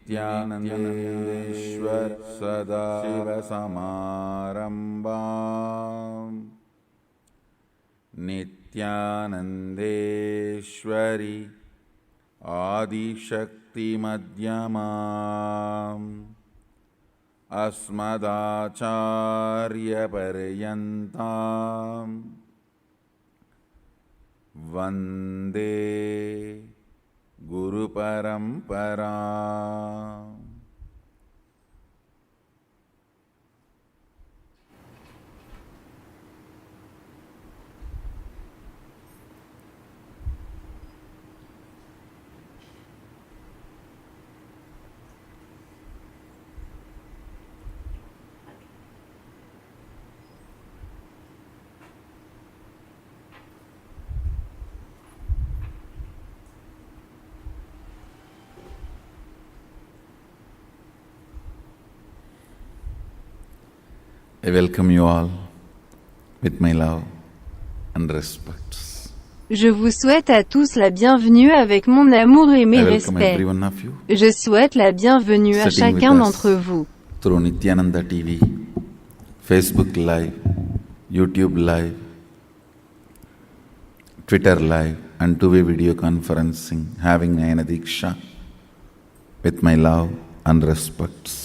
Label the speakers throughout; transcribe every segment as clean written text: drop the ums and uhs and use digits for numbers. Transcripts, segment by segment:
Speaker 1: नित्यानन्देश्वर सदा शिवसमारम्भाम् नित्यानन्देश्वरि आदिशक्तिमध्यमाम् अस्मदाचार्यपर्यन्ताम् वन्दे गुरुपरम्पराम्। I welcome you all with my love and respects.
Speaker 2: Je vous souhaite à tous la bienvenue avec mon amour et mes respects. Je souhaite la bienvenue à chacun d'entre vous.
Speaker 1: Through Nityananda TV, Facebook Live, YouTube Live, Twitter Live, and two-way video conferencing, having Nayana Diksha with my love and respects.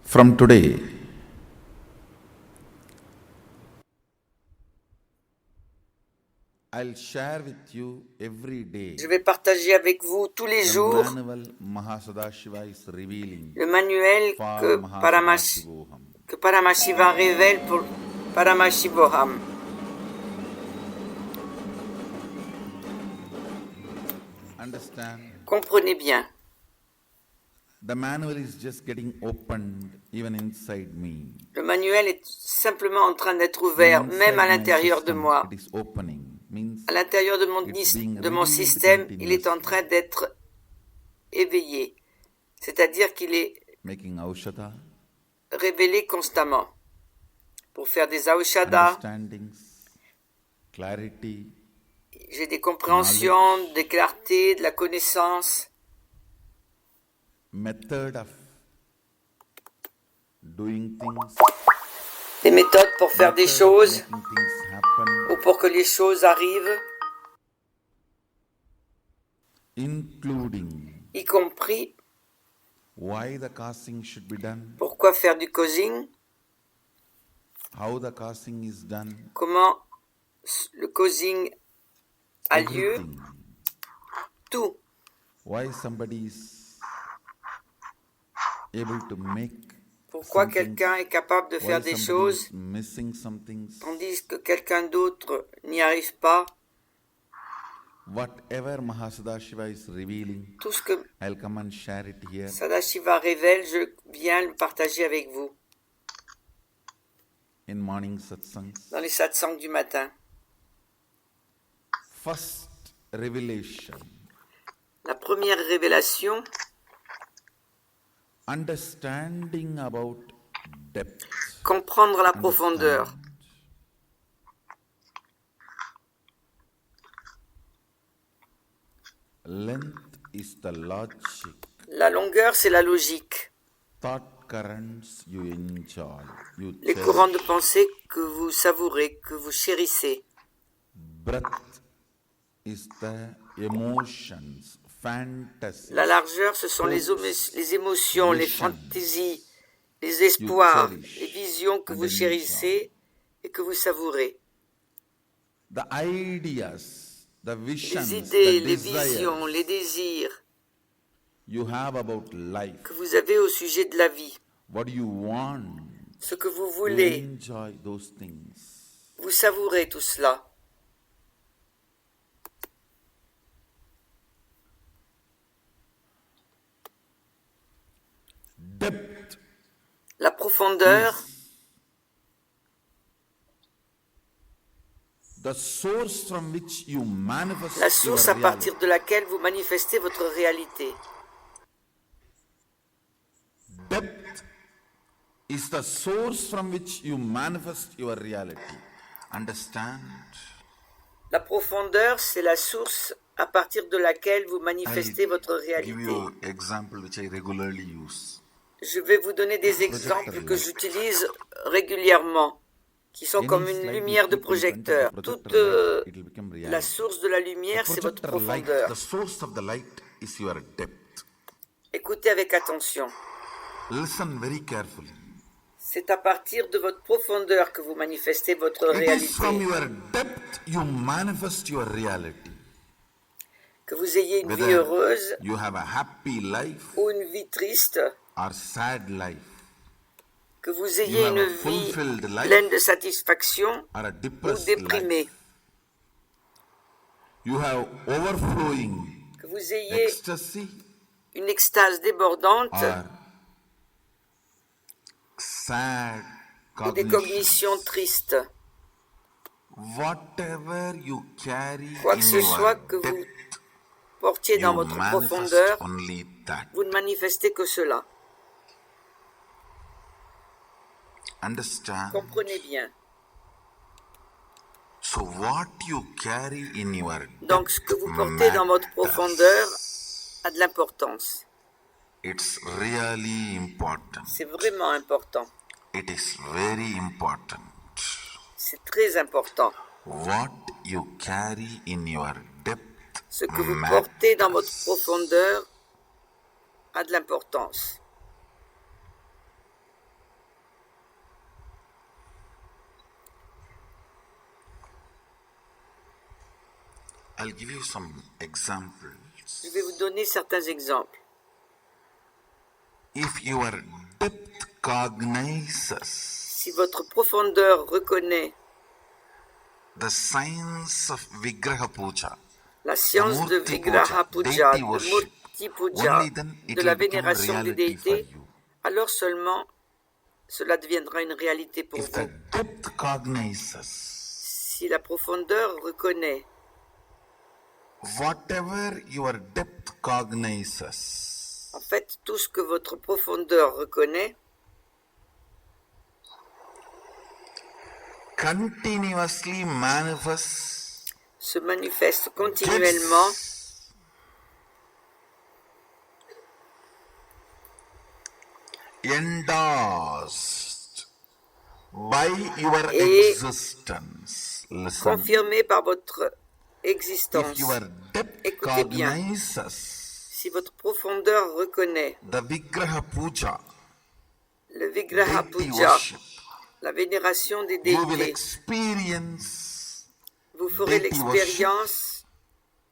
Speaker 1: From today, I'll share with you every day.
Speaker 3: Je vais partager avec vous tous les jours le manuel que Paramashiva révèle pour Paramashivoham. Comprenez bien.
Speaker 1: The manual is just getting opened even inside me.
Speaker 3: Le manuel est simplement en train d'être ouvert, même à l'intérieur de moi. À l'intérieur de mon système, il est en train d'être éveillé. C'est-à-dire qu'il est révélé constamment. Pour faire des aushada, j'ai des compréhensions, des clartés, de la connaissance.
Speaker 1: Method of doing things,
Speaker 3: des méthodes pour faire des choses ou pour que les choses arrivent,
Speaker 1: including
Speaker 3: y compris
Speaker 1: why the causing should be done,
Speaker 3: pourquoi faire du causing,
Speaker 1: how the causing is done,
Speaker 3: comment le causing a lieu, tout.
Speaker 1: Why somebody is able to make
Speaker 3: pourquoi quelqu'un est capable de faire des choses tandis que quelqu'un d'autre n'y arrive pas.
Speaker 1: Whatever Mahasadashiva is revealing,
Speaker 3: tout ce que
Speaker 1: I'll come and share it here.
Speaker 3: Sadashiva révèle, je viens le partager avec vous.
Speaker 1: In morning satsangs.
Speaker 3: Dans les satsangs du matin.
Speaker 1: First revelation.
Speaker 3: La première révélation.
Speaker 1: Understanding about depth.
Speaker 3: Comprendre la profondeur.
Speaker 1: Length is the logic.
Speaker 3: La longueur, c'est la logique.
Speaker 1: Thought currents you enjoy,
Speaker 3: les courants de pensée que vous savourez, que vous chérissez.
Speaker 1: Breadth is the emotions.
Speaker 3: La largeur, ce sont les émotions, les fantaisies, les espoirs, les visions que vous chérissez et que vous savourez. Les idées, les visions, les désirs que vous avez au sujet de la vie. Ce que vous voulez, vous savourez tout cela. La profondeur, la source à partir de laquelle vous manifestez votre réalité.
Speaker 1: Depth is the source from which you manifest your reality. Understand?
Speaker 3: La profondeur, c'est la source à partir de laquelle vous manifestez votre
Speaker 1: give
Speaker 3: réalité.
Speaker 1: you an example which I regularly use.
Speaker 3: Je vais vous donner des exemples que j'utilise régulièrement, qui sont comme une lumière de projecteur. Toute la source de la lumière, c'est votre profondeur.
Speaker 1: The source of the light is your depth.
Speaker 3: Écoutez avec attention.
Speaker 1: Listen very carefully.
Speaker 3: C'est à partir de votre profondeur que vous manifestez votre
Speaker 1: It is
Speaker 3: réalité.
Speaker 1: from your depth you manifest your reality.
Speaker 3: Que vous ayez une vie
Speaker 1: Whether
Speaker 3: heureuse
Speaker 1: you have a happy life
Speaker 3: ou une vie triste,
Speaker 1: or sad life
Speaker 3: que vous
Speaker 1: You
Speaker 3: ayez
Speaker 1: have
Speaker 3: une
Speaker 1: a
Speaker 3: vie
Speaker 1: fulfilled life
Speaker 3: pleine de satisfaction
Speaker 1: or a
Speaker 3: ou
Speaker 1: depressed
Speaker 3: déprimée,
Speaker 1: life. You have overflowing
Speaker 3: que vous ayez
Speaker 1: ecstasy
Speaker 3: une extase débordante
Speaker 1: or sad
Speaker 3: ou des
Speaker 1: cognition.
Speaker 3: cognitions tristes.
Speaker 1: Whatever you carry
Speaker 3: Quoi que
Speaker 1: in
Speaker 3: ce soit
Speaker 1: your
Speaker 3: que vous
Speaker 1: depth,
Speaker 3: portiez dans
Speaker 1: you
Speaker 3: votre
Speaker 1: manifest
Speaker 3: profondeur,
Speaker 1: only that.
Speaker 3: vous ne manifestez que cela.
Speaker 1: Understand?
Speaker 3: Comprenez bien.
Speaker 1: So what you carry in your
Speaker 3: Donc ce que
Speaker 1: depth
Speaker 3: vous portez dans votre
Speaker 1: matters.
Speaker 3: profondeur a de l'importance.
Speaker 1: It's really important.
Speaker 3: C'est vraiment important.
Speaker 1: It is very important.
Speaker 3: C'est très important.
Speaker 1: What you carry in your depth
Speaker 3: Ce que vous
Speaker 1: matters.
Speaker 3: portez dans votre profondeur a de l'importance.
Speaker 1: I'll give you some examples.
Speaker 3: Je vais vous donner certains exemples.
Speaker 1: If your depth cognizes
Speaker 3: Si votre profondeur reconnaît
Speaker 1: the science of Vigraha Puja,
Speaker 3: la science de Vigraha Puja, de Murti Puja,
Speaker 1: only then it
Speaker 3: de la
Speaker 1: will become
Speaker 3: vénération des
Speaker 1: reality for
Speaker 3: déités,
Speaker 1: you.
Speaker 3: alors seulement cela deviendra une réalité pour
Speaker 1: If
Speaker 3: vous.
Speaker 1: the depth cognizes
Speaker 3: Si la profondeur reconnaît
Speaker 1: whatever your depth cognizes,
Speaker 3: en fait tout ce que votre profondeur reconnaît,
Speaker 1: continuously manifests,
Speaker 3: se manifeste continuellement,
Speaker 1: endorsed by your
Speaker 3: Et
Speaker 1: existence. Listen.
Speaker 3: confirmé par votre existence.
Speaker 1: If your depth
Speaker 3: Écoutez bien.
Speaker 1: cognizes
Speaker 3: Si votre profondeur reconnaît
Speaker 1: the Vigraha Puja,
Speaker 3: le Vigraha
Speaker 1: deity
Speaker 3: Puja,
Speaker 1: worship,
Speaker 3: la vénération des
Speaker 1: you will
Speaker 3: déités,
Speaker 1: experience
Speaker 3: vous ferez
Speaker 1: deity
Speaker 3: l'expérience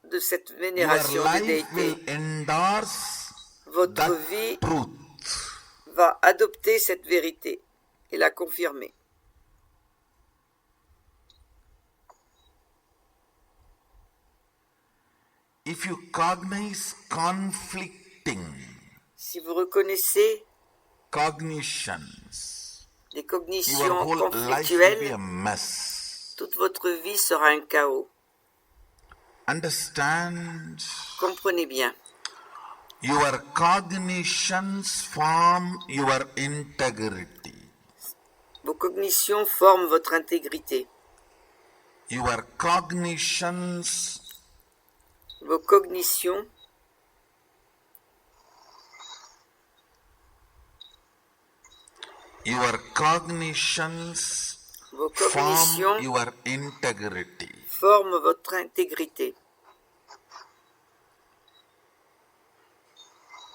Speaker 3: de cette
Speaker 1: your
Speaker 3: vénération des
Speaker 1: life will
Speaker 3: déités.
Speaker 1: endorse
Speaker 3: Votre
Speaker 1: that
Speaker 3: vie
Speaker 1: truth.
Speaker 3: va adopter cette vérité et la confirmer.
Speaker 1: If you cognize conflicting
Speaker 3: Si vous reconnaissez
Speaker 1: cognitions,
Speaker 3: les
Speaker 1: your
Speaker 3: cognitions
Speaker 1: whole life will be
Speaker 3: conflictuelles,
Speaker 1: a mess.
Speaker 3: toute votre vie sera un chaos.
Speaker 1: Understand?
Speaker 3: Comprenez bien.
Speaker 1: Your cognitions form your integrity.
Speaker 3: Vos cognitions forment votre intégrité.
Speaker 1: Your cognitions
Speaker 3: Vos cognitions
Speaker 1: Your cognitions
Speaker 3: Vos
Speaker 1: form
Speaker 3: cognitions
Speaker 1: your integrity.
Speaker 3: forment votre intégrité.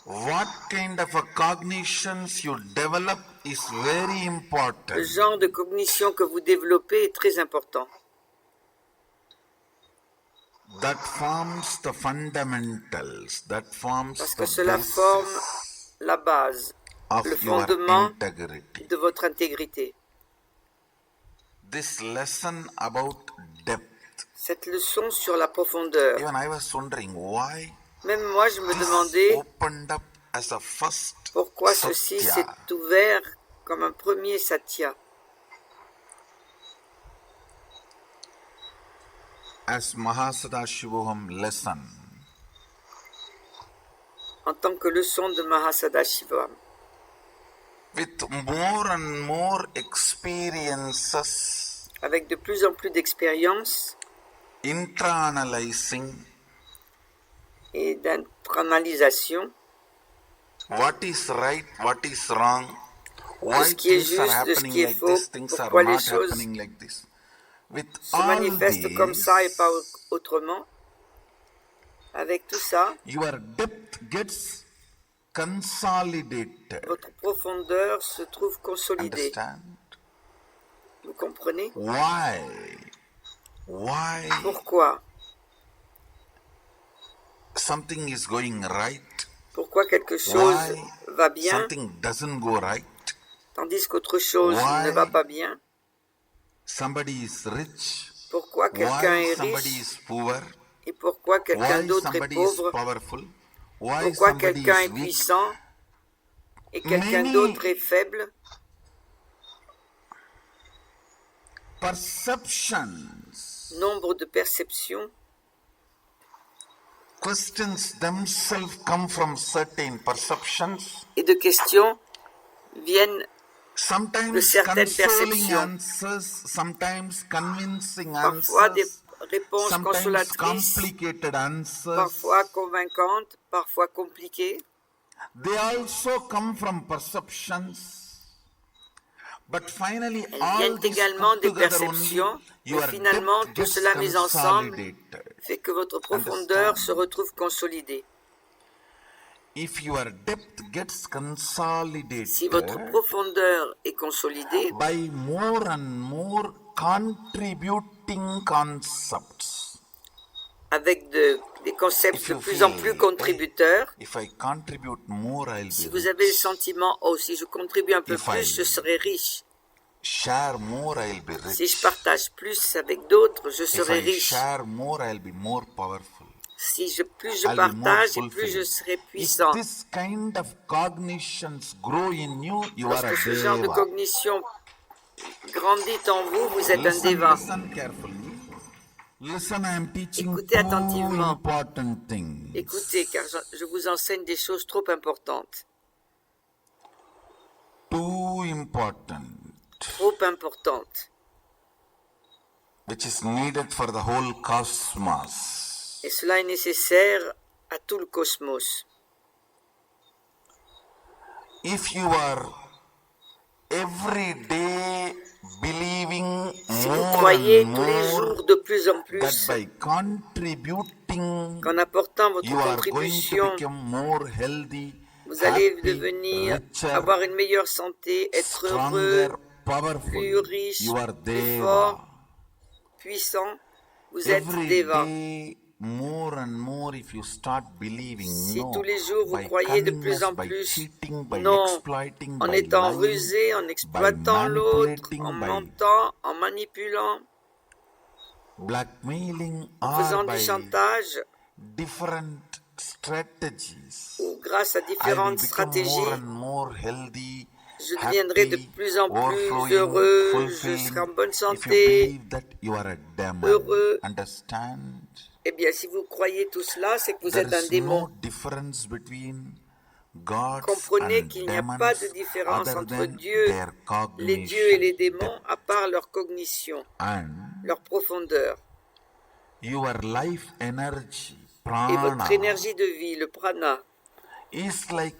Speaker 1: What kind of a cognitions you develop is very
Speaker 3: Le
Speaker 1: important.
Speaker 3: genre de cognition que vous développez est très important.
Speaker 1: That forms the fundamentals. That forms
Speaker 3: Parce
Speaker 1: the
Speaker 3: que cela
Speaker 1: basis
Speaker 3: forme la base,
Speaker 1: of
Speaker 3: le
Speaker 1: your
Speaker 3: fondement
Speaker 1: integrity.
Speaker 3: de votre intégrité.
Speaker 1: This lesson about depth.
Speaker 3: Cette leçon sur la profondeur,
Speaker 1: Even I was wondering why
Speaker 3: même moi je me
Speaker 1: this
Speaker 3: demandais
Speaker 1: opened up as a first
Speaker 3: pourquoi ceci
Speaker 1: satya.
Speaker 3: s'est ouvert comme un premier satya.
Speaker 1: As Mahasadashivoham lesson.
Speaker 3: En tant que leçon de Mahasadashiva.
Speaker 1: With more and more experiences,
Speaker 3: Avec de plus en plus d'expérience,
Speaker 1: intra-analyzing,
Speaker 3: et d'internalisation.
Speaker 1: What is right, what is wrong,
Speaker 3: De
Speaker 1: why
Speaker 3: ce qui est
Speaker 1: things are
Speaker 3: juste, de ce
Speaker 1: happening
Speaker 3: qui est
Speaker 1: like
Speaker 3: faux,
Speaker 1: this, things are
Speaker 3: pourquoi les
Speaker 1: not
Speaker 3: choses
Speaker 1: happening like this. With
Speaker 3: se
Speaker 1: all
Speaker 3: manifestent comme ça et pas
Speaker 1: this,
Speaker 3: autrement. Avec tout ça,
Speaker 1: your depth gets consolidated.
Speaker 3: votre profondeur se trouve consolidée.
Speaker 1: Understand?
Speaker 3: Vous comprenez?
Speaker 1: Why?
Speaker 3: Pourquoi?
Speaker 1: Something is going right.
Speaker 3: Pourquoi quelque chose
Speaker 1: Why
Speaker 3: va bien,
Speaker 1: something doesn't go right.
Speaker 3: tandis qu'autre chose ne va pas bien?
Speaker 1: Somebody is rich.
Speaker 3: Pourquoi quelqu'un
Speaker 1: Why
Speaker 3: est
Speaker 1: somebody
Speaker 3: riche
Speaker 1: is poor.
Speaker 3: et pourquoi quelqu'un
Speaker 1: Why
Speaker 3: d'autre est
Speaker 1: somebody is
Speaker 3: pauvre?
Speaker 1: powerful. Why
Speaker 3: Pourquoi
Speaker 1: somebody
Speaker 3: quelqu'un
Speaker 1: is
Speaker 3: est
Speaker 1: weak.
Speaker 3: puissant et quelqu'un
Speaker 1: Many
Speaker 3: d'autre est faible?
Speaker 1: perceptions,
Speaker 3: Nombre de perceptions.
Speaker 1: questions themselves come from certain perceptions.
Speaker 3: Et de questions viennent de
Speaker 1: Sometimes
Speaker 3: certaines
Speaker 1: consoling
Speaker 3: perceptions.
Speaker 1: answers, sometimes convincing
Speaker 3: Parfois des
Speaker 1: answers,
Speaker 3: réponses
Speaker 1: sometimes
Speaker 3: consolatrices,
Speaker 1: complicated answers.
Speaker 3: parfois convaincantes, parfois compliquées.
Speaker 1: They also come from perceptions. But finally,
Speaker 3: Elles
Speaker 1: all
Speaker 3: viennent
Speaker 1: this
Speaker 3: également
Speaker 1: put
Speaker 3: des
Speaker 1: together
Speaker 3: perceptions,
Speaker 1: only,
Speaker 3: mais
Speaker 1: your
Speaker 3: finalement
Speaker 1: depth
Speaker 3: tout
Speaker 1: gets
Speaker 3: cela mis ensemble
Speaker 1: consolidated.
Speaker 3: fait que votre profondeur
Speaker 1: Understand?
Speaker 3: se retrouve consolidée.
Speaker 1: If your depth gets consolidated
Speaker 3: Si votre profondeur est consolidée
Speaker 1: by more and more contributing concepts,
Speaker 3: avec des concepts
Speaker 1: if
Speaker 3: de
Speaker 1: you
Speaker 3: plus en
Speaker 1: feel,
Speaker 3: plus contributeurs,
Speaker 1: if I contribute more, I'll
Speaker 3: si
Speaker 1: be
Speaker 3: vous avez le
Speaker 1: rich.
Speaker 3: sentiment, oh, si je contribue un peu
Speaker 1: If
Speaker 3: plus,
Speaker 1: I
Speaker 3: je serai riche.
Speaker 1: Share more, I'll be rich.
Speaker 3: Si je partage plus avec d'autres, je
Speaker 1: If
Speaker 3: serai
Speaker 1: I
Speaker 3: riche.
Speaker 1: share more, I'll be more powerful.
Speaker 3: Plus je
Speaker 1: I'll be more
Speaker 3: partage et plus je
Speaker 1: fulfilled.
Speaker 3: serai
Speaker 1: If
Speaker 3: puissant.
Speaker 1: this kind of cognitions grow in you, you are a
Speaker 3: Lorsque ce genre de
Speaker 1: deva.
Speaker 3: cognition grandit en vous, vous êtes un déva.
Speaker 1: Listen carefully. Listen, I am teaching
Speaker 3: Écoutez
Speaker 1: two
Speaker 3: attentivement.
Speaker 1: important things.
Speaker 3: Écoutez, car je vous enseigne des choses trop importantes.
Speaker 1: Too important,
Speaker 3: Trop importantes.
Speaker 1: which is needed for the whole cosmos.
Speaker 3: Et cela est nécessaire à tout le cosmos.
Speaker 1: If you are every day believing
Speaker 3: Si vous
Speaker 1: more
Speaker 3: croyez
Speaker 1: and
Speaker 3: tous les
Speaker 1: more
Speaker 3: jours de plus en
Speaker 1: that
Speaker 3: plus
Speaker 1: by contributing
Speaker 3: qu'en apportant votre
Speaker 1: you are going to
Speaker 3: contribution,
Speaker 1: become more healthy,
Speaker 3: vous allez
Speaker 1: happy,
Speaker 3: devenir,
Speaker 1: richer,
Speaker 3: avoir une meilleure santé, être heureux,
Speaker 1: stronger, powerful,
Speaker 3: plus riche,
Speaker 1: you are
Speaker 3: plus
Speaker 1: Deva.
Speaker 3: fort, puissant. Vous êtes
Speaker 1: Every
Speaker 3: Deva.
Speaker 1: day, more and more, if you start believing,
Speaker 3: Si
Speaker 1: no,
Speaker 3: tous les jours vous
Speaker 1: by
Speaker 3: croyez de plus en
Speaker 1: cunningness, by
Speaker 3: plus,
Speaker 1: cheating, by
Speaker 3: non,
Speaker 1: exploiting,
Speaker 3: en
Speaker 1: by
Speaker 3: étant
Speaker 1: lying,
Speaker 3: rusé, en exploitant
Speaker 1: by
Speaker 3: l'autre,
Speaker 1: manipulating,
Speaker 3: en
Speaker 1: by
Speaker 3: mentant, en manipulant,
Speaker 1: blackmailing,
Speaker 3: en
Speaker 1: or
Speaker 3: faisant du
Speaker 1: by
Speaker 3: chantage,
Speaker 1: different strategies,
Speaker 3: ou grâce à
Speaker 1: I will
Speaker 3: différentes
Speaker 1: become
Speaker 3: stratégies,
Speaker 1: more and more healthy,
Speaker 3: je deviendrai de
Speaker 1: happy,
Speaker 3: plus en plus
Speaker 1: overflowing,
Speaker 3: heureux, je
Speaker 1: fulfilling.
Speaker 3: serai en bonne
Speaker 1: If you
Speaker 3: santé.
Speaker 1: believe that, you are a demon.
Speaker 3: Heureux.
Speaker 1: Understand?
Speaker 3: Eh bien, si vous croyez tout cela, c'est que vous
Speaker 1: There
Speaker 3: êtes un
Speaker 1: is
Speaker 3: démon.
Speaker 1: no difference between gods
Speaker 3: Comprenez
Speaker 1: and
Speaker 3: qu'il n'y a
Speaker 1: demons
Speaker 3: pas de différence
Speaker 1: other
Speaker 3: entre
Speaker 1: than
Speaker 3: Dieu,
Speaker 1: their
Speaker 3: les dieux et les
Speaker 1: cognition
Speaker 3: démons, à part leur cognition,
Speaker 1: and
Speaker 3: leur profondeur.
Speaker 1: your life energy,
Speaker 3: Et votre
Speaker 1: prana,
Speaker 3: énergie de vie, le prana,
Speaker 1: is like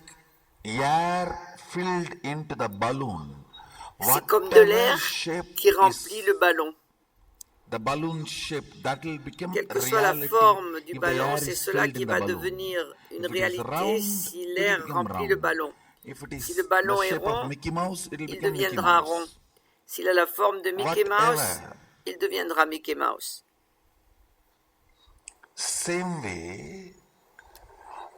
Speaker 1: air filled into the balloon.
Speaker 3: c'est comme de
Speaker 1: Whatever
Speaker 3: l'air
Speaker 1: shape
Speaker 3: qui remplit
Speaker 1: is
Speaker 3: le ballon.
Speaker 1: the balloon shape, that will become
Speaker 3: Quelle que soit la
Speaker 1: reality
Speaker 3: forme du
Speaker 1: if the
Speaker 3: ballon,
Speaker 1: air
Speaker 3: c'est
Speaker 1: is
Speaker 3: cela
Speaker 1: filled
Speaker 3: qui
Speaker 1: in the
Speaker 3: va
Speaker 1: balloon.
Speaker 3: devenir une
Speaker 1: If it is
Speaker 3: réalité
Speaker 1: round,
Speaker 3: si
Speaker 1: it will
Speaker 3: l'air
Speaker 1: become
Speaker 3: remplit le
Speaker 1: round.
Speaker 3: ballon.
Speaker 1: If it is
Speaker 3: Si le ballon
Speaker 1: the
Speaker 3: est
Speaker 1: shape
Speaker 3: rond,
Speaker 1: of Mickey Mouse, it will
Speaker 3: il
Speaker 1: become Mickey
Speaker 3: deviendra
Speaker 1: Mouse.
Speaker 3: rond. S'il a la forme de Mickey Mouse,
Speaker 1: Whatever.
Speaker 3: il deviendra Mickey Mouse.
Speaker 1: Same way,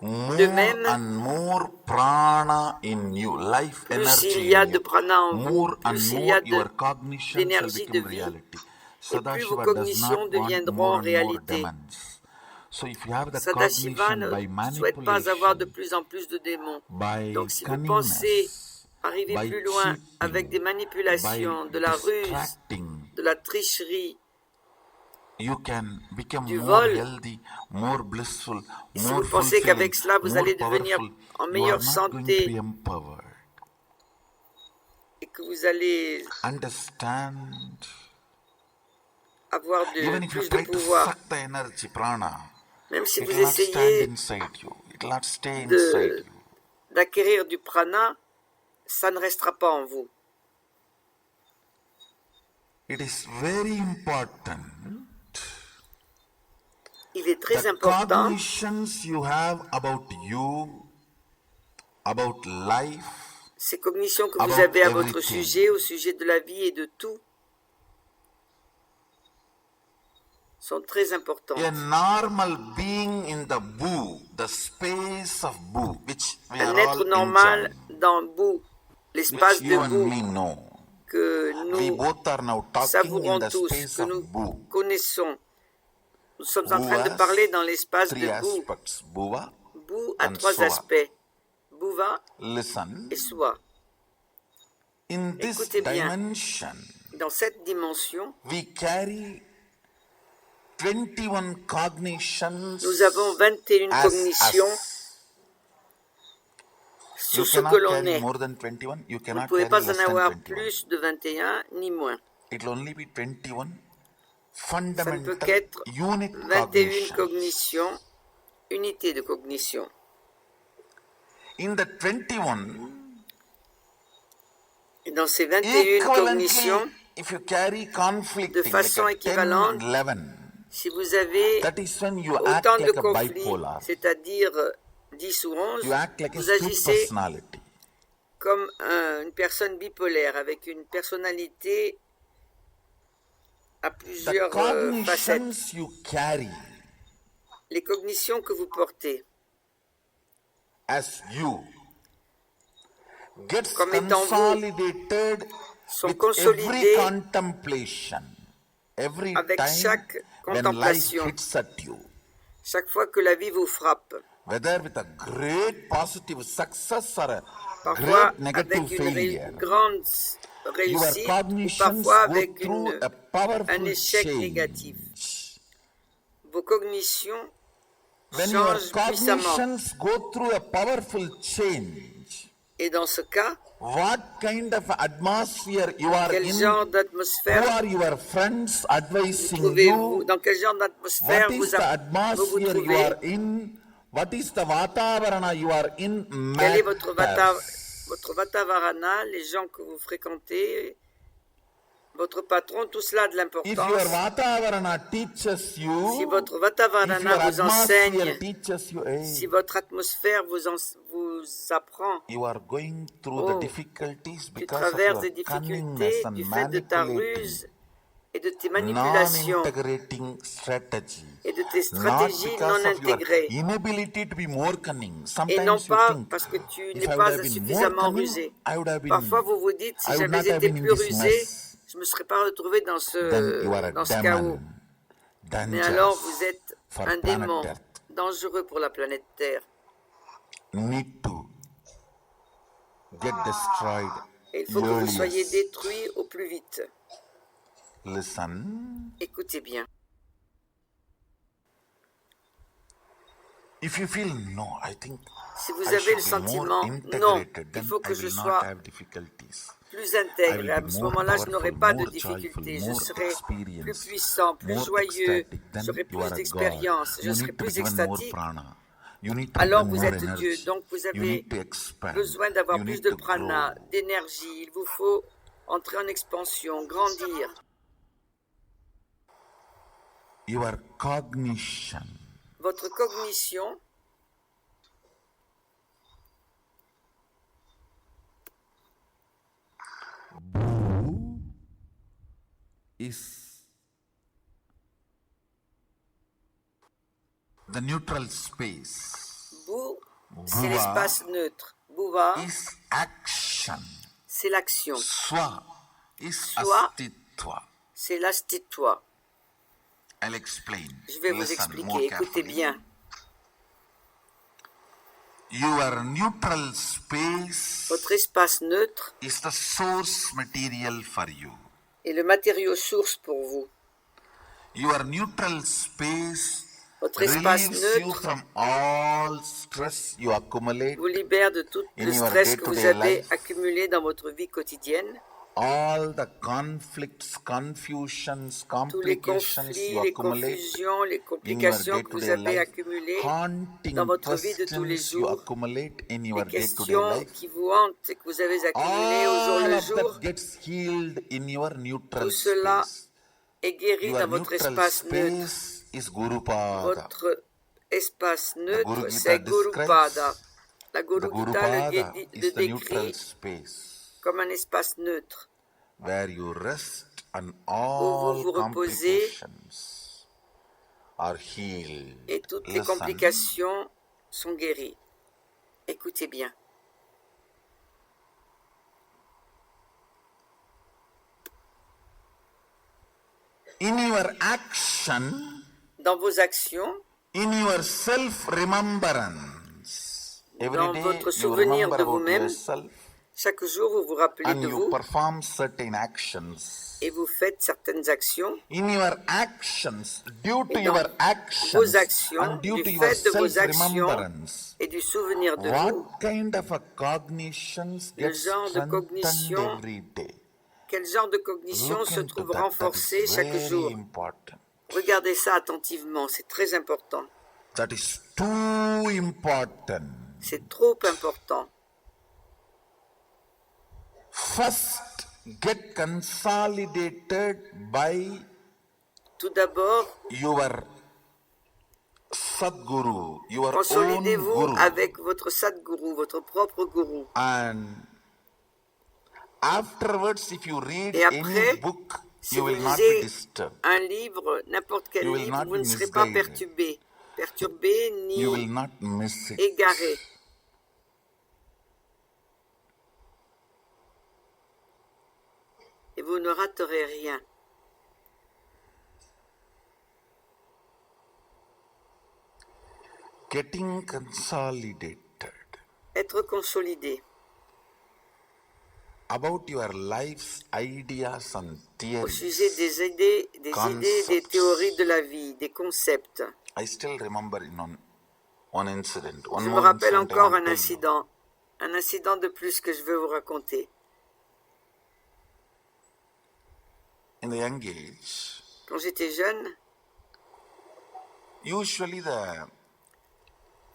Speaker 1: more
Speaker 3: De même,
Speaker 1: and more prana in you, life
Speaker 3: plus
Speaker 1: energy
Speaker 3: il y a
Speaker 1: in
Speaker 3: de
Speaker 1: you,
Speaker 3: prana en vous,
Speaker 1: more and
Speaker 3: plus il y a
Speaker 1: more your cognitions will
Speaker 3: d'énergie de
Speaker 1: become
Speaker 3: vie,
Speaker 1: reality.
Speaker 3: et plus vos
Speaker 1: Sadashiva does
Speaker 3: cognitions
Speaker 1: not want
Speaker 3: deviendront
Speaker 1: more and more
Speaker 3: réalité.
Speaker 1: demons. So if you have the
Speaker 3: Sadashiva
Speaker 1: cognition
Speaker 3: ne
Speaker 1: by
Speaker 3: souhaite pas avoir de
Speaker 1: manipulation,
Speaker 3: plus en plus de démons.
Speaker 1: by
Speaker 3: Donc si vous pensez
Speaker 1: cunningness,
Speaker 3: arriver
Speaker 1: by
Speaker 3: plus loin avec des
Speaker 1: cheating,
Speaker 3: manipulations,
Speaker 1: by
Speaker 3: de la ruse,
Speaker 1: distracting,
Speaker 3: de la tricherie,
Speaker 1: you can become
Speaker 3: du
Speaker 1: more
Speaker 3: vol,
Speaker 1: healthy, more blissful,
Speaker 3: et si
Speaker 1: more
Speaker 3: vous pensez qu'avec
Speaker 1: fulfilling,
Speaker 3: cela vous
Speaker 1: more
Speaker 3: allez devenir
Speaker 1: powerful.
Speaker 3: en
Speaker 1: You are
Speaker 3: meilleure
Speaker 1: not going to be
Speaker 3: santé
Speaker 1: empowered.
Speaker 3: et que vous allez
Speaker 1: Understand?
Speaker 3: avoir
Speaker 1: Even if you
Speaker 3: plus de
Speaker 1: try to
Speaker 3: pouvoir,
Speaker 1: suck the energy, prana,
Speaker 3: Même si
Speaker 4: It
Speaker 3: vous
Speaker 4: will not stand
Speaker 3: essayez
Speaker 4: inside you. It will not stay inside you.
Speaker 3: d'acquérir du prana, ça ne restera pas en vous.
Speaker 4: It is very important.
Speaker 3: Il est très
Speaker 4: The
Speaker 3: important
Speaker 4: cognitions you have about you, about life,
Speaker 3: ces cognitions que vous
Speaker 4: about
Speaker 3: avez à votre
Speaker 4: everything.
Speaker 3: sujet, au sujet de la vie et de tout, sont très importantes.
Speaker 4: A normal being in the boo, the space of boo, which we
Speaker 3: Un
Speaker 4: are
Speaker 3: être
Speaker 4: all
Speaker 3: normal
Speaker 4: enjoying,
Speaker 3: dans bout, l'espace
Speaker 4: which
Speaker 3: de
Speaker 4: you and
Speaker 3: bout
Speaker 4: me know.
Speaker 3: que
Speaker 4: We
Speaker 3: nous
Speaker 4: both are now talking in
Speaker 3: savourons
Speaker 4: the
Speaker 3: tous,
Speaker 4: space
Speaker 3: que
Speaker 4: of
Speaker 3: nous
Speaker 4: boo.
Speaker 3: connaissons. Nous sommes en
Speaker 4: Boo
Speaker 3: train de
Speaker 4: has
Speaker 3: parler dans l'espace
Speaker 4: three
Speaker 3: de bout.
Speaker 4: aspects, bhuva
Speaker 3: Bout a
Speaker 4: and
Speaker 3: trois
Speaker 4: swa.
Speaker 3: aspects, bhuva
Speaker 4: Listen,
Speaker 3: et swa.
Speaker 4: in this
Speaker 3: Écoutez bien.
Speaker 4: dimension,
Speaker 3: Dans cette dimension,
Speaker 4: we carry 21 cognitions
Speaker 3: nous avons 21
Speaker 4: as
Speaker 3: cognitions
Speaker 4: us.
Speaker 3: sur
Speaker 4: You
Speaker 3: ce que
Speaker 4: cannot
Speaker 3: l'on
Speaker 4: carry
Speaker 3: est.
Speaker 4: more than 21. You
Speaker 3: Vous ne
Speaker 4: cannot
Speaker 3: pouvez
Speaker 4: carry
Speaker 3: pas
Speaker 4: less
Speaker 3: en
Speaker 4: than
Speaker 3: avoir
Speaker 4: 21.
Speaker 3: plus de 21 ni moins.
Speaker 4: It will only be 21
Speaker 3: Ça ne peut
Speaker 4: fundamental
Speaker 3: qu'être
Speaker 4: unit
Speaker 3: 21
Speaker 4: cognitions.
Speaker 3: cognitions, unités de cognition.
Speaker 4: In the 21,
Speaker 3: Et dans ces 21 cognitions,
Speaker 4: equivalently, if you carry conflict,
Speaker 3: de façon
Speaker 4: like a 10,
Speaker 3: équivalente,
Speaker 4: 11,
Speaker 3: si vous avez
Speaker 4: that is when you
Speaker 3: autant
Speaker 4: act
Speaker 3: de
Speaker 4: like a
Speaker 3: conflits,
Speaker 4: bipolar.
Speaker 3: c'est-à-dire 10 ou 11,
Speaker 4: You act like a
Speaker 3: vous
Speaker 4: split
Speaker 3: agissez
Speaker 4: personality.
Speaker 3: comme une personne bipolaire, avec une personnalité à
Speaker 4: The
Speaker 3: plusieurs facettes.
Speaker 4: cognitions you carry
Speaker 3: Les cognitions que vous portez
Speaker 4: as you gets
Speaker 3: comme étant vous,
Speaker 4: consolidated
Speaker 3: sont
Speaker 4: with every
Speaker 3: consolidées
Speaker 4: contemplation, every
Speaker 3: avec
Speaker 4: time
Speaker 3: chaque
Speaker 4: when life
Speaker 3: contemplation,
Speaker 4: hits at you,
Speaker 3: chaque fois que la vie vous frappe,
Speaker 4: whether with a great positive success or a
Speaker 3: parfois
Speaker 4: great negative
Speaker 3: avec
Speaker 4: failure.
Speaker 3: une grande
Speaker 4: Your
Speaker 3: réussite ou
Speaker 4: cognitions
Speaker 3: parfois
Speaker 4: go
Speaker 3: avec
Speaker 4: through a
Speaker 3: un
Speaker 4: powerful
Speaker 3: échec
Speaker 4: change.
Speaker 3: négatif. Vos cognitions
Speaker 4: When your
Speaker 3: changent puissamment.
Speaker 4: cognitions go through a powerful change,
Speaker 3: Et dans ce cas,
Speaker 4: what kind of atmosphere you are
Speaker 3: quel
Speaker 4: in?
Speaker 3: genre
Speaker 4: Who
Speaker 3: d'atmosphère
Speaker 4: are your friends advising
Speaker 3: trouvez-vous?
Speaker 4: you?
Speaker 3: Dans quel genre d'atmosphère
Speaker 4: What
Speaker 3: vous
Speaker 4: is the
Speaker 3: vous
Speaker 4: atmosphere you
Speaker 3: trouvez?
Speaker 4: are in? What is the Vatavarana you are in?
Speaker 3: Quel est votre
Speaker 4: Matters.
Speaker 3: Vatavarana, les gens que vous fréquentez, votre patron, tout cela a de
Speaker 4: If your
Speaker 3: l'importance.
Speaker 4: Vatavarana teaches you,
Speaker 3: Si votre
Speaker 4: if
Speaker 3: Vatavarana
Speaker 4: your
Speaker 3: vous
Speaker 4: atmosphere
Speaker 3: enseigne,
Speaker 4: teaches you, hey,
Speaker 3: si votre atmosphère vous apprend,
Speaker 4: you are going through
Speaker 3: Oh,
Speaker 4: the difficulties
Speaker 3: tu
Speaker 4: because of
Speaker 3: traverses
Speaker 4: your
Speaker 3: des
Speaker 4: cunningness
Speaker 3: difficultés
Speaker 4: and
Speaker 3: du fait de ta
Speaker 4: manipulating,
Speaker 3: ruse et de tes manipulations
Speaker 4: non-integrating strategy.
Speaker 3: et de tes
Speaker 4: Not
Speaker 3: stratégies
Speaker 4: because
Speaker 3: non
Speaker 4: of your
Speaker 3: intégrées.
Speaker 4: inability to be more cunning.
Speaker 3: Et non
Speaker 4: Sometimes you
Speaker 3: pas
Speaker 4: think,
Speaker 3: parce que tu
Speaker 4: if
Speaker 3: n'es
Speaker 4: I would
Speaker 3: pas
Speaker 4: have been more
Speaker 3: suffisamment
Speaker 4: cunning,
Speaker 3: rusé.
Speaker 4: I would have been,
Speaker 3: Parfois, vous vous dites, si
Speaker 4: I would
Speaker 3: j'avais
Speaker 4: not have
Speaker 3: été
Speaker 4: been in
Speaker 3: plus
Speaker 4: this
Speaker 3: rusé,
Speaker 4: mess.
Speaker 3: je ne me serais pas retrouvé dans
Speaker 4: Then you are a
Speaker 3: ce chaos.
Speaker 4: demon,
Speaker 3: Mais alors,
Speaker 4: dangerous
Speaker 3: vous êtes
Speaker 4: for
Speaker 3: un
Speaker 4: planet
Speaker 3: démon
Speaker 4: Earth.
Speaker 3: dangereux pour la planète Terre.
Speaker 4: Need to get destroyed
Speaker 3: Et il faut que vous soyez
Speaker 4: earliest.
Speaker 3: détruits au plus vite.
Speaker 4: Listen,
Speaker 3: Écoutez bien.
Speaker 4: if you feel no, I think
Speaker 3: Si vous
Speaker 4: I
Speaker 3: avez le
Speaker 4: should be more
Speaker 3: sentiment, non,
Speaker 4: integrated,
Speaker 3: il
Speaker 4: then
Speaker 3: faut
Speaker 4: I
Speaker 3: que je
Speaker 4: will not
Speaker 3: sois
Speaker 4: have difficulties.
Speaker 3: plus
Speaker 4: I
Speaker 3: intègre.
Speaker 4: will
Speaker 3: À
Speaker 4: be
Speaker 3: ce
Speaker 4: more
Speaker 3: moment-là, je n'aurai
Speaker 4: powerful,
Speaker 3: pas de
Speaker 4: more joyful,
Speaker 3: difficultés. Je
Speaker 4: more
Speaker 3: serai plus
Speaker 4: experienced,
Speaker 3: puissant, plus
Speaker 4: more
Speaker 3: joyeux,
Speaker 4: ecstatic. Then
Speaker 3: j'aurai
Speaker 4: you
Speaker 3: plus
Speaker 4: are a God.
Speaker 3: d'expérience, je
Speaker 4: You
Speaker 3: serai
Speaker 4: need to be
Speaker 3: plus
Speaker 4: given more
Speaker 3: extatique.
Speaker 4: prana. You need to
Speaker 3: Alors
Speaker 4: bring
Speaker 3: vous
Speaker 4: more
Speaker 3: êtes
Speaker 4: energy.
Speaker 3: Dieu, donc vous
Speaker 4: You
Speaker 3: avez
Speaker 4: need to expand.
Speaker 3: besoin d'avoir
Speaker 4: You
Speaker 3: plus
Speaker 4: need
Speaker 3: de
Speaker 4: to
Speaker 3: prana,
Speaker 4: grow.
Speaker 3: d'énergie. Il vous faut entrer en expansion, grandir.
Speaker 4: Your cognition
Speaker 3: Votre cognition
Speaker 1: is
Speaker 4: the neutral space
Speaker 3: Bou, c'est
Speaker 4: Bhuva
Speaker 3: l'espace neutre. Bhuva,
Speaker 4: is action.
Speaker 3: c'est l'action.
Speaker 4: Swa is
Speaker 3: Swa.
Speaker 4: astitva.
Speaker 3: C'est l'astitwa.
Speaker 4: I'll explain.
Speaker 3: Je vais vous
Speaker 4: Listen
Speaker 3: expliquer.
Speaker 4: more
Speaker 3: Écoutez
Speaker 4: carefully.
Speaker 3: bien.
Speaker 4: Your neutral space
Speaker 3: Votre espace neutre
Speaker 4: is the source material for you.
Speaker 3: est le matériau source pour vous.
Speaker 4: Your neutral space
Speaker 3: Votre espace
Speaker 4: relieves you
Speaker 3: neutre
Speaker 4: from all stress you accumulate,
Speaker 3: vous libère de tout
Speaker 4: In
Speaker 3: le
Speaker 4: your
Speaker 3: stress que vous
Speaker 4: day-to-day
Speaker 3: avez
Speaker 4: life.
Speaker 3: accumulé dans votre vie quotidienne,
Speaker 1: all the conflicts, confusions,
Speaker 3: tous les
Speaker 1: complications
Speaker 3: conflits,
Speaker 1: you
Speaker 3: les
Speaker 1: accumulate
Speaker 3: confusions, les
Speaker 1: in your
Speaker 3: complications que vous
Speaker 1: day-to-day
Speaker 3: avez
Speaker 1: life,
Speaker 3: accumulées dans
Speaker 1: haunting
Speaker 3: votre vie de tous les
Speaker 1: questions you
Speaker 3: jours,
Speaker 1: accumulate in
Speaker 3: les
Speaker 1: your day-to-day
Speaker 3: questions
Speaker 1: life,
Speaker 3: qui vous hantent et que vous avez accumulées au jour
Speaker 1: all
Speaker 3: le
Speaker 1: of that
Speaker 3: jour,
Speaker 1: gets healed in your
Speaker 3: tout
Speaker 1: neutral
Speaker 3: cela
Speaker 1: space.
Speaker 3: est guéri
Speaker 1: Your
Speaker 3: dans votre
Speaker 1: neutral
Speaker 3: espace neutre.
Speaker 1: space is Gurupada.
Speaker 3: Votre espace
Speaker 1: The
Speaker 3: neutre,
Speaker 1: Guru Gita
Speaker 3: c'est Gurupada.
Speaker 1: describes
Speaker 3: La
Speaker 1: the
Speaker 3: Guru Gita
Speaker 1: Gurupada
Speaker 3: le
Speaker 1: is the neutral
Speaker 3: décrit
Speaker 1: space
Speaker 3: comme un espace neutre
Speaker 1: where you rest and
Speaker 3: où vous
Speaker 1: all
Speaker 3: vous reposez
Speaker 1: complications are healed.
Speaker 3: et toutes les
Speaker 1: Listen.
Speaker 3: complications sont guéries. Écoutez bien.
Speaker 1: In your action,
Speaker 3: Dans vos actions,
Speaker 1: in your self-remembrance, every
Speaker 3: dans
Speaker 1: day
Speaker 3: votre
Speaker 1: you
Speaker 3: souvenir
Speaker 1: remember
Speaker 3: de
Speaker 1: about
Speaker 3: vous-même,
Speaker 1: yourself
Speaker 3: chaque jour vous vous rappelez
Speaker 1: and
Speaker 3: de
Speaker 1: you
Speaker 3: vous
Speaker 1: perform certain actions.
Speaker 3: et vous faites certaines actions.
Speaker 1: In your actions, due to
Speaker 3: Et dans
Speaker 1: your
Speaker 3: vos
Speaker 1: actions
Speaker 3: actions,
Speaker 1: and due
Speaker 3: du
Speaker 1: to your
Speaker 3: fait de vos actions
Speaker 1: self-remembrance,
Speaker 3: et du souvenir de vous,
Speaker 1: what kind of a cognitions
Speaker 3: le
Speaker 1: gets
Speaker 3: genre de
Speaker 1: strengthened
Speaker 3: cognition,
Speaker 1: every day?
Speaker 3: quel genre de cognition
Speaker 1: Look
Speaker 3: se
Speaker 1: into
Speaker 3: trouve
Speaker 1: that. That
Speaker 3: renforcée
Speaker 1: is
Speaker 3: chaque
Speaker 1: very
Speaker 3: jour.
Speaker 1: important.
Speaker 3: Regardez ça attentivement, c'est très important.
Speaker 1: That is too important.
Speaker 3: C'est trop important.
Speaker 1: First, get consolidated by
Speaker 3: Tout d'abord,
Speaker 1: your Sadguru, your own
Speaker 3: consolidez-vous
Speaker 1: Guru.
Speaker 3: avec votre Sadguru, votre propre Guru.
Speaker 1: And afterwards, if you read
Speaker 3: Et après,
Speaker 1: any book,
Speaker 3: si
Speaker 1: you
Speaker 3: vous
Speaker 1: will not be
Speaker 3: lisez
Speaker 1: disturbed.
Speaker 3: un livre, n'importe quel
Speaker 1: You will
Speaker 3: livre,
Speaker 1: not
Speaker 3: vous
Speaker 1: be
Speaker 3: ne serez pas
Speaker 1: misguided.
Speaker 3: perturbé
Speaker 1: You will
Speaker 3: ni
Speaker 1: not miss it.
Speaker 3: égaré. Et vous ne raterez rien.
Speaker 1: Getting consolidated
Speaker 3: Être consolidé
Speaker 1: about your life's ideas and
Speaker 3: au
Speaker 1: theories.
Speaker 3: sujet des idées, des théories de la vie, des concepts.
Speaker 1: I still remember one incident. One
Speaker 3: Je me
Speaker 1: more
Speaker 3: rappelle
Speaker 1: incident I
Speaker 3: encore
Speaker 1: want
Speaker 3: un
Speaker 1: to tell you.
Speaker 3: incident de plus que je veux vous raconter.
Speaker 1: In the young age,
Speaker 3: Quand j'étais jeune,
Speaker 1: usually the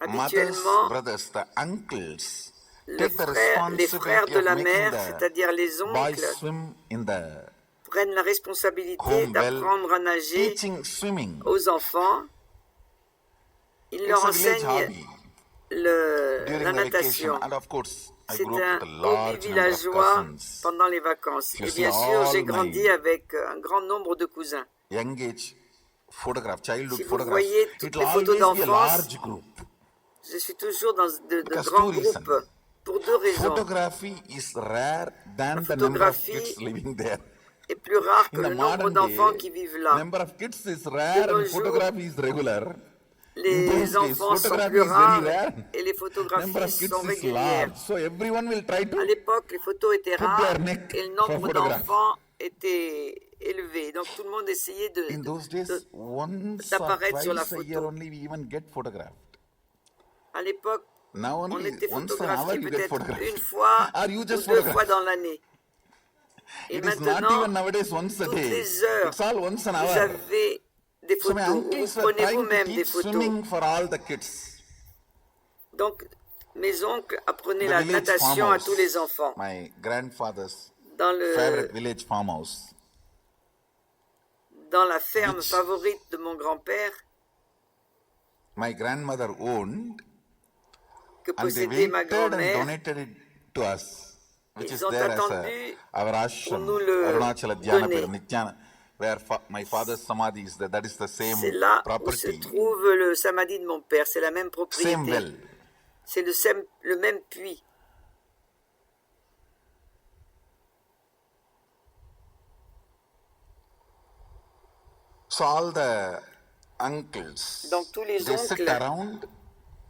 Speaker 1: mothers,
Speaker 3: habituellement,
Speaker 1: brothers, the uncles
Speaker 3: les
Speaker 1: take the
Speaker 3: frères
Speaker 1: responsibility
Speaker 3: de
Speaker 1: of
Speaker 3: la
Speaker 1: making
Speaker 3: mère,
Speaker 1: the
Speaker 3: c'est-à-dire les
Speaker 1: boys
Speaker 3: oncles,
Speaker 1: swim in the
Speaker 3: prennent la responsabilité
Speaker 1: home well,
Speaker 3: d'apprendre à nager
Speaker 1: teaching swimming.
Speaker 3: aux enfants. Ils
Speaker 1: It's
Speaker 3: leur
Speaker 1: a village
Speaker 3: enseignent
Speaker 1: hobby
Speaker 3: la
Speaker 1: during the vacation.
Speaker 3: natation.
Speaker 1: And of course, I
Speaker 3: C'est
Speaker 1: grew up
Speaker 3: un
Speaker 1: with a
Speaker 3: hobby
Speaker 1: large number of
Speaker 3: villageois
Speaker 1: cousins.
Speaker 3: pendant les vacances.
Speaker 1: You
Speaker 3: Et
Speaker 1: see
Speaker 3: bien sûr,
Speaker 1: all
Speaker 3: j'ai grandi
Speaker 1: my
Speaker 3: avec un grand nombre de cousins.
Speaker 1: young age photograph, childhood
Speaker 3: Si vous
Speaker 1: photographs,
Speaker 3: voyez toutes
Speaker 1: it will
Speaker 3: les
Speaker 1: always
Speaker 3: photos
Speaker 1: be a
Speaker 3: d'enfance,
Speaker 1: large group.
Speaker 3: je suis toujours dans de
Speaker 1: Because
Speaker 3: grands
Speaker 1: two reasons.
Speaker 3: groupes pour deux raisons.
Speaker 1: Photography is rare than
Speaker 3: La
Speaker 1: the number of
Speaker 3: photographie
Speaker 1: kids living there.
Speaker 3: est plus rare que
Speaker 1: In the
Speaker 3: le nombre
Speaker 1: modern
Speaker 3: d'enfants
Speaker 1: day,
Speaker 3: qui vivent là.
Speaker 1: number of kids is rare
Speaker 3: De nos
Speaker 1: and
Speaker 3: jours,
Speaker 1: photography is regular. In
Speaker 3: Les
Speaker 1: those days,
Speaker 3: enfants sont
Speaker 1: photography
Speaker 3: plus
Speaker 1: is very
Speaker 3: rares
Speaker 1: rare.
Speaker 3: et les
Speaker 1: Number
Speaker 3: photographies
Speaker 1: of kids
Speaker 3: sont
Speaker 1: is
Speaker 3: régulières.
Speaker 1: large. So everyone will try
Speaker 3: À
Speaker 1: to
Speaker 3: l'époque, les photos étaient
Speaker 1: put
Speaker 3: rares
Speaker 1: their neck
Speaker 3: et le
Speaker 1: for
Speaker 3: nombre
Speaker 1: photograph.
Speaker 3: d'enfants était élevé. Donc tout le monde essayait
Speaker 1: In those days, once or
Speaker 3: d'apparaître sur la
Speaker 1: twice a year
Speaker 3: photo.
Speaker 1: only we even get photographed.
Speaker 3: À l'époque,
Speaker 1: Now
Speaker 3: on
Speaker 1: only
Speaker 3: était
Speaker 1: once an hour
Speaker 3: photographié
Speaker 1: you get
Speaker 3: peut-être
Speaker 1: photographed.
Speaker 3: une fois
Speaker 1: Or you
Speaker 3: ou
Speaker 1: just
Speaker 3: deux fois
Speaker 1: photograph.
Speaker 3: dans l'année. Et
Speaker 1: It is not
Speaker 3: maintenant,
Speaker 1: even nowadays once a
Speaker 3: toutes
Speaker 1: day.
Speaker 3: les heures,
Speaker 1: It's all once an
Speaker 3: vous
Speaker 1: hour.
Speaker 3: avez des
Speaker 1: So my
Speaker 3: photos, ou vous
Speaker 1: uncles were
Speaker 3: prenez
Speaker 1: trying to
Speaker 3: vous-même des
Speaker 1: teach
Speaker 3: photos.
Speaker 1: swimming for all the kids.
Speaker 3: Donc, mes oncles apprenaient
Speaker 1: The
Speaker 3: la
Speaker 1: village
Speaker 3: natation à
Speaker 1: farmhouse,
Speaker 3: tous les enfants.
Speaker 1: my grandfather's
Speaker 3: Dans
Speaker 1: favorite village farmhouse.
Speaker 3: dans la ferme
Speaker 1: Which-
Speaker 3: favorite de mon grand-père,
Speaker 1: My grandmother owned,
Speaker 3: que
Speaker 1: and they
Speaker 3: possédait ma
Speaker 1: waited and
Speaker 3: grand-mère,
Speaker 1: donated it to us, which
Speaker 3: Ils
Speaker 1: is
Speaker 3: ont
Speaker 1: there as
Speaker 3: attendu
Speaker 1: our ashram,
Speaker 3: pour nous le
Speaker 1: Arunachala Dhyana
Speaker 3: donner.
Speaker 1: Pir, Nityana, where my father's samadhi is there. That is the same
Speaker 3: c'est là où se
Speaker 1: property,
Speaker 3: trouve le samadhi de mon père. C'est la même
Speaker 1: same
Speaker 3: propriété.
Speaker 1: well.
Speaker 3: C'est le même puits.
Speaker 1: So all the uncles,
Speaker 3: Donc tous les
Speaker 1: they sit
Speaker 3: oncles
Speaker 1: around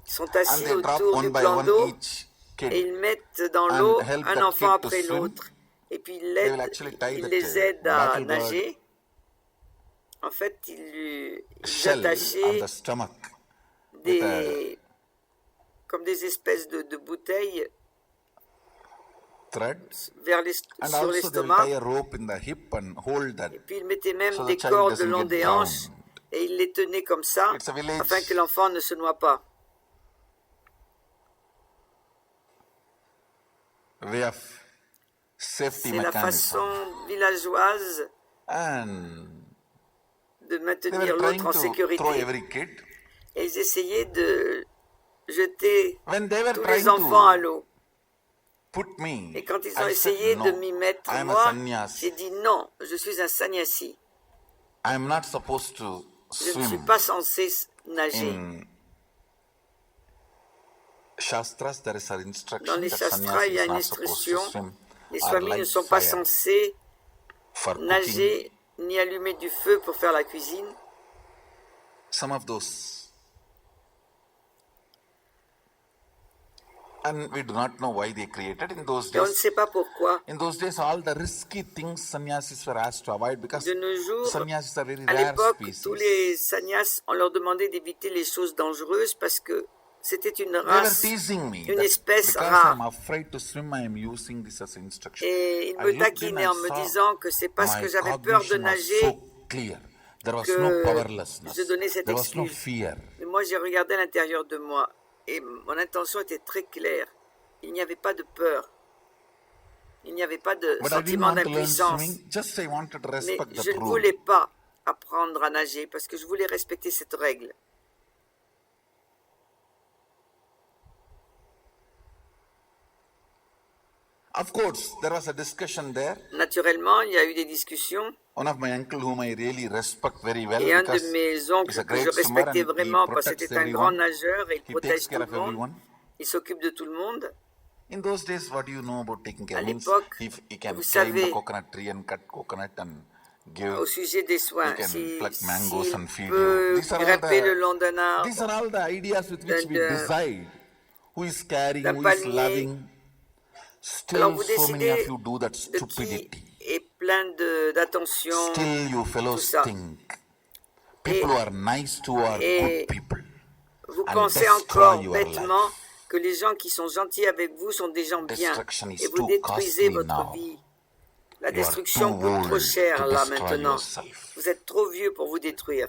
Speaker 3: Ils sont
Speaker 1: and
Speaker 3: assis
Speaker 1: they drop
Speaker 3: autour
Speaker 1: one
Speaker 3: du
Speaker 1: by
Speaker 3: plan
Speaker 1: one
Speaker 3: d'eau
Speaker 1: each
Speaker 3: et
Speaker 1: kid.
Speaker 3: ils mettent dans
Speaker 1: and
Speaker 3: l'eau
Speaker 1: help
Speaker 3: un
Speaker 1: that
Speaker 3: enfant
Speaker 1: kid to
Speaker 3: après
Speaker 1: swim.
Speaker 3: l'autre. Et puis
Speaker 1: They will actually tie
Speaker 3: ils
Speaker 1: that
Speaker 3: les aident à
Speaker 1: battle bird
Speaker 3: nager. En fait, ils
Speaker 1: shell on
Speaker 3: attachaient
Speaker 1: the stomach with a
Speaker 3: comme des espèces de bouteilles
Speaker 4: thread, and
Speaker 3: sur
Speaker 4: also they will
Speaker 3: l'estomac.
Speaker 4: tie a rope in the hip and hold that.
Speaker 3: Et puis il mettait même
Speaker 4: So the
Speaker 3: des
Speaker 4: child
Speaker 3: cordes le
Speaker 4: doesn't
Speaker 3: long
Speaker 4: get
Speaker 3: des hanches
Speaker 4: drowned.
Speaker 3: et il les tenait comme ça
Speaker 4: It's a village.
Speaker 3: afin que l'enfant ne se noie pas.
Speaker 4: Way of safety
Speaker 3: C'est la
Speaker 4: mechanism.
Speaker 3: façon villageoise
Speaker 4: And
Speaker 3: de
Speaker 4: they
Speaker 3: maintenir
Speaker 4: were trying
Speaker 3: l'autre en
Speaker 4: to
Speaker 3: sécurité.
Speaker 4: throw every kid.
Speaker 3: Et ils essayaient de jeter
Speaker 4: When they were
Speaker 3: tous
Speaker 4: trying
Speaker 3: les enfants à
Speaker 4: to
Speaker 3: l'eau.
Speaker 4: put me,
Speaker 3: Et quand ils ont
Speaker 4: I
Speaker 3: essayé
Speaker 4: said,
Speaker 3: de
Speaker 4: no,
Speaker 3: m'y mettre,
Speaker 4: I am a
Speaker 3: moi,
Speaker 4: sannyasi.
Speaker 3: j'ai dit non, je suis un sannyasi.
Speaker 4: I am not supposed to
Speaker 3: Je ne suis
Speaker 4: swim.
Speaker 3: pas censé nager.
Speaker 4: In Shastras, there is an instruction
Speaker 3: Dans les
Speaker 4: that
Speaker 3: Shastras, il y a
Speaker 4: sannyasi is
Speaker 3: une
Speaker 4: not supposed to
Speaker 3: instruction.
Speaker 4: swim
Speaker 3: Les
Speaker 4: or
Speaker 3: swamis ne
Speaker 4: light
Speaker 3: sont pas
Speaker 4: fire
Speaker 3: censés
Speaker 4: for cooking.
Speaker 3: nager ni allumer du feu pour faire la cuisine.
Speaker 4: Some of those. And we do not know why they created in those
Speaker 3: Et on ne
Speaker 4: days.
Speaker 3: sait pas pourquoi.
Speaker 4: In those days, all the risky things sannyasis were asked to avoid because
Speaker 3: De nos jours,
Speaker 4: sannyasis are very
Speaker 3: à
Speaker 4: rare
Speaker 3: l'époque,
Speaker 4: species.
Speaker 3: tous les sannyas, on leur demandait d'éviter les choses dangereuses parce que c'était une
Speaker 4: They were
Speaker 3: race,
Speaker 4: teasing me
Speaker 3: une
Speaker 4: that
Speaker 3: espèce
Speaker 4: because
Speaker 3: rare.
Speaker 4: I'm afraid to swim, I am using this as instruction.
Speaker 3: Et il
Speaker 4: I
Speaker 3: me
Speaker 4: looked in,
Speaker 3: taquinait
Speaker 4: I
Speaker 3: en me
Speaker 4: saw
Speaker 3: disant que c'est parce
Speaker 4: my
Speaker 3: que j'avais peur de
Speaker 4: cognition was
Speaker 3: nager
Speaker 4: so clear. There was
Speaker 3: que
Speaker 4: no powerlessness.
Speaker 3: je donnais cette
Speaker 4: There was no
Speaker 3: excuse.
Speaker 4: fear.
Speaker 3: Mais moi, j'ai regardé à l'intérieur de moi et mon intention était très claire. Il n'y avait pas de peur. Il n'y avait pas de
Speaker 4: But I didn't
Speaker 3: sentiment
Speaker 4: want to learn
Speaker 3: d'impuissance.
Speaker 4: swimming. Just I wanted to
Speaker 3: Mais
Speaker 4: respect
Speaker 3: je
Speaker 4: the
Speaker 3: ne
Speaker 4: rule.
Speaker 3: voulais pas apprendre à nager parce que je voulais respecter cette règle.
Speaker 4: Of course, there was a discussion there.
Speaker 3: Naturellement, il y a eu des discussions
Speaker 4: One of my uncle whom I really respect very well
Speaker 3: et un de
Speaker 4: because
Speaker 3: mes
Speaker 4: he's
Speaker 3: oncles
Speaker 4: a
Speaker 3: que je
Speaker 4: great swimmer
Speaker 3: respectais
Speaker 4: and he
Speaker 3: vraiment parce que
Speaker 4: protects
Speaker 3: c'était un grand
Speaker 4: everyone.
Speaker 3: nageur et il
Speaker 4: He takes
Speaker 3: protège tout
Speaker 4: care
Speaker 3: le
Speaker 4: of
Speaker 3: monde.
Speaker 4: everyone.
Speaker 3: Il s'occupe de tout le monde.
Speaker 4: In those days, what do you know about taking care?
Speaker 3: À
Speaker 4: Means
Speaker 3: l'époque,
Speaker 4: he can
Speaker 3: vous
Speaker 4: climb the
Speaker 3: savez,
Speaker 4: coconut tree and cut coconut and give.
Speaker 3: au sujet des soins,
Speaker 4: He can
Speaker 3: s'il
Speaker 4: pluck mangoes and feed you.
Speaker 3: peut
Speaker 4: These are all
Speaker 3: grimper le long d'un
Speaker 4: these
Speaker 3: arbre,
Speaker 4: are all the ideas with which we
Speaker 3: d'un
Speaker 4: decide who is caring,
Speaker 3: d'un
Speaker 4: who is
Speaker 3: palmier.
Speaker 4: loving.
Speaker 3: Alors
Speaker 4: Still,
Speaker 3: vous
Speaker 4: so many of
Speaker 3: décidez
Speaker 4: you do that
Speaker 3: de qui
Speaker 4: stupidity.
Speaker 3: est plein d'attention,
Speaker 4: Still, you
Speaker 3: tout
Speaker 4: fellows
Speaker 3: ça.
Speaker 4: think people who are nice to are
Speaker 3: et
Speaker 4: good people.
Speaker 3: Vous
Speaker 4: and
Speaker 3: pensez
Speaker 4: destroy
Speaker 3: encore
Speaker 4: your
Speaker 3: bêtement
Speaker 4: life.
Speaker 3: que les gens qui sont gentils avec vous sont des gens bien
Speaker 4: Destruction is
Speaker 3: et vous
Speaker 4: too
Speaker 3: détruisez
Speaker 4: costly
Speaker 3: votre
Speaker 4: now.
Speaker 3: vie. La
Speaker 4: You are
Speaker 3: destruction
Speaker 4: too
Speaker 3: coûte trop
Speaker 4: old
Speaker 3: cher
Speaker 4: to
Speaker 3: là
Speaker 4: destroy
Speaker 3: maintenant.
Speaker 4: yourself.
Speaker 3: Vous êtes trop vieux pour vous détruire.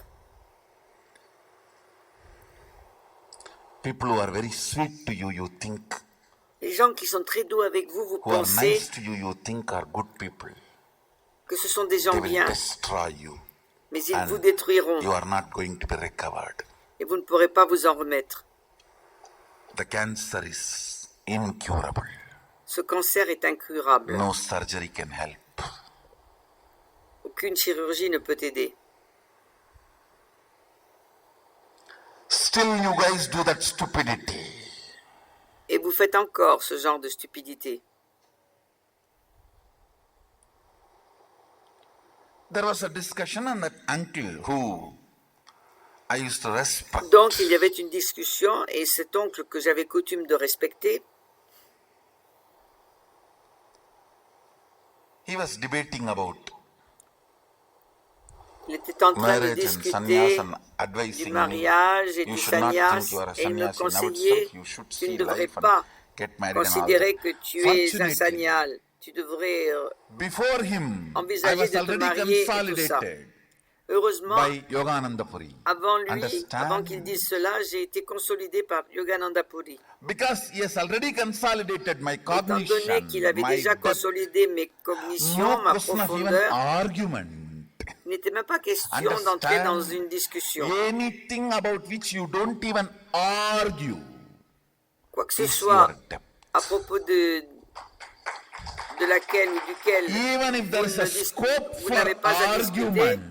Speaker 4: People who are very sweet to you, you think.
Speaker 3: Les gens qui sont très doux avec vous, vous
Speaker 4: Who are
Speaker 3: pensez
Speaker 4: nice to you, you think are good people.
Speaker 3: que ce sont des gens
Speaker 4: They will
Speaker 3: bien,
Speaker 4: destroy you.
Speaker 3: mais ils
Speaker 4: And
Speaker 3: vous détruiront
Speaker 4: you are not going to be recovered.
Speaker 3: et vous ne pourrez pas vous en remettre.
Speaker 4: The cancer is incurable.
Speaker 3: Ce cancer est incurable.
Speaker 4: No surgery can help.
Speaker 3: Aucune chirurgie ne peut aider.
Speaker 4: Still, you guys do that stupidity.
Speaker 3: Et vous faites encore ce genre de stupidité.
Speaker 4: There was a discussion on that uncle who I used to respect.
Speaker 3: Donc il y avait une discussion et cet oncle que j'avais coutume de respecter,
Speaker 4: He was debating about
Speaker 3: il était en train de
Speaker 4: marriage and
Speaker 3: discuter
Speaker 4: sannyas and
Speaker 3: du
Speaker 4: advising me.
Speaker 3: mariage et
Speaker 4: You
Speaker 3: du
Speaker 4: should not
Speaker 3: sannyas
Speaker 4: think you are a
Speaker 3: et il me
Speaker 4: sannyasi. Now
Speaker 3: conseillait,
Speaker 4: itself you should
Speaker 3: tu ne
Speaker 4: see
Speaker 3: devrais
Speaker 4: life and
Speaker 3: pas
Speaker 4: get married and all
Speaker 3: considérer
Speaker 4: that.
Speaker 3: que tu es un
Speaker 4: Fortunately,
Speaker 3: sanyal, tu devrais
Speaker 4: before him, I
Speaker 3: envisager
Speaker 4: was
Speaker 3: de te
Speaker 4: already
Speaker 3: marier et tout ça.
Speaker 4: consolidated
Speaker 3: Heureusement,
Speaker 4: by Yogananda Puri.
Speaker 3: avant lui,
Speaker 4: Understand?
Speaker 3: avant qu'il dise cela, j'ai été consolidé par Yogananda Puri.
Speaker 4: Because he has already consolidated my
Speaker 3: Étant donné
Speaker 4: cognition,
Speaker 3: qu'il avait
Speaker 4: my
Speaker 3: déjà
Speaker 4: depth,
Speaker 3: consolidé mes cognitions,
Speaker 4: no
Speaker 3: ma
Speaker 4: question of even
Speaker 3: profondeur,
Speaker 4: argument.
Speaker 3: il n'était même pas question d'entrer dans une discussion.
Speaker 4: Anything about which you don't even argue
Speaker 3: Quoi que ce
Speaker 4: is
Speaker 3: soit
Speaker 4: your depth.
Speaker 3: à propos de laquelle ou duquel
Speaker 4: Even if there is a scope
Speaker 3: vous
Speaker 4: for
Speaker 3: n'avez pas à discuter,
Speaker 4: argument,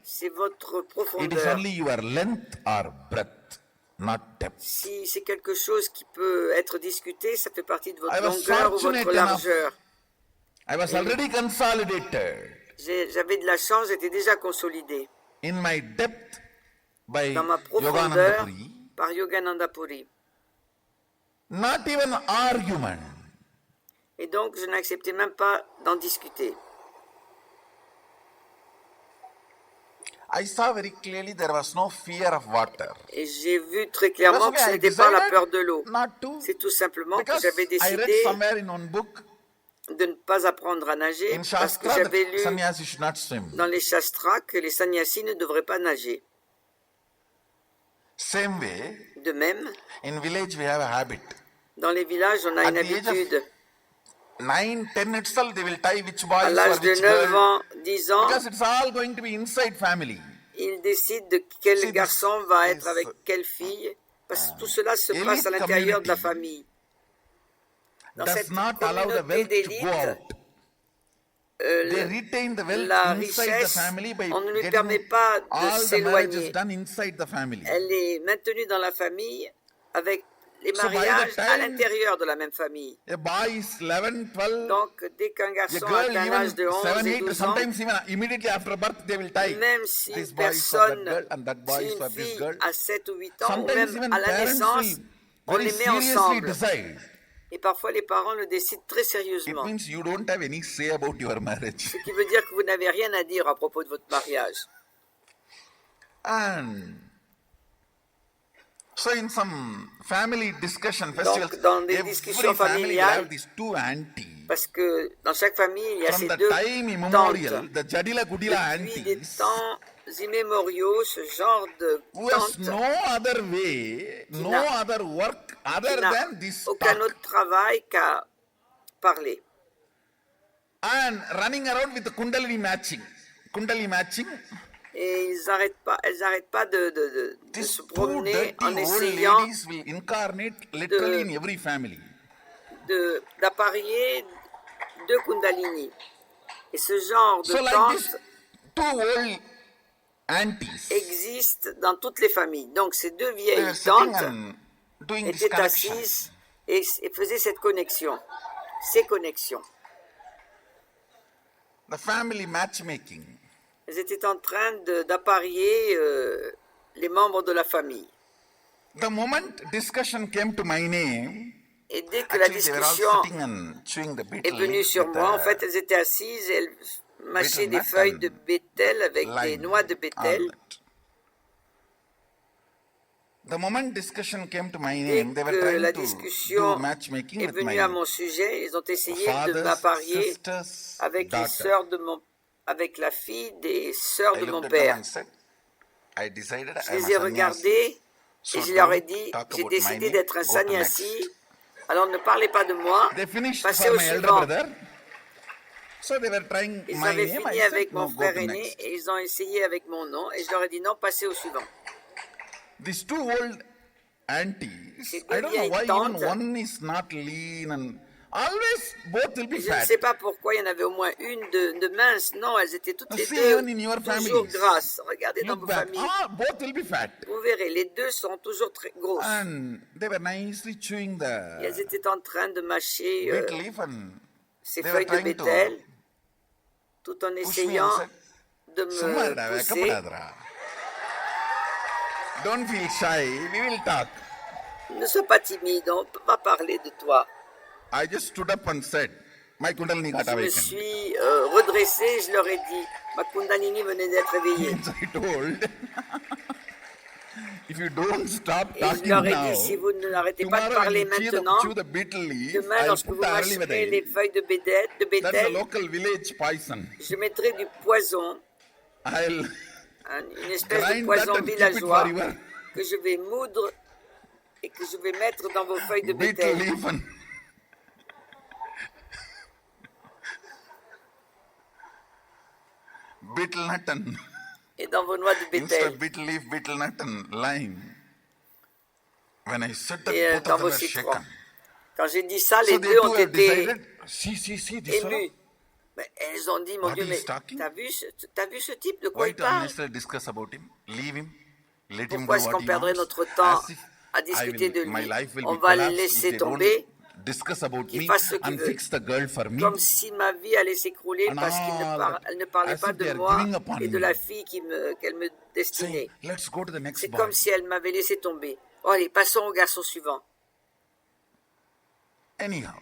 Speaker 3: c'est votre
Speaker 4: it is
Speaker 3: profondeur.
Speaker 4: only your length or breadth, not depth.
Speaker 3: Si c'est quelque chose qui peut être discuté, ça fait partie de votre
Speaker 4: I was
Speaker 3: longueur ou
Speaker 4: fortunate
Speaker 3: votre largeur.
Speaker 4: I was already consolidated
Speaker 3: J'avais de la chance, j'étais déjà consolidé
Speaker 4: in my depth by
Speaker 3: dans ma
Speaker 4: Yogananda
Speaker 3: profondeur
Speaker 4: Puri.
Speaker 3: par Yogananda Puri.
Speaker 4: Not even argument.
Speaker 3: Et donc, je n'acceptais même pas d'en discuter.
Speaker 4: I saw very clearly there was no fear of water.
Speaker 3: Et j'ai vu très clairement que ce
Speaker 4: I
Speaker 3: n'était pas la
Speaker 4: decided
Speaker 3: peur de l'eau.
Speaker 4: not to,
Speaker 3: C'est tout simplement que
Speaker 4: because
Speaker 3: j'avais
Speaker 4: I read
Speaker 3: décidé
Speaker 4: somewhere in one book
Speaker 3: de ne pas apprendre à nager
Speaker 4: In
Speaker 3: parce que
Speaker 4: Shastra,
Speaker 3: j'avais
Speaker 4: the
Speaker 3: lu
Speaker 4: sannyasi should not swim.
Speaker 3: dans les Shastras que les sannyasis ne devraient pas nager.
Speaker 4: Same way,
Speaker 3: De même,
Speaker 4: in village we have a habit.
Speaker 3: dans les villages, on a
Speaker 4: At
Speaker 3: une
Speaker 4: the age of
Speaker 3: habitude.
Speaker 4: 9, 10 itself, they will tie which
Speaker 3: À
Speaker 4: boys for
Speaker 3: l'âge de
Speaker 4: which
Speaker 3: 9
Speaker 4: girl.
Speaker 3: ans, 10 ans,
Speaker 4: Because it's all going to be inside family.
Speaker 3: ils décident de quel
Speaker 4: See,
Speaker 3: garçon
Speaker 4: this
Speaker 3: va être
Speaker 4: is-
Speaker 3: avec quelle fille, parce que tout cela se
Speaker 4: elite
Speaker 3: passe à l'intérieur de la
Speaker 4: community
Speaker 3: famille. Dans
Speaker 4: Does
Speaker 3: cette
Speaker 4: not allow the
Speaker 3: communauté
Speaker 4: wealth to go
Speaker 3: d'élite,
Speaker 4: out. They retain the wealth
Speaker 3: la
Speaker 4: inside the
Speaker 3: richesse,
Speaker 4: family by
Speaker 3: on ne lui
Speaker 4: getting
Speaker 3: permet pas de
Speaker 4: all the marriages
Speaker 3: s'éloigner.
Speaker 4: done inside the family.
Speaker 3: Elle est maintenue dans la famille avec les
Speaker 4: So by the
Speaker 3: mariages à
Speaker 4: time-
Speaker 3: l'intérieur de la même famille.
Speaker 4: A boy is 11, 12,
Speaker 3: Donc, dès qu'un
Speaker 4: a
Speaker 3: garçon
Speaker 4: girl
Speaker 3: atteint l'âge de
Speaker 4: even
Speaker 3: 11
Speaker 4: 7,
Speaker 3: et
Speaker 4: 8,
Speaker 3: 12 ans,
Speaker 4: sometimes even immediately after birth they will tie.
Speaker 3: même si
Speaker 4: This
Speaker 3: une
Speaker 4: boy is for that
Speaker 3: personne,
Speaker 4: girl and that boy
Speaker 3: si
Speaker 4: is
Speaker 3: une
Speaker 4: for this
Speaker 3: fille
Speaker 4: girl.
Speaker 3: a 7 ou 8 ans, ou
Speaker 4: Sometimes
Speaker 3: même
Speaker 4: even
Speaker 3: à la
Speaker 4: parents
Speaker 3: naissance,
Speaker 4: will
Speaker 3: on
Speaker 4: very
Speaker 3: les met
Speaker 4: seriously
Speaker 3: ensemble.
Speaker 4: decide.
Speaker 3: Et parfois, les parents le décident très
Speaker 4: It
Speaker 3: sérieusement.
Speaker 4: means you don't have any say about your marriage.
Speaker 3: Ce qui veut dire que vous n'avez rien à dire à propos de votre mariage.
Speaker 4: And so in some family discussion festivals,
Speaker 3: Donc, dans des
Speaker 4: every
Speaker 3: discussions
Speaker 4: family will
Speaker 3: familiales,
Speaker 4: have these two aunties.
Speaker 3: Parce que dans chaque famille, il y a
Speaker 4: From
Speaker 3: ces
Speaker 4: the
Speaker 3: deux
Speaker 4: time immemorial,
Speaker 3: tantes.
Speaker 4: the Jadila Gudila
Speaker 3: Depuis des
Speaker 4: aunties,
Speaker 3: temps immémoriaux, ce genre de
Speaker 4: who has
Speaker 3: tantes
Speaker 4: no other way, no
Speaker 3: n'a-
Speaker 4: other work other
Speaker 3: qui n'a
Speaker 4: than this
Speaker 3: aucun
Speaker 4: talk.
Speaker 3: autre travail qu'à parler.
Speaker 4: And running around with the Kundalini matching. Kundalini matching,
Speaker 3: Et elles n'arrêtent pas de
Speaker 4: these
Speaker 3: se
Speaker 4: two
Speaker 3: promener
Speaker 4: dirty
Speaker 3: en
Speaker 4: old
Speaker 3: essayant
Speaker 4: ladies will incarnate literally in every family.
Speaker 3: d'apparier deux Kundalini. Et ce genre de
Speaker 4: So like this,
Speaker 3: tantes
Speaker 4: two old aunties,
Speaker 3: existe dans toutes les familles. Donc ces deux
Speaker 4: they
Speaker 3: vieilles
Speaker 4: were sitting
Speaker 3: tantes
Speaker 4: and doing this
Speaker 3: étaient
Speaker 4: connection.
Speaker 3: assises et faisaient cette connexion, ces connexions.
Speaker 4: The family matchmaking.
Speaker 3: Elles étaient en train d'apparier les membres de la famille.
Speaker 4: The moment discussion came to my name,
Speaker 3: Et dès que la
Speaker 4: actually they were all
Speaker 3: discussion
Speaker 4: sitting and chewing the
Speaker 3: est
Speaker 4: betel
Speaker 3: venue
Speaker 4: leaf
Speaker 3: sur
Speaker 4: with
Speaker 3: moi, en
Speaker 4: the
Speaker 3: fait, elles étaient assises et elles mâchaient des
Speaker 4: nut
Speaker 3: feuilles
Speaker 4: and
Speaker 3: de bétel avec des
Speaker 4: lime,
Speaker 3: noix de
Speaker 4: all
Speaker 3: bétel.
Speaker 4: that. The moment discussion came to my
Speaker 3: Dès
Speaker 4: name, they were
Speaker 3: que la
Speaker 4: trying to
Speaker 3: discussion
Speaker 4: do matchmaking
Speaker 3: est
Speaker 4: with
Speaker 3: venue à
Speaker 4: my
Speaker 3: mon sujet, ils ont essayé de
Speaker 4: father's
Speaker 3: m'apparier
Speaker 4: sister's
Speaker 3: avec les
Speaker 4: daughter.
Speaker 3: sœurs de avec la fille des sœurs
Speaker 4: I
Speaker 3: de mon
Speaker 4: looked at them
Speaker 3: père.
Speaker 4: and said, I decided
Speaker 3: Je
Speaker 4: I'm
Speaker 3: les
Speaker 4: a
Speaker 3: ai
Speaker 4: sannyasi.
Speaker 3: regardés
Speaker 4: So
Speaker 3: et je leur ai
Speaker 4: don't
Speaker 3: dit,
Speaker 4: talk
Speaker 3: j'ai
Speaker 4: about my
Speaker 3: décidé
Speaker 4: name,
Speaker 3: d'être un
Speaker 4: go to
Speaker 3: sannyasi,
Speaker 4: next.
Speaker 3: alors ne parlez pas de moi,
Speaker 4: They finished
Speaker 3: passez
Speaker 4: for
Speaker 3: au
Speaker 4: my elder
Speaker 3: suivant.
Speaker 4: brother. So they were trying
Speaker 3: Ils
Speaker 4: my
Speaker 3: avaient
Speaker 4: name.
Speaker 3: fini
Speaker 4: I
Speaker 3: avec
Speaker 4: said,
Speaker 3: mon
Speaker 4: no, go
Speaker 3: frère
Speaker 4: to
Speaker 3: aîné
Speaker 4: next.
Speaker 3: et ils ont essayé avec mon nom et je leur ai dit non, passez au suivant.
Speaker 4: These two old aunties,
Speaker 3: Ces deux
Speaker 4: I don't know
Speaker 3: vieilles
Speaker 4: why
Speaker 3: tantes.
Speaker 4: even one is not lean and always both will be
Speaker 3: Je ne
Speaker 4: fat.
Speaker 3: sais pas pourquoi il y en avait au moins une de mince. Non, elles étaient toutes les
Speaker 4: See,
Speaker 3: deux
Speaker 4: even in your
Speaker 3: toujours
Speaker 4: families,
Speaker 3: grasses. Regardez dans
Speaker 4: look
Speaker 3: vos
Speaker 4: back,
Speaker 3: familles.
Speaker 4: both will be fat.
Speaker 3: Vous verrez, les deux sont toujours très grosses.
Speaker 4: And they were nicely chewing
Speaker 3: Et elles
Speaker 4: the
Speaker 3: étaient en train de mâcher
Speaker 4: betel leaf and
Speaker 3: ces
Speaker 4: they
Speaker 3: feuilles
Speaker 4: were
Speaker 3: de
Speaker 4: trying to
Speaker 3: bétel tout en
Speaker 4: push me
Speaker 3: essayant
Speaker 4: and said,
Speaker 3: de
Speaker 4: "Sumara,
Speaker 3: me pousser.
Speaker 4: Vekapadadra. Don't feel shy, we will talk."
Speaker 3: Ne sois pas timide, on va parler de toi.
Speaker 4: I just stood up and said, my Kundalini got
Speaker 3: Je me
Speaker 4: awakened.
Speaker 3: suis redressée, je leur ai dit, ma Kundalini venait d'être éveillée.
Speaker 4: Means I told, if you don't stop
Speaker 3: Et je
Speaker 4: talking
Speaker 3: leur ai
Speaker 4: now,
Speaker 3: dit, si vous ne l'arrêtez pas de
Speaker 4: tomorrow
Speaker 3: parler
Speaker 4: when you
Speaker 3: maintenant,
Speaker 4: chew the betel leaf,
Speaker 3: demain,
Speaker 4: I'll
Speaker 3: lorsque
Speaker 4: put
Speaker 3: vous
Speaker 4: the early
Speaker 3: mâcherez les
Speaker 4: vedai.
Speaker 3: feuilles de
Speaker 4: That's a
Speaker 3: bétel,
Speaker 4: local village poison.
Speaker 3: je mettrai du poison,
Speaker 4: I'll
Speaker 3: une espèce de
Speaker 4: grind that
Speaker 3: poison
Speaker 4: and keep it
Speaker 3: villageois
Speaker 4: forever.
Speaker 3: que je vais moudre et que je vais mettre dans vos feuilles de
Speaker 4: Betel
Speaker 3: bétel.
Speaker 4: leaf and betel nut and
Speaker 3: Et dans vos noix de
Speaker 4: instead
Speaker 3: bétel.
Speaker 4: of betel leaf, betel nut and lime. When I said that,
Speaker 3: Et
Speaker 4: both
Speaker 3: dans
Speaker 4: of them
Speaker 3: vos
Speaker 4: were
Speaker 3: citrons.
Speaker 4: shaken.
Speaker 3: Quand j'ai dit ça,
Speaker 4: So
Speaker 3: les
Speaker 4: they
Speaker 3: deux
Speaker 4: too
Speaker 3: ont
Speaker 4: have
Speaker 3: été
Speaker 4: decided, see, this fellow,
Speaker 3: émus. Mais elles ont dit, mon
Speaker 4: What
Speaker 3: Dieu,
Speaker 4: he
Speaker 3: mais
Speaker 4: is talking?
Speaker 3: t'as vu ce type, de quoi
Speaker 4: why
Speaker 3: il
Speaker 4: to
Speaker 3: parle?
Speaker 4: unnecessarily discuss about him? Leave him. Let him do
Speaker 3: Pourquoi est-ce
Speaker 4: what
Speaker 3: qu'on
Speaker 4: he
Speaker 3: perdrait
Speaker 4: wants.
Speaker 3: notre temps
Speaker 4: As if
Speaker 3: à discuter de
Speaker 4: my
Speaker 3: lui?
Speaker 4: life will
Speaker 3: On
Speaker 4: be
Speaker 3: va le
Speaker 4: collapsed if
Speaker 3: laisser
Speaker 4: they don't
Speaker 3: tomber,
Speaker 4: discuss about
Speaker 3: qu'il
Speaker 4: me
Speaker 3: fasse ce qu'il
Speaker 4: and
Speaker 3: veut.
Speaker 4: fix the girl for me.
Speaker 3: Comme si ma vie allait s'écrouler
Speaker 4: And
Speaker 3: parce qu'elle ne parlait
Speaker 4: as
Speaker 3: pas
Speaker 4: if they
Speaker 3: de
Speaker 4: are
Speaker 3: moi
Speaker 4: giving up on
Speaker 3: et de
Speaker 4: me.
Speaker 3: la fille qu'elle me
Speaker 4: Saying,
Speaker 3: destinait.
Speaker 4: let's go to the next
Speaker 3: C'est
Speaker 4: boy.
Speaker 3: comme si elle m'avait laissé tomber. Oh, allez, passons au garçon suivant.
Speaker 4: Anyhow,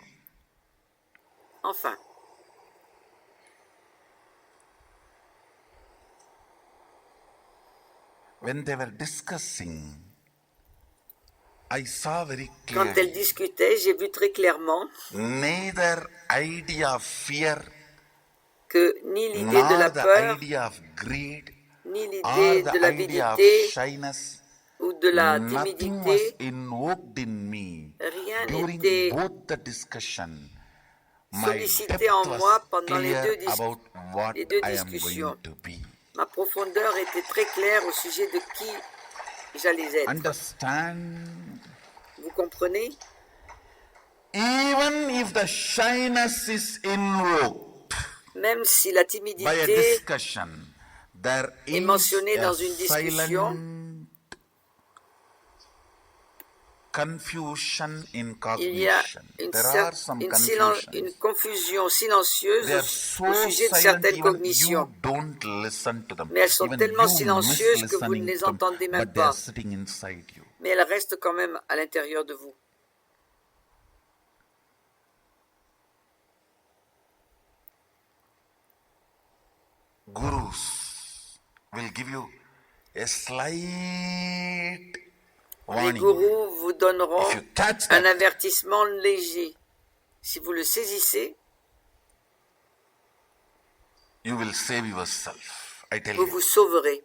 Speaker 3: Enfin,
Speaker 4: when they were discussing I saw very
Speaker 3: Quand elle
Speaker 4: clearly
Speaker 3: discutait, j'ai vu très clairement
Speaker 4: neither idea of fear
Speaker 3: que ni l'idée de
Speaker 4: nor
Speaker 3: la
Speaker 4: the
Speaker 3: peur,
Speaker 4: idea of greed
Speaker 3: ni
Speaker 4: or
Speaker 3: l'idée
Speaker 4: the
Speaker 3: de
Speaker 4: idea of
Speaker 3: l'avidité
Speaker 4: shyness,
Speaker 3: ou de la
Speaker 4: nothing was
Speaker 3: timidité,
Speaker 4: invoked in me
Speaker 3: rien
Speaker 4: during
Speaker 3: n'était
Speaker 4: both the discussion. My
Speaker 3: sollicité
Speaker 4: depth
Speaker 3: en
Speaker 4: was
Speaker 3: moi pendant
Speaker 4: clear about what
Speaker 3: les deux
Speaker 4: I am
Speaker 3: discussions.
Speaker 4: going to be.
Speaker 3: Ma profondeur était très claire au sujet de qui j'allais être.
Speaker 4: Understand?
Speaker 3: Vous comprenez?
Speaker 4: Even if the shyness is invoked
Speaker 3: Même si la
Speaker 4: by a
Speaker 3: timidité
Speaker 4: discussion, there
Speaker 3: est
Speaker 4: is
Speaker 3: mentionnée
Speaker 4: a
Speaker 3: dans une discussion,
Speaker 4: silent confusion in
Speaker 3: il y a
Speaker 4: cognition. There are some
Speaker 3: une
Speaker 4: confusions.
Speaker 3: confusion silencieuse
Speaker 4: They are
Speaker 3: au
Speaker 4: so
Speaker 3: sujet de
Speaker 4: silent
Speaker 3: certaines
Speaker 4: even
Speaker 3: cognitions.
Speaker 4: you don't listen to them.
Speaker 3: Mais elles sont
Speaker 4: Even
Speaker 3: tellement
Speaker 4: you
Speaker 3: silencieuses
Speaker 4: miss
Speaker 3: que vous ne
Speaker 4: listening
Speaker 3: les
Speaker 4: to them,
Speaker 3: entendez même
Speaker 4: but they are
Speaker 3: pas.
Speaker 4: sitting inside you.
Speaker 3: Mais elles restent quand même à l'intérieur de vous.
Speaker 4: Gurus will give you a slight
Speaker 3: Les
Speaker 4: warning.
Speaker 3: gourous vous donneront
Speaker 4: If you catch
Speaker 3: un
Speaker 4: that,
Speaker 3: avertissement léger. Si vous le saisissez,
Speaker 4: you will save yourself. I tell
Speaker 3: vous
Speaker 4: you.
Speaker 3: vous sauverez.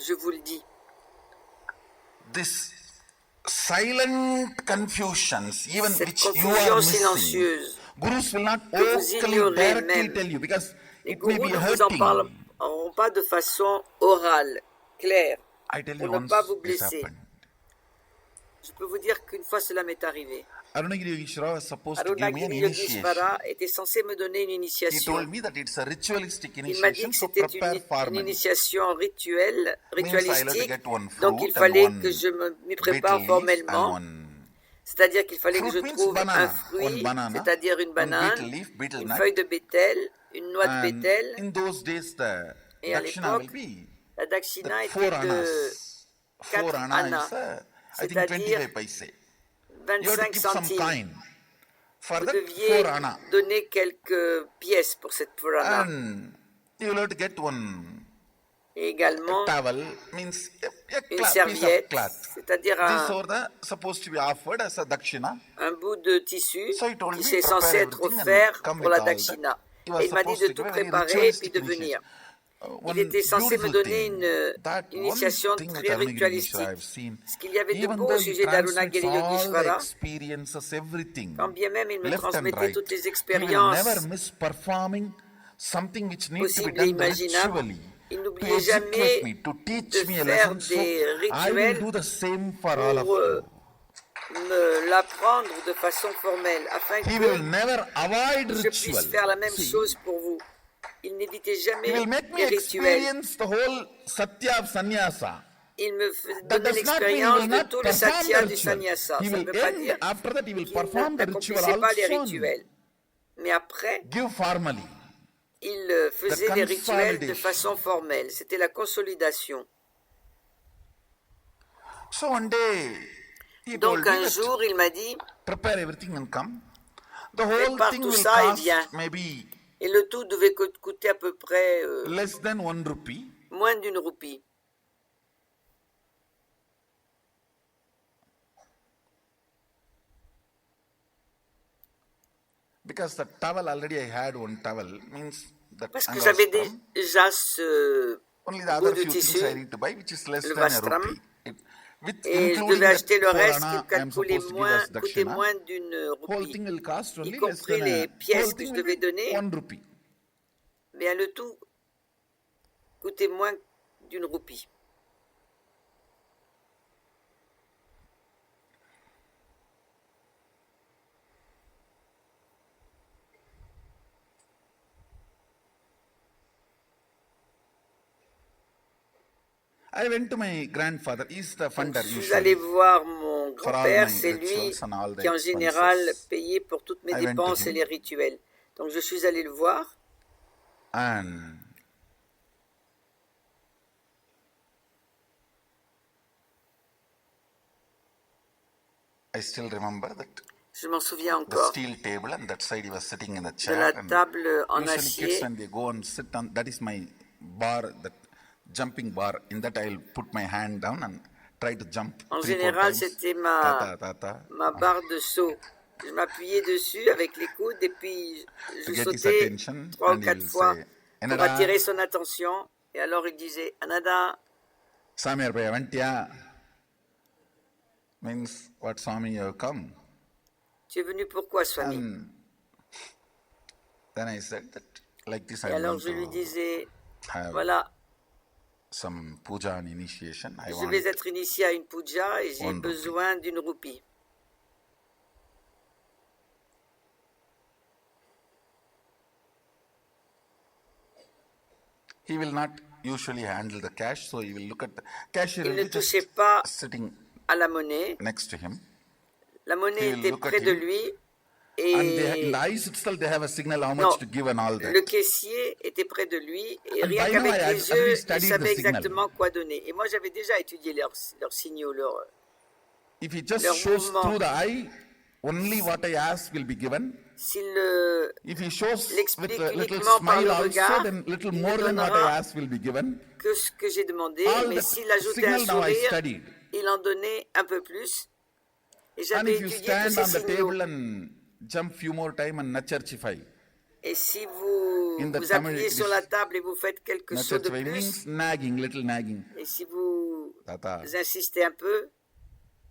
Speaker 3: Je vous le dis.
Speaker 4: This silent confusions, even
Speaker 3: Cette
Speaker 4: which you
Speaker 3: confusion
Speaker 4: are missing,
Speaker 3: silencieuse
Speaker 4: Gurus will not
Speaker 3: que vous
Speaker 4: vocally
Speaker 3: ignorez
Speaker 4: directly
Speaker 3: même.
Speaker 4: tell you because
Speaker 3: Les
Speaker 4: it may
Speaker 3: gourous
Speaker 4: be
Speaker 3: ne vous en
Speaker 4: hurting.
Speaker 3: parleront pas de façon orale, claire,
Speaker 4: I tell you
Speaker 3: pour ne
Speaker 4: once
Speaker 3: pas vous
Speaker 4: this
Speaker 3: blesser.
Speaker 4: happened.
Speaker 3: Je peux vous dire qu'une fois cela m'est arrivé.
Speaker 4: Arunagiri Yogeshwara was supposed to give me an
Speaker 3: Arunagiri
Speaker 4: initiation.
Speaker 3: Yogeshwara était censé me donner une
Speaker 4: He
Speaker 3: initiation.
Speaker 4: told me that it's a ritualistic
Speaker 3: Il m'a dit
Speaker 4: initiation,
Speaker 3: que
Speaker 4: so
Speaker 3: c'était
Speaker 4: prepare for
Speaker 3: une
Speaker 4: me.
Speaker 3: initiation
Speaker 4: Means I had to
Speaker 3: ritualistique,
Speaker 4: get one
Speaker 3: donc il
Speaker 4: fruit and
Speaker 3: fallait
Speaker 4: one
Speaker 3: que je m'y
Speaker 4: betel
Speaker 3: prépare
Speaker 4: leaf
Speaker 3: formellement.
Speaker 4: and one.
Speaker 3: C'est-à-dire qu'il fallait que je
Speaker 4: Fruit means
Speaker 3: trouve un
Speaker 4: banana,
Speaker 3: fruit,
Speaker 4: one banana,
Speaker 3: c'est-à-dire une
Speaker 4: one
Speaker 3: banane,
Speaker 4: betel leaf, betel
Speaker 3: une
Speaker 4: nut.
Speaker 3: feuille de bétel, une noix de
Speaker 4: And
Speaker 3: bétel.
Speaker 4: in those days, the
Speaker 3: Et à
Speaker 4: dakshina will
Speaker 3: l'époque,
Speaker 4: be
Speaker 3: la dakshina
Speaker 4: that
Speaker 3: était
Speaker 4: 4
Speaker 3: de
Speaker 4: annas. 4
Speaker 3: 4
Speaker 4: annas
Speaker 3: annas,
Speaker 4: is, I think,
Speaker 3: c'est-à-dire
Speaker 4: 25 paise. You have to
Speaker 3: 25
Speaker 4: keep some
Speaker 3: centimes.
Speaker 4: coin for
Speaker 3: Vous
Speaker 4: that
Speaker 3: deviez
Speaker 4: 4 annas.
Speaker 3: donner quelques pièces pour cette purana.
Speaker 4: And you will have to get one
Speaker 3: Et également
Speaker 4: towel, means a
Speaker 3: une
Speaker 4: piece of
Speaker 3: serviette,
Speaker 4: cloth.
Speaker 3: c'est-à-dire
Speaker 4: These are supposed to be offered as a dakshina.
Speaker 3: un bout de tissu
Speaker 4: So he told
Speaker 3: qui
Speaker 4: me,
Speaker 3: c'est
Speaker 4: prepare
Speaker 3: censé être
Speaker 4: everything and
Speaker 3: offert
Speaker 4: come
Speaker 3: pour
Speaker 4: with
Speaker 3: la
Speaker 4: all that.
Speaker 3: dakshina.
Speaker 4: He was
Speaker 3: Et il m'a dit
Speaker 4: supposed
Speaker 3: de
Speaker 4: to
Speaker 3: tout
Speaker 4: give a very
Speaker 3: préparer et puis
Speaker 4: ritualistic
Speaker 3: de venir.
Speaker 4: initiation.
Speaker 3: Il
Speaker 4: One
Speaker 3: était censé me
Speaker 4: beautiful
Speaker 3: donner
Speaker 4: thing,
Speaker 3: une
Speaker 4: that
Speaker 3: initiation
Speaker 4: one thing with
Speaker 3: très
Speaker 4: Arunagiri
Speaker 3: ritualistique.
Speaker 4: Yogeshwara I've seen,
Speaker 3: Ce qu'il y avait de
Speaker 4: even
Speaker 3: beau
Speaker 4: though
Speaker 3: au
Speaker 4: he
Speaker 3: sujet
Speaker 4: transmits
Speaker 3: d'Arunagiri
Speaker 4: all the
Speaker 3: Yogeshwara,
Speaker 4: experiences, everything,
Speaker 3: quand bien même il me
Speaker 4: left and
Speaker 3: transmettait
Speaker 4: right,
Speaker 3: toutes les
Speaker 4: he will
Speaker 3: expériences
Speaker 4: never miss performing something which needs to be
Speaker 3: possibles et
Speaker 4: done
Speaker 3: imaginables,
Speaker 4: ritually.
Speaker 3: il
Speaker 4: To
Speaker 3: n'oubliait
Speaker 4: educate
Speaker 3: jamais
Speaker 4: me, to
Speaker 3: de
Speaker 4: teach me a
Speaker 3: faire
Speaker 4: lesson, so
Speaker 3: des
Speaker 4: I will
Speaker 3: rituels
Speaker 4: do the same for all of
Speaker 3: pour
Speaker 4: you.
Speaker 3: me l'apprendre de façon formelle, afin
Speaker 4: He will
Speaker 3: que
Speaker 4: never avoid
Speaker 3: je puisse
Speaker 4: ritual.
Speaker 3: faire la même
Speaker 4: See,
Speaker 3: chose pour vous. Il n'évitait
Speaker 4: he
Speaker 3: jamais
Speaker 4: will make me
Speaker 3: les rituels.
Speaker 4: experience the whole satya of sannyasa.
Speaker 3: Il me
Speaker 4: That
Speaker 3: donnait
Speaker 4: does not mean he
Speaker 3: l'expérience
Speaker 4: will
Speaker 3: de
Speaker 4: not
Speaker 3: tout le
Speaker 4: perform
Speaker 3: satya
Speaker 4: the
Speaker 3: du
Speaker 4: ritual.
Speaker 3: sannyasa.
Speaker 4: He
Speaker 3: Ça ne
Speaker 4: will
Speaker 3: veut pas
Speaker 4: end,
Speaker 3: dire
Speaker 4: after that he will
Speaker 3: qu'il
Speaker 4: perform the ritual
Speaker 3: n'accomplissait pas les
Speaker 4: also.
Speaker 3: rituels. Mais après,
Speaker 4: Give formally.
Speaker 3: il faisait les rituels de
Speaker 4: consolidation.
Speaker 3: façon formelle. C'était la consolidation.
Speaker 4: So one day he told
Speaker 3: Donc
Speaker 4: me
Speaker 3: un
Speaker 4: that
Speaker 3: jour, il m'a dit,
Speaker 4: prepare everything and come. The whole
Speaker 3: prépare
Speaker 4: thing
Speaker 3: tout
Speaker 4: will
Speaker 3: ça et
Speaker 4: cost
Speaker 3: viens.
Speaker 4: maybe
Speaker 3: Et le tout devait coûter à peu près
Speaker 4: less than 1 rupee.
Speaker 3: moins d'une roupie.
Speaker 4: Because the towel already I had one towel means that
Speaker 3: Parce que
Speaker 4: and
Speaker 3: j'avais
Speaker 4: vastram.
Speaker 3: déjà ce
Speaker 4: Only the
Speaker 3: bout
Speaker 4: other
Speaker 3: de
Speaker 4: few things
Speaker 3: tissu,
Speaker 4: I need to buy, which is less
Speaker 3: le
Speaker 4: than a
Speaker 3: vastram,
Speaker 4: rupee. With
Speaker 3: et je
Speaker 4: including
Speaker 3: devais
Speaker 4: that
Speaker 3: acheter le
Speaker 4: 4
Speaker 3: reste
Speaker 4: anna
Speaker 3: qui
Speaker 4: I am supposed to give as
Speaker 3: coûtait
Speaker 4: dakshina.
Speaker 3: moins d'une
Speaker 4: Whole
Speaker 3: roupie,
Speaker 4: thing will cost
Speaker 3: y
Speaker 4: only less
Speaker 3: compris
Speaker 4: than a
Speaker 3: les pièces
Speaker 4: whole
Speaker 3: que
Speaker 4: thing
Speaker 3: je
Speaker 4: will
Speaker 3: devais
Speaker 4: be
Speaker 3: donner.
Speaker 4: 1 rupee.
Speaker 3: Bien le tout coûtait moins d'une roupie.
Speaker 4: I went to my grandfather. He's the
Speaker 3: Donc,
Speaker 4: funder
Speaker 3: je suis allé
Speaker 4: usually.
Speaker 3: voir mon
Speaker 4: For all
Speaker 3: grand-père,
Speaker 4: my
Speaker 3: c'est lui
Speaker 4: rituals and all the
Speaker 3: qui en général
Speaker 4: expenses.
Speaker 3: payait pour toutes mes
Speaker 4: I went to
Speaker 3: dépenses et
Speaker 4: him.
Speaker 3: les rituels. Donc je suis allé le voir
Speaker 4: And I still remember that
Speaker 3: je m'en souviens
Speaker 4: the
Speaker 3: encore,
Speaker 4: steel table, and that side he was sitting in the
Speaker 3: de
Speaker 4: chair.
Speaker 3: la
Speaker 4: And
Speaker 3: table en
Speaker 4: usually
Speaker 3: acier.
Speaker 4: kids when they go and sit on, that is my bar, that jumping bar. In that I'll put my hand down and
Speaker 1: try to jump
Speaker 3: En
Speaker 1: 3-4
Speaker 3: général,
Speaker 1: times.
Speaker 3: c'était
Speaker 1: Tata.
Speaker 3: ma barre de saut. Je m'appuyais dessus avec les coudes et puis je
Speaker 1: To get his
Speaker 3: sautais
Speaker 1: attention,
Speaker 3: 3 ou
Speaker 1: and he
Speaker 3: 4
Speaker 1: will
Speaker 3: fois
Speaker 1: say,
Speaker 3: pour
Speaker 1: "Enada,
Speaker 3: attirer son attention. Et alors il disait, Anada,
Speaker 1: Swami Arpaya Vantiya," means, "What, Swami, you have come?"
Speaker 3: tu es venu pourquoi, Swami?
Speaker 1: And then I said that like this
Speaker 3: Et
Speaker 1: I
Speaker 3: alors
Speaker 1: want
Speaker 3: je lui
Speaker 1: to
Speaker 3: disais,
Speaker 1: have
Speaker 3: voilà,
Speaker 1: some puja and initiation. I
Speaker 3: je
Speaker 1: want
Speaker 3: vais être initié à une puja et j'ai
Speaker 1: 1 rupee.
Speaker 3: besoin d'une roupie.
Speaker 1: He will not usually handle the cash, so he will look at the cashier
Speaker 3: Il
Speaker 1: will
Speaker 3: ne
Speaker 1: be just
Speaker 3: touchait pas
Speaker 1: sitting
Speaker 3: à la monnaie.
Speaker 1: next to him.
Speaker 3: La monnaie
Speaker 1: He will
Speaker 3: était
Speaker 1: look at
Speaker 3: près de
Speaker 1: him.
Speaker 3: lui
Speaker 1: And they, in
Speaker 3: et
Speaker 1: the eyes itself, they have a signal how
Speaker 3: non,
Speaker 1: much to give and all that.
Speaker 3: le caissier était près de lui et
Speaker 1: And
Speaker 3: rien
Speaker 1: by now
Speaker 3: qu'avec
Speaker 1: I had
Speaker 3: les
Speaker 1: already
Speaker 3: yeux, il
Speaker 1: studied the
Speaker 3: savait
Speaker 1: signal.
Speaker 3: exactement quoi donner. Et moi, j'avais déjà étudié leurs signaux,
Speaker 1: If he just
Speaker 3: leur
Speaker 1: shows
Speaker 3: mouvement.
Speaker 1: through the eye, only what I ask will be given.
Speaker 3: S'il
Speaker 1: If he shows with
Speaker 3: l'explique
Speaker 1: a little
Speaker 3: uniquement par
Speaker 1: smile
Speaker 3: le
Speaker 1: also,
Speaker 3: regard,
Speaker 1: then little
Speaker 3: il
Speaker 1: more
Speaker 3: ne
Speaker 1: than what I
Speaker 3: donnera
Speaker 1: ask will be given.
Speaker 3: que ce que j'ai demandé,
Speaker 1: All
Speaker 3: mais
Speaker 1: that
Speaker 3: s'il ajoutait un
Speaker 1: signal now I
Speaker 3: sourire,
Speaker 1: studied.
Speaker 3: il en donnait un peu plus. Et
Speaker 1: And
Speaker 3: j'avais
Speaker 1: if you
Speaker 3: étudié tous
Speaker 1: stand
Speaker 3: ces
Speaker 1: on the
Speaker 3: signaux.
Speaker 1: table and jump few more time and nacharchify.
Speaker 3: Et si vous
Speaker 1: In the
Speaker 3: vous
Speaker 1: Tamil
Speaker 3: appuyez sur
Speaker 1: English,
Speaker 3: la table et vous faites quelque chose de
Speaker 1: Nacharchify
Speaker 3: plus,
Speaker 1: means nagging, little nagging.
Speaker 3: et si vous
Speaker 1: Tata,
Speaker 3: insistez un peu,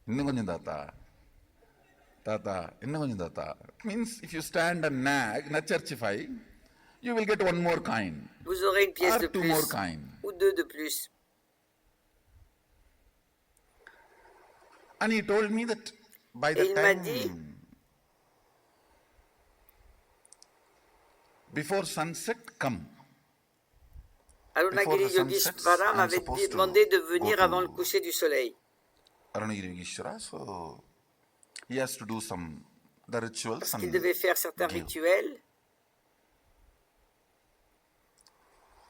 Speaker 1: இன்னும் கொஞ்சம் தாத்தா. Tata, இன்னும் கொஞ்சம் தாத்தா. Means if you stand and nag, nacharchify, you will get 1 more coin.
Speaker 3: vous aurez une pièce
Speaker 1: Or
Speaker 3: de
Speaker 1: 2
Speaker 3: plus
Speaker 1: more coin.
Speaker 3: ou 2 de plus.
Speaker 1: And he told me that by
Speaker 3: Et
Speaker 1: the
Speaker 3: il m'a
Speaker 1: time
Speaker 3: dit,
Speaker 1: before sunset, come.
Speaker 3: Arunagiri
Speaker 1: Before the
Speaker 3: Yogeshwara
Speaker 1: sunsets, I'm
Speaker 3: m'avait
Speaker 1: supposed to
Speaker 3: demandé de
Speaker 1: go
Speaker 3: venir
Speaker 1: to
Speaker 3: avant le coucher du soleil.
Speaker 1: Arunagiri Yogeshwara, so he has to do the rituals
Speaker 3: Parce qu'il
Speaker 1: and
Speaker 3: devait faire certains
Speaker 1: give.
Speaker 3: rituels.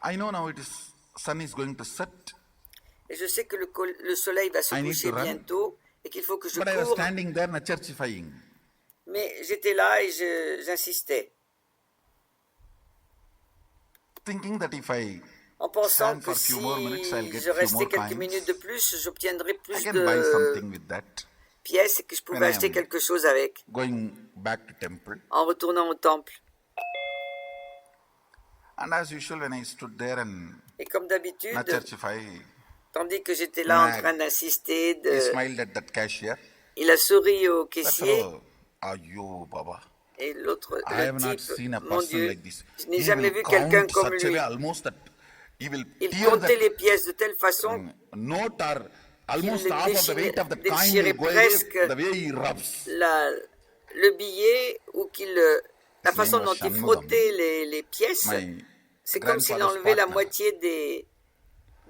Speaker 1: I know now sun is going to set,
Speaker 3: Et je sais que le soleil va se
Speaker 1: I need
Speaker 3: coucher
Speaker 1: to run.
Speaker 3: bientôt et qu'il faut que je
Speaker 1: but I was
Speaker 3: cours.
Speaker 1: standing there nacharchifying.
Speaker 3: Mais j'étais là et j'insistais,
Speaker 1: Thinking that if I
Speaker 3: en pensant
Speaker 1: stand
Speaker 3: que
Speaker 1: for
Speaker 3: si
Speaker 1: few more minutes, I'll get
Speaker 3: je
Speaker 1: few
Speaker 3: restais
Speaker 1: more
Speaker 3: quelques
Speaker 1: coins.
Speaker 3: minutes de plus, j'obtiendrais
Speaker 1: I
Speaker 3: plus
Speaker 1: can buy something
Speaker 3: de
Speaker 1: with that.
Speaker 3: pièces et que je pouvais
Speaker 1: When I
Speaker 3: acheter
Speaker 1: am
Speaker 3: quelque chose avec,
Speaker 1: going back to temple.
Speaker 3: en retournant au temple.
Speaker 1: And as usual, when I stood there and
Speaker 3: Et comme d'habitude,
Speaker 1: nacharchify,
Speaker 3: tandis que j'étais là en
Speaker 1: Nag.
Speaker 3: train d'insister,
Speaker 1: he smiled at that cashier.
Speaker 3: il a souri au
Speaker 1: That
Speaker 3: caissier
Speaker 1: fellow, Ayyo Baba.
Speaker 3: et l'autre,
Speaker 1: I have
Speaker 3: le
Speaker 1: not
Speaker 3: type,
Speaker 1: seen a
Speaker 3: mon
Speaker 1: person
Speaker 3: Dieu,
Speaker 1: like this.
Speaker 3: je n'ai
Speaker 1: He
Speaker 3: jamais
Speaker 1: will
Speaker 3: vu quelqu'un
Speaker 1: count
Speaker 3: comme
Speaker 1: such a
Speaker 3: lui.
Speaker 1: way almost that he will
Speaker 3: Il
Speaker 1: tear
Speaker 3: comptait
Speaker 1: that
Speaker 3: les pièces de telle façon
Speaker 1: note or almost
Speaker 3: qu'il
Speaker 1: half of the weight of the coin
Speaker 3: déchirait
Speaker 1: will go away
Speaker 3: presque
Speaker 1: the way he rubs.
Speaker 3: le billet ou la
Speaker 1: His
Speaker 3: façon
Speaker 1: name
Speaker 3: dont
Speaker 1: was
Speaker 3: il
Speaker 1: Shanmugam.
Speaker 3: frottait les pièces,
Speaker 1: My
Speaker 3: c'est comme s'il
Speaker 1: grandfather's
Speaker 3: enlevait la
Speaker 1: partner.
Speaker 3: moitié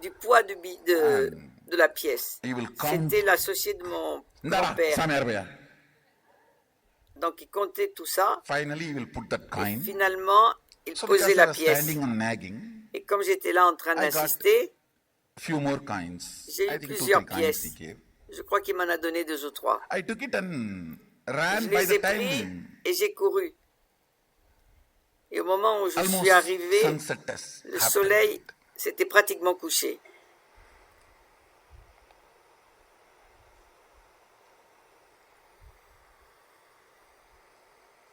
Speaker 3: du poids de la pièce.
Speaker 1: He will count.
Speaker 3: C'était l'associé de mon
Speaker 1: Ndara,
Speaker 3: grand-père.
Speaker 1: Swami Arpaya.
Speaker 3: Donc il comptait tout ça.
Speaker 1: Finally, he will put that
Speaker 3: Et
Speaker 1: coin.
Speaker 3: finalement, il
Speaker 1: So because
Speaker 3: posait
Speaker 1: I
Speaker 3: la
Speaker 1: was
Speaker 3: pièce.
Speaker 1: standing and nagging,
Speaker 3: Et comme j'étais là en train
Speaker 1: I got
Speaker 3: d'insister,
Speaker 1: few more coins.
Speaker 3: j'ai
Speaker 1: I
Speaker 3: eu
Speaker 1: think 2-3
Speaker 3: plusieurs
Speaker 1: coins
Speaker 3: pièces.
Speaker 1: he gave.
Speaker 3: Je crois qu'il m'en a donné 2 ou 3.
Speaker 1: I took it and
Speaker 3: Je
Speaker 1: ran by
Speaker 3: les ai
Speaker 1: the
Speaker 3: pris
Speaker 1: time
Speaker 3: et j'ai couru. Et au moment où je
Speaker 1: almost
Speaker 3: suis arrivé,
Speaker 1: sunset has
Speaker 3: le
Speaker 1: happened.
Speaker 3: soleil s'était pratiquement couché.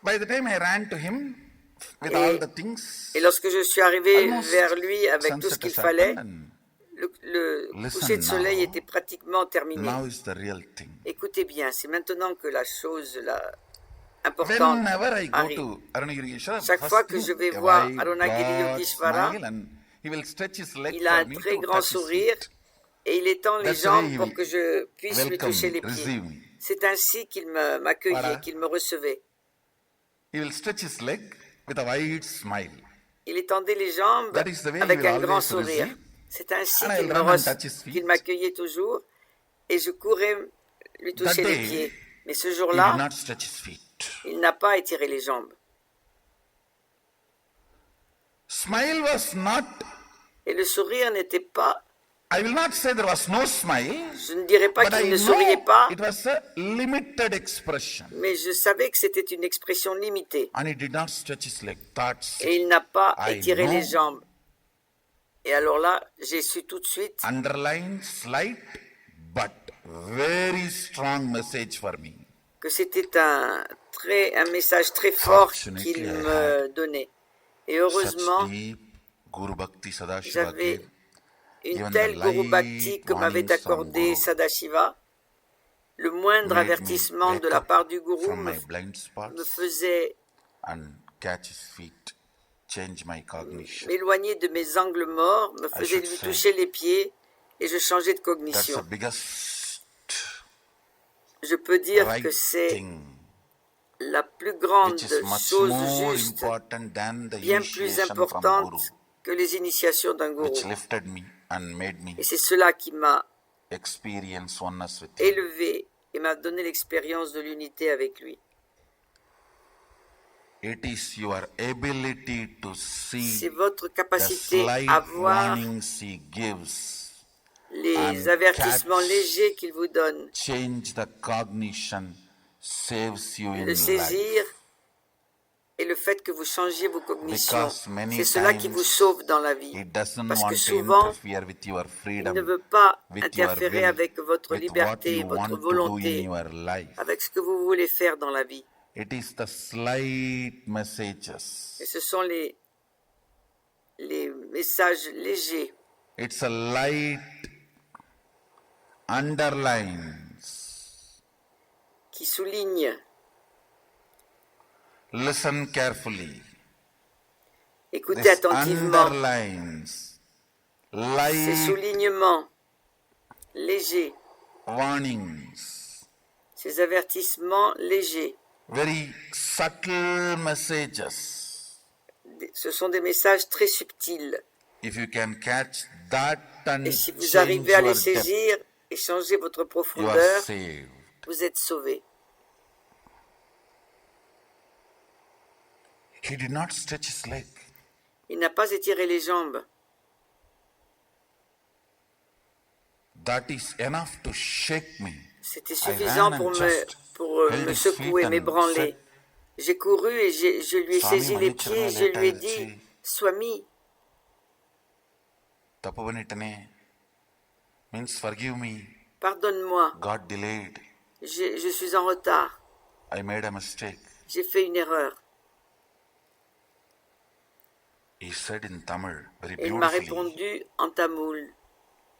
Speaker 1: By the time I ran to him with all the things,
Speaker 3: Et lorsque je suis arrivé
Speaker 1: almost
Speaker 3: vers lui avec tout ce
Speaker 1: sunset
Speaker 3: qu'il
Speaker 1: has
Speaker 3: fallait,
Speaker 1: happened
Speaker 3: le
Speaker 1: Listen
Speaker 3: coucher de soleil
Speaker 1: now.
Speaker 3: était pratiquement
Speaker 1: and
Speaker 3: terminé.
Speaker 1: now is the real thing.
Speaker 3: Écoutez bien, c'est maintenant que la chose importante
Speaker 1: Whenever I go
Speaker 3: arrive.
Speaker 1: to Arunagiri Yogeshwara,
Speaker 3: Chaque
Speaker 1: first
Speaker 3: fois que
Speaker 1: thing,
Speaker 3: je vais
Speaker 1: a
Speaker 3: voir
Speaker 1: wide,
Speaker 3: Arunagiri
Speaker 1: broad
Speaker 3: Yogeshwara,
Speaker 1: smile and he will stretch his leg
Speaker 3: Il a
Speaker 1: for
Speaker 3: un
Speaker 1: me
Speaker 3: très
Speaker 1: to
Speaker 3: grand
Speaker 1: touch his
Speaker 3: sourire
Speaker 1: feet.
Speaker 3: et il étend les
Speaker 1: That's the way
Speaker 3: jambes
Speaker 1: he
Speaker 3: pour
Speaker 1: will
Speaker 3: que je puisse lui
Speaker 1: welcome
Speaker 3: toucher
Speaker 1: me,
Speaker 3: les pieds.
Speaker 1: receive me.
Speaker 3: C'est ainsi qu'il m'accueillait,
Speaker 1: Voilà.
Speaker 3: qu'il me recevait.
Speaker 1: He will stretch his leg with a wide smile.
Speaker 3: Il étendait les jambes
Speaker 1: That is the way he
Speaker 3: avec
Speaker 1: will
Speaker 3: un grand
Speaker 1: always
Speaker 3: sourire.
Speaker 1: receive.
Speaker 3: C'est ainsi
Speaker 1: And
Speaker 3: qu'il
Speaker 1: I'll run and touch his feet.
Speaker 3: qu'il m'accueillait toujours et je courais lui toucher
Speaker 1: That
Speaker 3: les
Speaker 1: day,
Speaker 3: pieds. Mais ce
Speaker 1: He did
Speaker 3: jour-là,
Speaker 1: not stretch his feet.
Speaker 3: il n'a pas étiré les jambes.
Speaker 1: Smile was not,
Speaker 3: Et le sourire n'était pas,
Speaker 1: I will not say there was no smile,
Speaker 3: je ne dirais pas
Speaker 1: but I
Speaker 3: qu'il ne souriait
Speaker 1: know
Speaker 3: pas,
Speaker 1: it was a limited expression.
Speaker 3: mais je savais que c'était une expression limitée.
Speaker 1: And he did not stretch his leg. That's
Speaker 3: Et il n'a pas
Speaker 1: I
Speaker 3: étiré
Speaker 1: know.
Speaker 3: les jambes. Et alors là, j'ai su tout de suite,
Speaker 1: underline slight but. very strong message for me.
Speaker 3: Que c'était un message très fort qu'il me donnait. Et heureusement, j'avais une telle Guru Bhakti que m'avait accordé Sadashiva. Le moindre avertissement de la part du Gourou me faisait m'éloigner de mes angles morts, me faisait lui toucher les pieds et je changeais de cognition. Je peux dire que c'est la plus grande chose juste, bien plus importante que les initiations d'un gourou. Et c'est cela qui m'a élevé et m'a donné l'expérience de l'unité avec lui. C'est votre capacité à voir les avertissements légers qu'il vous donne, le saisir et le fait que vous changiez vos cognitions. C'est cela qui vous sauve dans la vie. Parce que souvent, il ne veut pas interférer avec votre liberté, votre volonté, avec ce que vous voulez faire dans la vie. Et ce sont les messages légers.
Speaker 1: It's a light underlines.
Speaker 3: Qui souligne.
Speaker 1: Listen carefully.
Speaker 3: Écoutez attentivement. Ces soulignements légers.
Speaker 1: Warnings.
Speaker 3: Ces avertissements légers.
Speaker 1: Very subtle messages.
Speaker 3: Ce sont des messages très subtils.
Speaker 1: If you can catch that and
Speaker 3: et si vous arrivez à les saisir et changer votre profondeur, vous êtes sauvé.
Speaker 1: He did not stretch his leg.
Speaker 3: Il n'a pas étiré les jambes.
Speaker 1: That is enough to shake me.
Speaker 3: C'était suffisant pour me secouer, m'ébranler. J'ai couru et je lui ai saisi les pieds et je lui ai dit, Swami, pardonne-moi.
Speaker 1: God delayed.
Speaker 3: Je suis en retard.
Speaker 1: I made a mistake.
Speaker 3: J'ai fait une erreur.
Speaker 1: He said in Tamil, very
Speaker 3: et il m'a répondu en tamoul,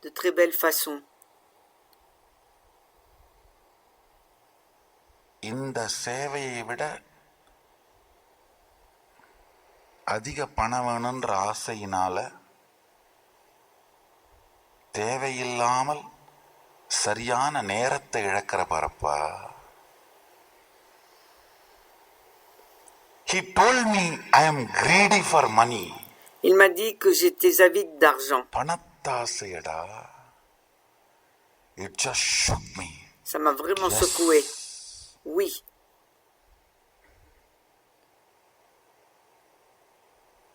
Speaker 3: de très belle façon.
Speaker 1: இந்த சேவையை விட அதிக பணம் வேணுன்ற ஆசையினால தேவையில்லாமல் சரியான நேரத்தை இழக்கிற பரப்பா. He told me I am greedy for money.
Speaker 3: Il m'a dit que j'étais avide d'argent.
Speaker 1: பணத்தாசையடா. It just shook me.
Speaker 3: Ça m'a vraiment secoué. Oui.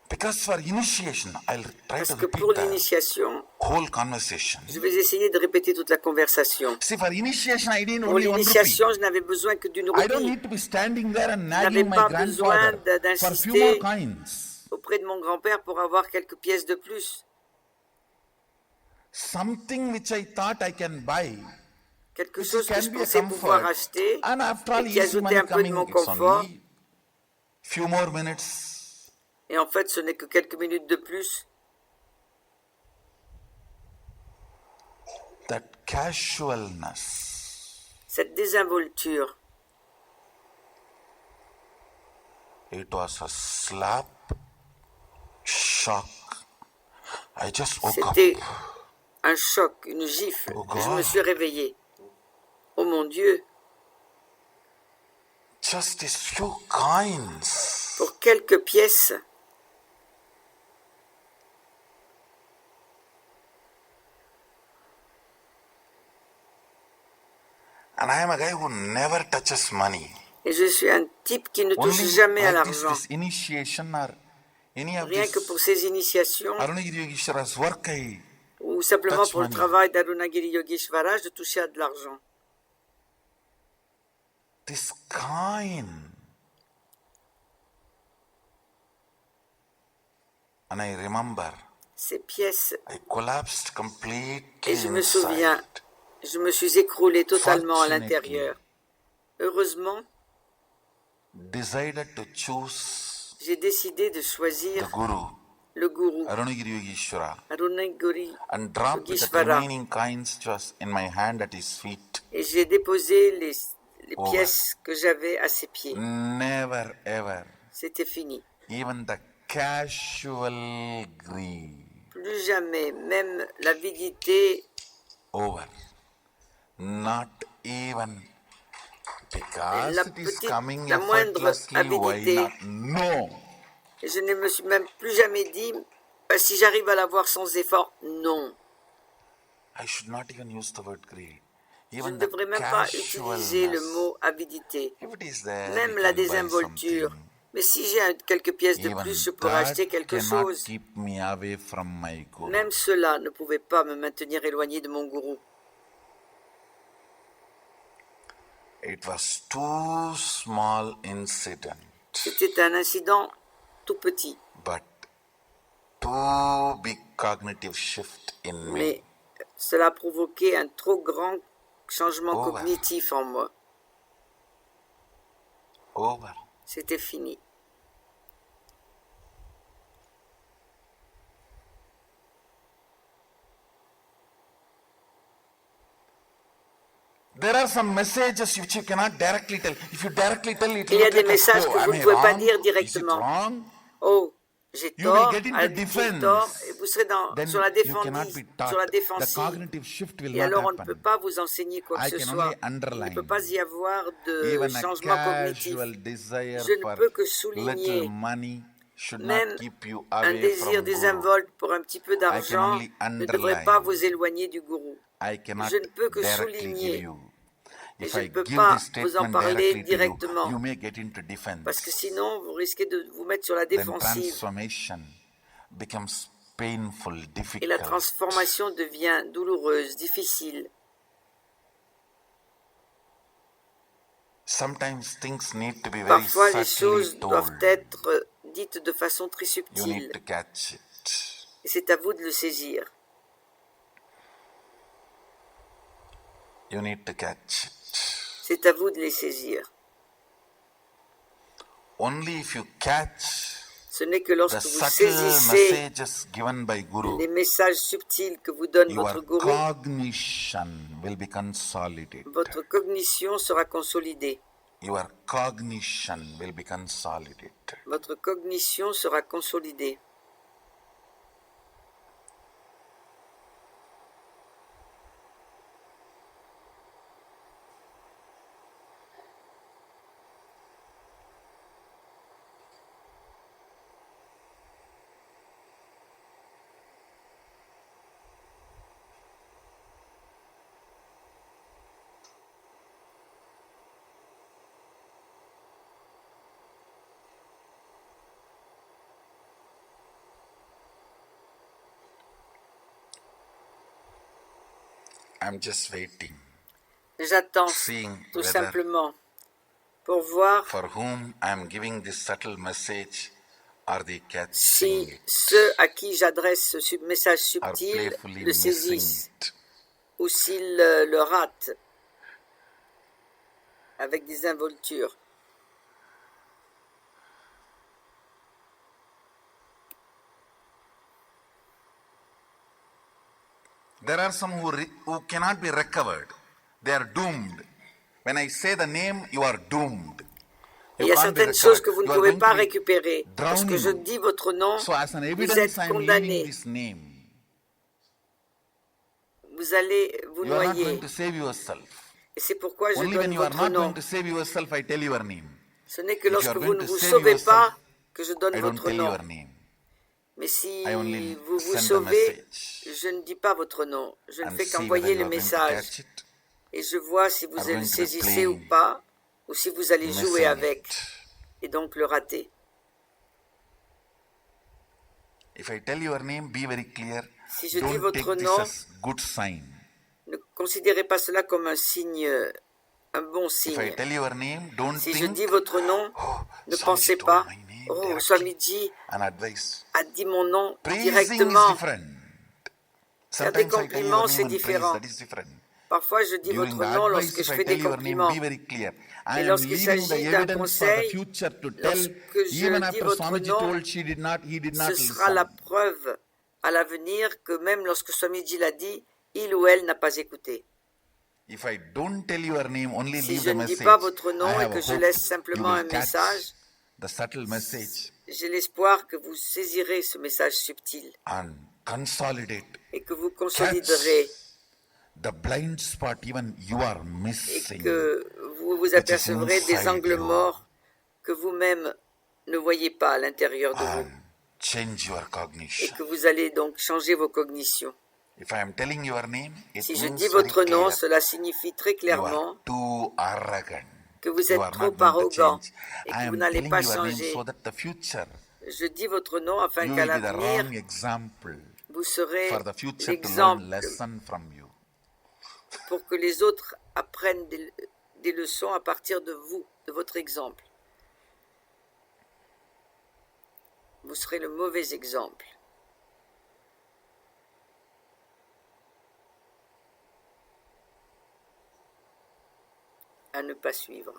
Speaker 1: Because for initiation, I'll try
Speaker 3: Parce
Speaker 1: to
Speaker 3: que pour l'initiation,
Speaker 1: whole conversation.
Speaker 3: Je vais essayer de répéter toute la conversation.
Speaker 1: See, for initiation, I didn't
Speaker 3: pour l'initiation, je n'avais besoin que d'une rupie.
Speaker 1: I don't need to be standing there and
Speaker 3: je n'avais pas besoin d'insister auprès de mon grand-père pour avoir quelques pièces de plus.
Speaker 1: Something which I thought I can buy.
Speaker 3: Quelque chose que je pensais pouvoir acheter et qui ajoutait un peu de mon confort.
Speaker 1: Few more minutes.
Speaker 3: Et en fait, ce n'est que quelques minutes de plus.
Speaker 1: That casualness.
Speaker 3: Cette désinvolture.
Speaker 1: It was a slap, shock. I just woke up.
Speaker 3: C'était un choc, une gifle. Je me suis réveillé. Oh mon Dieu.
Speaker 1: Just these few coins.
Speaker 3: Pour quelques pièces.
Speaker 1: And I am a guy who never touches money.
Speaker 3: Et je suis un type qui ne touche jamais à l'argent. Rien que pour ces initiations, ou simplement pour le travail d'Arunagiri Yogeshwara, je touchais à de l'argent.
Speaker 1: This coin. And I remember.
Speaker 3: Ces pièces.
Speaker 1: I collapsed completely
Speaker 3: et je me souviens, Je me suis écroulé totalement à l'intérieur. Heureusement,
Speaker 4: decided to choose
Speaker 3: j'ai décidé de choisir
Speaker 4: the Guru,
Speaker 3: le gourou,
Speaker 4: Arunagiri Yogeshwara,
Speaker 3: Arunagiri
Speaker 4: and dropped the
Speaker 3: Yogeshwara,
Speaker 4: remaining coins just in my hand at his feet.
Speaker 3: et j'ai déposé les
Speaker 4: Over.
Speaker 3: pièces que j'avais à ses pieds.
Speaker 4: Never ever,
Speaker 3: C'était fini.
Speaker 4: even the casual greed,
Speaker 3: Plus jamais, même l'avidité,
Speaker 4: over. Not even because
Speaker 3: La
Speaker 4: it is
Speaker 3: petite-
Speaker 4: coming
Speaker 3: la moindre
Speaker 4: effortlessly, why
Speaker 3: avidité.
Speaker 4: not? No.
Speaker 3: je ne me suis même plus jamais dit, si j'arrive à l'avoir sans effort, non.
Speaker 4: I should not even use the word greed.
Speaker 3: Je ne
Speaker 4: Even the
Speaker 3: devrais même pas utiliser le
Speaker 4: casualness.
Speaker 3: mot avidité.
Speaker 4: If it is there,
Speaker 3: Même
Speaker 4: you
Speaker 3: la
Speaker 4: can buy
Speaker 3: désinvolture.
Speaker 4: something.
Speaker 3: Mais si j'ai quelques pièces de
Speaker 4: Even
Speaker 3: plus, je pourrais
Speaker 4: that
Speaker 3: acheter quelque
Speaker 4: cannot
Speaker 3: chose.
Speaker 4: keep me away from my goal.
Speaker 3: Même cela ne pouvait pas me maintenir éloigné de mon gourou.
Speaker 4: It was too small incident,
Speaker 3: C'était un incident tout petit,
Speaker 4: but too big cognitive shift in me.
Speaker 3: mais cela a provoqué un trop grand changement
Speaker 4: Over.
Speaker 3: cognitif en moi.
Speaker 4: Over.
Speaker 3: C'était fini.
Speaker 4: There are some messages which you cannot directly tell. If you directly tell it,
Speaker 3: Il y a
Speaker 4: look
Speaker 3: des
Speaker 4: like,
Speaker 3: messages
Speaker 4: oh,
Speaker 3: que vous
Speaker 4: am
Speaker 3: ne
Speaker 4: I
Speaker 3: pouvez pas
Speaker 4: wrong?
Speaker 3: dire
Speaker 4: Is it
Speaker 3: directement.
Speaker 4: wrong?
Speaker 3: Oh, j'ai
Speaker 4: You will
Speaker 3: tort,
Speaker 4: get into
Speaker 3: a-t-il
Speaker 4: defense.
Speaker 3: tort, et vous serez
Speaker 4: Then
Speaker 3: sur la
Speaker 4: you cannot
Speaker 3: défensive.
Speaker 4: be taught.
Speaker 3: Sur la
Speaker 4: The
Speaker 3: défensive.
Speaker 4: cognitive shift will
Speaker 3: Et
Speaker 4: not
Speaker 3: alors on ne peut
Speaker 4: happen.
Speaker 3: pas vous enseigner quoi
Speaker 4: I
Speaker 3: que ce
Speaker 4: can
Speaker 3: soit.
Speaker 4: only
Speaker 3: Il ne
Speaker 4: underline.
Speaker 3: peut pas y avoir de
Speaker 4: Even a
Speaker 3: changement cognitif.
Speaker 4: casual desire
Speaker 3: Je ne
Speaker 4: for
Speaker 3: peux que
Speaker 4: little
Speaker 3: souligner
Speaker 4: money should
Speaker 3: même
Speaker 4: not keep you
Speaker 3: un
Speaker 4: away
Speaker 3: désir
Speaker 4: from Guru.
Speaker 3: désinvolte pour un petit peu d'argent
Speaker 4: only
Speaker 3: ne devrait pas
Speaker 4: underline.
Speaker 3: vous éloigner du gourou.
Speaker 4: I cannot
Speaker 3: Je ne peux que
Speaker 4: directly
Speaker 3: souligner.
Speaker 4: give you.
Speaker 3: Et
Speaker 4: If
Speaker 3: je
Speaker 4: I
Speaker 3: ne peux
Speaker 4: give
Speaker 3: pas
Speaker 4: this
Speaker 3: vous en
Speaker 4: statement
Speaker 3: parler
Speaker 4: directly to you,
Speaker 3: directement.
Speaker 4: you may get into defense.
Speaker 3: Parce que sinon, vous risquez de vous mettre sur la
Speaker 4: Then
Speaker 3: défensive.
Speaker 4: transformation becomes painful,
Speaker 3: Et
Speaker 4: difficult.
Speaker 3: la transformation devient douloureuse, difficile.
Speaker 4: Sometimes things need to be very
Speaker 3: Parfois, les
Speaker 4: subtly
Speaker 3: choses
Speaker 4: told.
Speaker 3: doivent être dites de façon très
Speaker 4: You need
Speaker 3: subtile.
Speaker 4: to catch it.
Speaker 3: Et c'est à vous de le saisir.
Speaker 4: You need to catch it.
Speaker 3: C'est à vous de les saisir.
Speaker 4: Only if you catch
Speaker 3: Ce n'est que
Speaker 4: the
Speaker 3: lorsque vous
Speaker 4: subtle
Speaker 3: saisissez
Speaker 4: messages given by Guru,
Speaker 3: les messages subtils que vous donne
Speaker 4: your
Speaker 3: votre gourou,
Speaker 4: cognition will be consolidated.
Speaker 3: votre cognition sera consolidée.
Speaker 4: Your cognition will be consolidated.
Speaker 3: Votre cognition sera consolidée.
Speaker 4: I'm just waiting,
Speaker 3: J'attends
Speaker 4: seeing
Speaker 3: tout
Speaker 4: whether
Speaker 3: simplement pour voir
Speaker 4: for whom I'm giving this subtle message are they catching
Speaker 3: si
Speaker 4: it,
Speaker 3: ceux à qui j'adresse ce message
Speaker 4: are
Speaker 3: subtil
Speaker 4: playfully
Speaker 3: le
Speaker 4: missing
Speaker 3: saisissent
Speaker 4: it.
Speaker 3: ou s'ils le ratent avec des involtures.
Speaker 4: There are some who cannot be recovered. They are doomed. When I say the name, you are doomed.
Speaker 3: Il
Speaker 4: You
Speaker 3: y a
Speaker 4: can't be
Speaker 3: certaines choses que
Speaker 4: recovered.
Speaker 3: vous ne
Speaker 4: You are
Speaker 3: pouvez
Speaker 4: going
Speaker 3: pas
Speaker 4: to be
Speaker 3: récupérer. Lorsque je
Speaker 4: drowned.
Speaker 3: dis votre nom,
Speaker 4: So as an
Speaker 3: vous
Speaker 4: evidence,
Speaker 3: êtes
Speaker 4: I'm leaving
Speaker 3: condamné.
Speaker 4: this name.
Speaker 3: Vous allez vous
Speaker 4: You are not
Speaker 3: noyer.
Speaker 4: going to save yourself.
Speaker 3: Et c'est pourquoi je
Speaker 4: Only when
Speaker 3: donne
Speaker 4: you are
Speaker 3: votre
Speaker 4: not
Speaker 3: nom.
Speaker 4: going to save yourself, I tell your name.
Speaker 3: Ce n'est que
Speaker 4: If you
Speaker 3: lorsque
Speaker 4: are
Speaker 3: vous
Speaker 4: going
Speaker 3: ne
Speaker 4: to
Speaker 3: vous
Speaker 4: save
Speaker 3: sauvez
Speaker 4: yourself,
Speaker 3: pas que je donne
Speaker 4: I don't
Speaker 3: votre
Speaker 4: tell
Speaker 3: nom.
Speaker 4: your name.
Speaker 3: Mais si
Speaker 4: I only
Speaker 3: vous vous
Speaker 4: send the
Speaker 3: sauvez,
Speaker 4: message.
Speaker 3: je ne dis pas votre nom. Je ne
Speaker 4: And
Speaker 3: fais
Speaker 4: see
Speaker 3: qu'envoyer
Speaker 4: whether
Speaker 3: le
Speaker 4: you are going to
Speaker 3: message.
Speaker 4: catch it,
Speaker 3: Et je vois si vous
Speaker 4: are
Speaker 3: le
Speaker 4: going to be
Speaker 3: saisissez ou
Speaker 4: playing,
Speaker 3: pas, ou si vous allez jouer
Speaker 4: missing
Speaker 3: avec,
Speaker 4: it.
Speaker 3: et donc le rater.
Speaker 4: If I tell your name, be very clear.
Speaker 3: Si je dis
Speaker 4: Don't
Speaker 3: votre
Speaker 4: take this
Speaker 3: nom,
Speaker 4: as good sign.
Speaker 3: ne considérez pas cela comme un signe, un bon
Speaker 4: If I
Speaker 3: signe.
Speaker 4: tell your name, don't
Speaker 3: Si je
Speaker 4: think,
Speaker 3: dis votre nom,
Speaker 4: oh,
Speaker 3: ne
Speaker 4: Swamiji
Speaker 3: pensez
Speaker 4: told
Speaker 3: pas,
Speaker 4: my name
Speaker 3: oh,
Speaker 4: directly.
Speaker 3: Swamiji
Speaker 4: An advice.
Speaker 3: a dit mon nom
Speaker 4: Praising is
Speaker 3: directement.
Speaker 4: different.
Speaker 3: Faire des
Speaker 4: Sometimes I tell
Speaker 3: compliments,
Speaker 4: your
Speaker 3: c'est
Speaker 4: name and praise,
Speaker 3: différent.
Speaker 4: that is different.
Speaker 3: Parfois, je dis
Speaker 1: During
Speaker 3: votre
Speaker 1: the
Speaker 3: nom
Speaker 1: advice,
Speaker 3: lorsque
Speaker 1: if
Speaker 3: je
Speaker 1: I
Speaker 3: fais
Speaker 1: tell
Speaker 3: des
Speaker 1: your name,
Speaker 3: compliments.
Speaker 1: be very clear. I
Speaker 3: Et
Speaker 1: am
Speaker 3: lorsqu'il
Speaker 1: leaving the
Speaker 3: s'agit d'un
Speaker 1: evidence for the
Speaker 3: conseil,
Speaker 1: future to tell,
Speaker 3: lorsque je
Speaker 1: even
Speaker 3: dis
Speaker 1: after
Speaker 3: votre
Speaker 1: Swamiji
Speaker 3: nom,
Speaker 1: told he did not
Speaker 3: ce sera la
Speaker 1: listen.
Speaker 3: preuve à l'avenir que même lorsque Swamiji l'a dit, il ou elle n'a pas écouté.
Speaker 1: If I don't tell your name, only
Speaker 3: Si
Speaker 1: leave
Speaker 3: je
Speaker 1: the
Speaker 3: ne dis
Speaker 1: message,
Speaker 3: pas votre
Speaker 1: I
Speaker 3: nom et
Speaker 1: have
Speaker 3: que je
Speaker 1: hope
Speaker 3: laisse
Speaker 1: you
Speaker 3: simplement un
Speaker 1: will catch
Speaker 3: message,
Speaker 1: the subtle message
Speaker 3: j'ai l'espoir que vous saisirez ce message subtil
Speaker 1: and consolidate.
Speaker 3: et que vous
Speaker 1: Catch
Speaker 3: consoliderez
Speaker 1: the blind spot even you are
Speaker 3: et
Speaker 1: missing,
Speaker 3: que vous vous
Speaker 1: which is
Speaker 3: apercevrez des
Speaker 1: inside
Speaker 3: angles
Speaker 1: you,
Speaker 3: morts que vous-même ne voyez pas à l'intérieur de vous
Speaker 1: and change your
Speaker 3: et
Speaker 1: cognition.
Speaker 3: que vous allez donc changer vos cognitions.
Speaker 1: If I am telling your name, it
Speaker 3: Si je
Speaker 1: means
Speaker 3: dis
Speaker 1: very
Speaker 3: votre nom,
Speaker 1: clear.
Speaker 3: cela signifie très
Speaker 1: You
Speaker 3: clairement
Speaker 1: are too arrogant.
Speaker 3: que vous
Speaker 1: You
Speaker 3: êtes
Speaker 1: are
Speaker 3: trop
Speaker 1: not going to
Speaker 3: arrogant
Speaker 1: change.
Speaker 3: et
Speaker 1: I
Speaker 3: que vous
Speaker 1: am
Speaker 3: n'allez
Speaker 1: telling
Speaker 3: pas
Speaker 1: your name
Speaker 3: changer.
Speaker 1: so that the future
Speaker 3: Je dis votre nom afin
Speaker 1: you
Speaker 3: qu'à
Speaker 1: will be the
Speaker 3: l'avenir,
Speaker 1: wrong example
Speaker 3: vous serez
Speaker 1: for the future to learn
Speaker 3: l'exemple
Speaker 1: lesson from you.
Speaker 3: pour que les autres apprennent des leçons à partir de vous, de votre exemple. Vous serez le mauvais exemple. À ne pas suivre.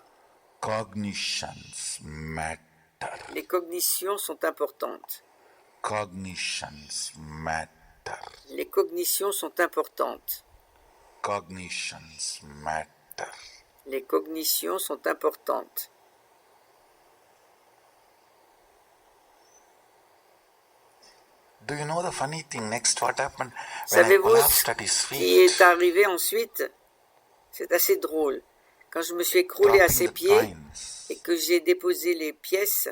Speaker 1: Cognitions matter.
Speaker 3: Les cognitions sont importantes.
Speaker 1: Cognitions matter.
Speaker 3: Les cognitions sont importantes.
Speaker 1: Cognitions matter.
Speaker 3: Les cognitions sont importantes.
Speaker 1: Do you know the funny thing? Next, what happened when I
Speaker 3: Savez-vous
Speaker 1: collapsed at his
Speaker 3: ce qui
Speaker 1: feet?
Speaker 3: est arrivé ensuite? C'est assez drôle. Quand je me suis écroulé à
Speaker 1: Dropping
Speaker 3: ses
Speaker 1: the
Speaker 3: pieds
Speaker 1: coins.
Speaker 3: et que j'ai déposé les pièces,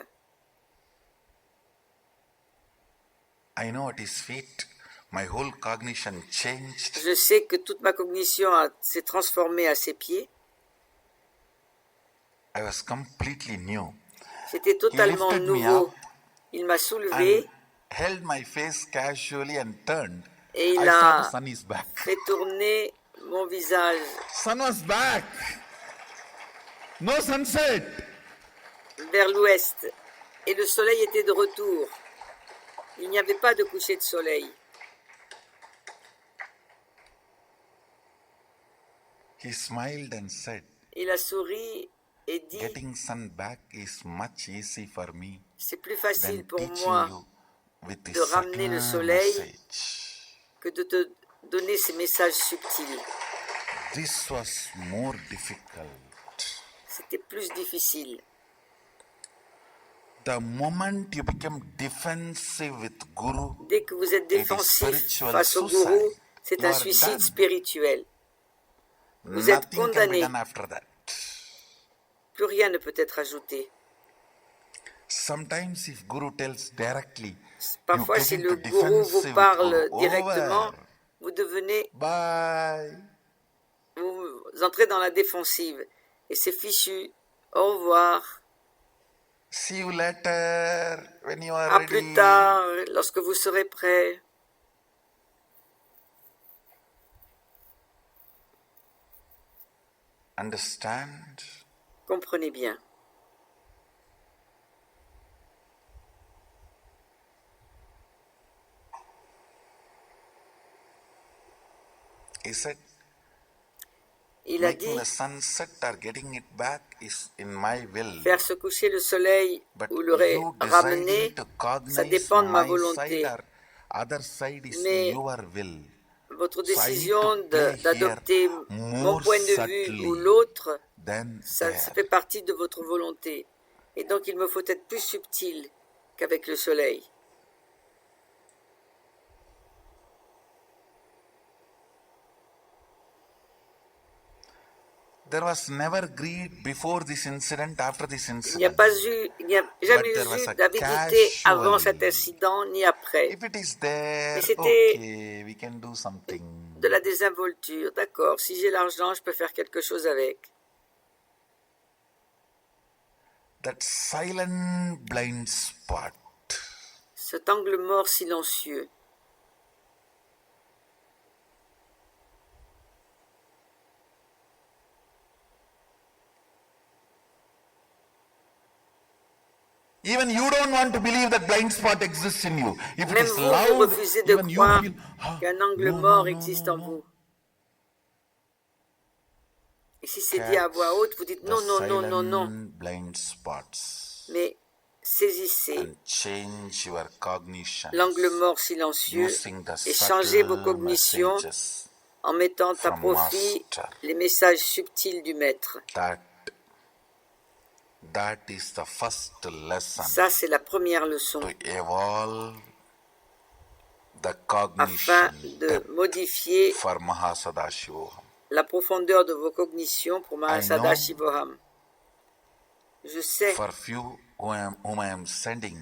Speaker 1: I know at his feet, my whole cognition changed.
Speaker 3: je sais que toute ma cognition s'est transformée à ses pieds.
Speaker 1: I was completely new.
Speaker 3: C'était totalement
Speaker 1: lifted me
Speaker 3: nouveau.
Speaker 1: up
Speaker 3: Il m'a soulevé
Speaker 1: And held my face casually and turned.
Speaker 3: et il
Speaker 1: I saw
Speaker 3: a
Speaker 1: the sun is back.
Speaker 3: fait tourner mon visage
Speaker 1: Sun was back. No sunset.
Speaker 3: vers l'ouest et le soleil était de retour. Il n'y avait pas de coucher de soleil.
Speaker 1: He smiled and said,
Speaker 3: Il a souri et dit,
Speaker 1: getting sun back is much easy for me
Speaker 3: c'est plus facile
Speaker 1: than
Speaker 3: pour
Speaker 1: teaching
Speaker 3: moi
Speaker 1: you with this
Speaker 3: de ramener le
Speaker 1: subtle
Speaker 3: soleil
Speaker 1: message.
Speaker 3: que de te donner ces messages subtils.
Speaker 1: This was more difficult.
Speaker 3: C'était plus difficile.
Speaker 1: The moment you become defensive with Guru,
Speaker 3: Dès que vous êtes
Speaker 1: it is
Speaker 3: défensif
Speaker 1: spiritual
Speaker 3: face au
Speaker 1: suicide.
Speaker 3: gourou, c'est
Speaker 1: You
Speaker 3: un
Speaker 1: are
Speaker 3: suicide
Speaker 1: done.
Speaker 3: spirituel. Vous êtes
Speaker 1: Nothing can be
Speaker 3: condamné.
Speaker 1: done after that.
Speaker 3: Plus rien ne peut être ajouté.
Speaker 1: Sometimes if Guru tells directly,
Speaker 3: Parfois,
Speaker 1: you
Speaker 3: si
Speaker 1: get
Speaker 3: le
Speaker 1: into
Speaker 3: gourou vous
Speaker 1: defensive,
Speaker 3: parle
Speaker 1: oh,
Speaker 3: directement,
Speaker 1: over.
Speaker 3: vous devenez,
Speaker 1: Bye.
Speaker 3: vous entrez dans la défensive. Et c'est fichu. Au revoir.
Speaker 1: See you later when you are
Speaker 3: À
Speaker 1: ready.
Speaker 3: plus tard, lorsque vous serez prêt.
Speaker 1: Understand?
Speaker 3: Comprenez bien.
Speaker 1: He said,
Speaker 3: Il a
Speaker 1: making
Speaker 3: dit,
Speaker 1: the sunset or getting it back is in my will.
Speaker 3: faire se coucher le soleil
Speaker 1: But
Speaker 3: ou le
Speaker 1: you
Speaker 3: ramener,
Speaker 1: deciding to
Speaker 3: ça
Speaker 1: cognize
Speaker 3: dépend de ma
Speaker 1: my
Speaker 3: volonté.
Speaker 1: side or other side is
Speaker 3: Mais
Speaker 1: your will.
Speaker 3: Votre
Speaker 1: So I need
Speaker 3: décision
Speaker 1: to play
Speaker 3: d'adopter
Speaker 1: here
Speaker 3: mon
Speaker 1: more
Speaker 3: point de vue
Speaker 1: subtly
Speaker 3: ou l'autre,
Speaker 1: than
Speaker 3: ça
Speaker 1: there.
Speaker 3: fait partie de votre volonté. Et donc il me faut être plus subtil qu'avec le soleil.
Speaker 1: There was never greed before this incident, after this
Speaker 3: Il n'y a
Speaker 1: incident.
Speaker 3: pas eu, il n'y a jamais
Speaker 1: there was
Speaker 3: eu
Speaker 1: a
Speaker 3: d'avidité avant
Speaker 1: casual.
Speaker 3: cet incident ni après.
Speaker 1: If it is there,
Speaker 3: Mais c'était-
Speaker 1: okay, we can do something.
Speaker 3: De la désinvolture, d'accord. Si j'ai l'argent, je peux faire quelque chose avec.
Speaker 1: That silent blind spot.
Speaker 3: Cet angle mort silencieux.
Speaker 1: Even you don't want to believe that blind spot exists in you. If it
Speaker 3: Même
Speaker 1: is
Speaker 3: vous,
Speaker 1: loud,
Speaker 3: vous refusez de
Speaker 1: even you
Speaker 3: croire
Speaker 1: feel, "Ah,
Speaker 3: qu'un angle
Speaker 1: no,
Speaker 3: mort
Speaker 1: no,
Speaker 3: existe
Speaker 1: no,
Speaker 3: en
Speaker 1: no."
Speaker 3: vous. Et si c'est dit à voix haute, vous dites non, non, non, non, non.
Speaker 4: Blind spots.
Speaker 3: Mais saisissez
Speaker 4: And change your cognition
Speaker 3: l'angle mort silencieux
Speaker 4: using the
Speaker 3: et changez vos
Speaker 4: subtle
Speaker 3: cognitions
Speaker 4: messages
Speaker 3: en mettant à
Speaker 4: from
Speaker 3: profit
Speaker 4: Master.
Speaker 3: les messages subtils du Maître.
Speaker 4: That is the first lesson
Speaker 3: Ça, c'est la première leçon,
Speaker 4: to evolve the
Speaker 3: afin
Speaker 4: cognition
Speaker 3: de
Speaker 4: depth
Speaker 3: modifier
Speaker 4: for Mahasadashivoham.
Speaker 3: la profondeur de vos cognitions pour Mahasada Shivoham. Je sais
Speaker 4: For few whom I am sending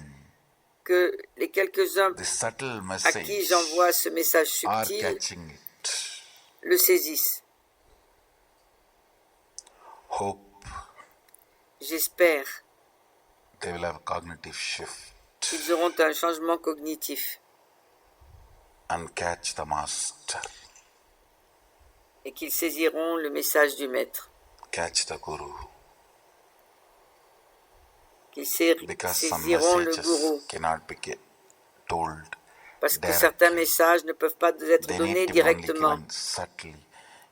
Speaker 3: que les quelques-uns
Speaker 4: the subtle
Speaker 3: à qui
Speaker 4: message
Speaker 3: j'envoie ce message
Speaker 4: are
Speaker 3: subtil
Speaker 4: catching it.
Speaker 3: le saisissent.
Speaker 4: Hope
Speaker 3: J'espère
Speaker 4: they will have a cognitive shift
Speaker 3: qu'ils auront un changement cognitif
Speaker 4: and catch the master,
Speaker 3: et qu'ils saisiront le message du Maître,
Speaker 4: catch the guru.
Speaker 3: qu'ils
Speaker 4: Because some
Speaker 3: saisiront le
Speaker 4: messages
Speaker 3: gourou,
Speaker 4: cannot be told
Speaker 3: parce que
Speaker 4: directly.
Speaker 3: certains messages ne peuvent pas être
Speaker 4: They
Speaker 3: donnés
Speaker 4: need to be only
Speaker 3: directement.
Speaker 4: given subtly.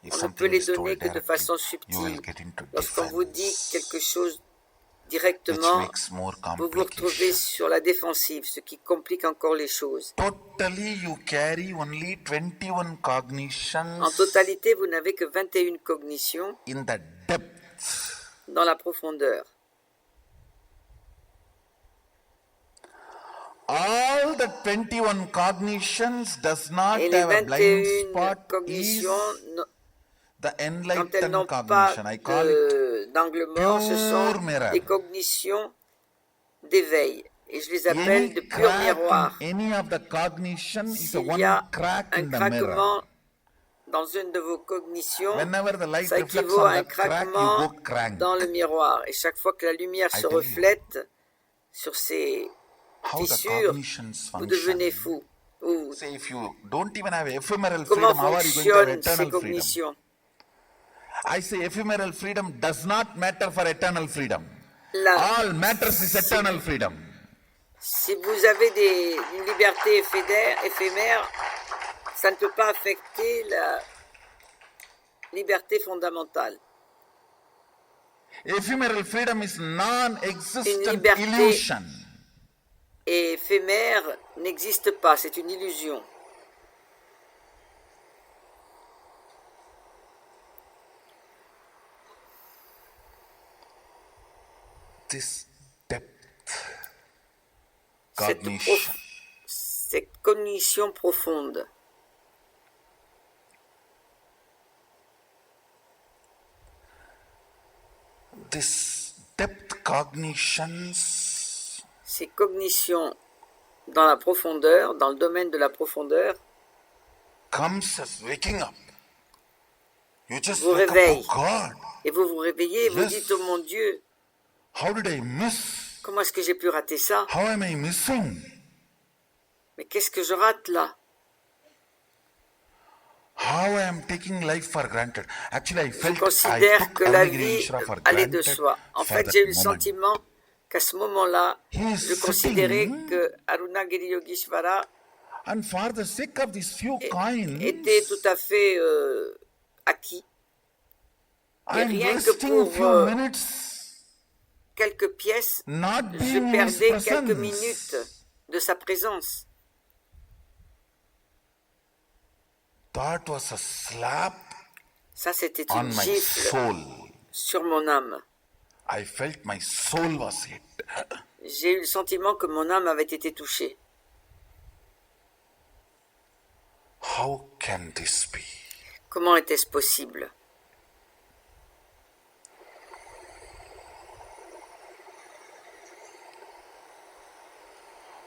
Speaker 4: If
Speaker 3: On ne
Speaker 4: something
Speaker 3: peut les
Speaker 4: is told
Speaker 3: donner que de
Speaker 4: directly,
Speaker 3: façon
Speaker 4: you will
Speaker 3: subtile.
Speaker 4: get into
Speaker 3: Lorsqu'on vous dit
Speaker 4: defense,
Speaker 3: quelque chose
Speaker 4: which
Speaker 3: directement,
Speaker 4: makes more
Speaker 3: vous vous retrouvez
Speaker 4: complication.
Speaker 3: sur la défensive, ce qui complique encore les choses.
Speaker 4: Totally, you carry only 21 cognitions
Speaker 3: En totalité, vous n'avez que 21 cognitions
Speaker 4: in the depth.
Speaker 3: dans la profondeur.
Speaker 4: All the 21 cognitions does not
Speaker 3: Et les
Speaker 4: have a blind
Speaker 3: 21
Speaker 4: spot is
Speaker 3: cognitions,
Speaker 4: the
Speaker 3: quand elles
Speaker 4: enlightened
Speaker 3: n'ont pas
Speaker 4: cognition. I call it
Speaker 3: d'angle mort, ce sont
Speaker 4: pure mirror.
Speaker 3: des cognitions d'éveil. Et je les appelle
Speaker 4: any
Speaker 3: de pur
Speaker 4: crack
Speaker 3: miroir.
Speaker 4: in any of the cognition is a
Speaker 3: S'il y a
Speaker 4: one crack
Speaker 3: un
Speaker 4: in the mirror.
Speaker 3: craquement dans une de vos cognitions,
Speaker 4: Whenever the light
Speaker 3: ça
Speaker 4: reflects
Speaker 3: équivaut
Speaker 4: on
Speaker 3: à un
Speaker 4: that crack, you
Speaker 3: craquement
Speaker 4: go crank.
Speaker 3: dans le miroir. Et chaque fois que la lumière
Speaker 4: I
Speaker 3: se
Speaker 4: tell you.
Speaker 3: reflète sur ces
Speaker 4: How the
Speaker 3: fissures,
Speaker 4: cognitions
Speaker 3: vous devenez
Speaker 4: function.
Speaker 3: fou. Ou
Speaker 4: Say if you don't even have ephemeral
Speaker 3: comment
Speaker 4: freedom, how are you going to have
Speaker 3: fonctionnent ces
Speaker 4: eternal freedom?
Speaker 3: cognitions?
Speaker 4: I say ephemeral freedom does not matter for eternal freedom.
Speaker 3: Là,
Speaker 4: All matters is eternal freedom.
Speaker 3: si vous avez une liberté éphémère, ça ne peut pas affecter la liberté fondamentale.
Speaker 4: Ephemeral freedom is
Speaker 3: Une
Speaker 4: non-existent
Speaker 3: liberté
Speaker 4: illusion.
Speaker 3: éphémère n'existe pas, c'est une illusion.
Speaker 4: This depth
Speaker 3: Cette,
Speaker 4: cognition
Speaker 3: cette cognition profonde,
Speaker 4: this depth cognitions
Speaker 3: ces cognitions dans la profondeur, dans le domaine de la profondeur,
Speaker 4: comes as waking up. You just
Speaker 3: vous
Speaker 4: wake up,
Speaker 3: réveille.
Speaker 4: oh God,
Speaker 3: Et vous vous réveillez et vous
Speaker 4: Yes.
Speaker 3: dites, oh mon Dieu,
Speaker 4: how did I miss?
Speaker 3: comment est-ce que j'ai pu rater ça?
Speaker 4: How am I missing?
Speaker 3: Mais qu'est-ce que je rate là?
Speaker 4: How I am taking life for granted. Actually, I
Speaker 3: Je
Speaker 4: felt I
Speaker 3: considère
Speaker 4: took
Speaker 3: que la
Speaker 4: Avnigiri
Speaker 3: vie
Speaker 4: Mishra for
Speaker 3: allait de
Speaker 4: granted
Speaker 3: soi. En
Speaker 4: for
Speaker 3: fait,
Speaker 4: that
Speaker 3: j'ai eu le
Speaker 4: moment.
Speaker 3: sentiment qu'à ce moment-là,
Speaker 4: He is
Speaker 3: je considérais
Speaker 4: sitting-
Speaker 3: que Arunagiri Yogeshwara
Speaker 4: And for the sake of these few coins,
Speaker 3: était tout à fait acquis. Et
Speaker 4: I'm
Speaker 3: rien que
Speaker 4: wasting a
Speaker 3: pour
Speaker 4: few minutes
Speaker 3: quelques pièces,
Speaker 4: not
Speaker 3: je
Speaker 4: being in his
Speaker 3: perdais
Speaker 4: presence.
Speaker 3: quelques minutes de sa présence.
Speaker 4: That was a slap
Speaker 3: Ça, c'était
Speaker 4: on
Speaker 3: une
Speaker 4: my
Speaker 3: gifle
Speaker 4: soul.
Speaker 3: sur mon âme.
Speaker 4: I felt my soul was hit.
Speaker 3: J'ai eu le sentiment que mon âme avait été touchée.
Speaker 4: How can this be?
Speaker 3: Comment était-ce possible?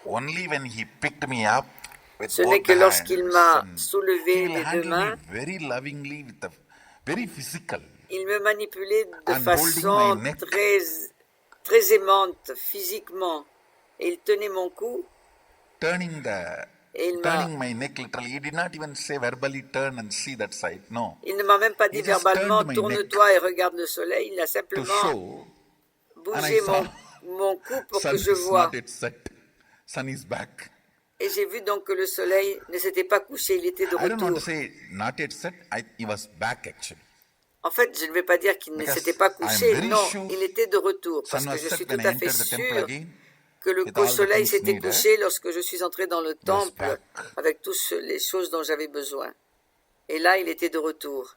Speaker 4: Only when he picked me up with
Speaker 3: Ce n'est
Speaker 4: both
Speaker 3: que
Speaker 4: hands
Speaker 3: lorsqu'il m'a
Speaker 4: and
Speaker 3: soulevé
Speaker 4: he will
Speaker 3: les deux
Speaker 4: handle
Speaker 3: mains,
Speaker 4: me very lovingly with the very physical.
Speaker 3: il me manipulait de
Speaker 4: And
Speaker 3: façon
Speaker 4: holding my neck.
Speaker 3: très aimante physiquement. Et il tenait mon cou
Speaker 4: Turning
Speaker 3: et il m'a...
Speaker 4: my neck literally. He did not even say verbally turn and see that side. No.
Speaker 3: Il ne m'a même pas dit
Speaker 4: He just
Speaker 3: verbalement
Speaker 4: turned my
Speaker 3: tourne-toi et regarde le soleil. Il a
Speaker 4: To
Speaker 3: simplement
Speaker 4: show
Speaker 3: bougé
Speaker 4: I saw
Speaker 3: mon cou pour
Speaker 4: sun
Speaker 3: que je
Speaker 4: is
Speaker 3: voie.
Speaker 4: not yet set. Sun is back.
Speaker 3: Et j'ai vu donc que le soleil ne s'était pas couché, il était de
Speaker 4: I don't want to
Speaker 3: retour.
Speaker 4: say not yet set. He was back actually.
Speaker 3: En fait, je ne vais pas dire qu'il ne s'était pas couché, non, il était de retour, parce que je suis tout à fait sûr que le soleil s'était couché lorsque je suis entré dans le temple avec toutes les choses dont j'avais besoin. Et là, il était de retour.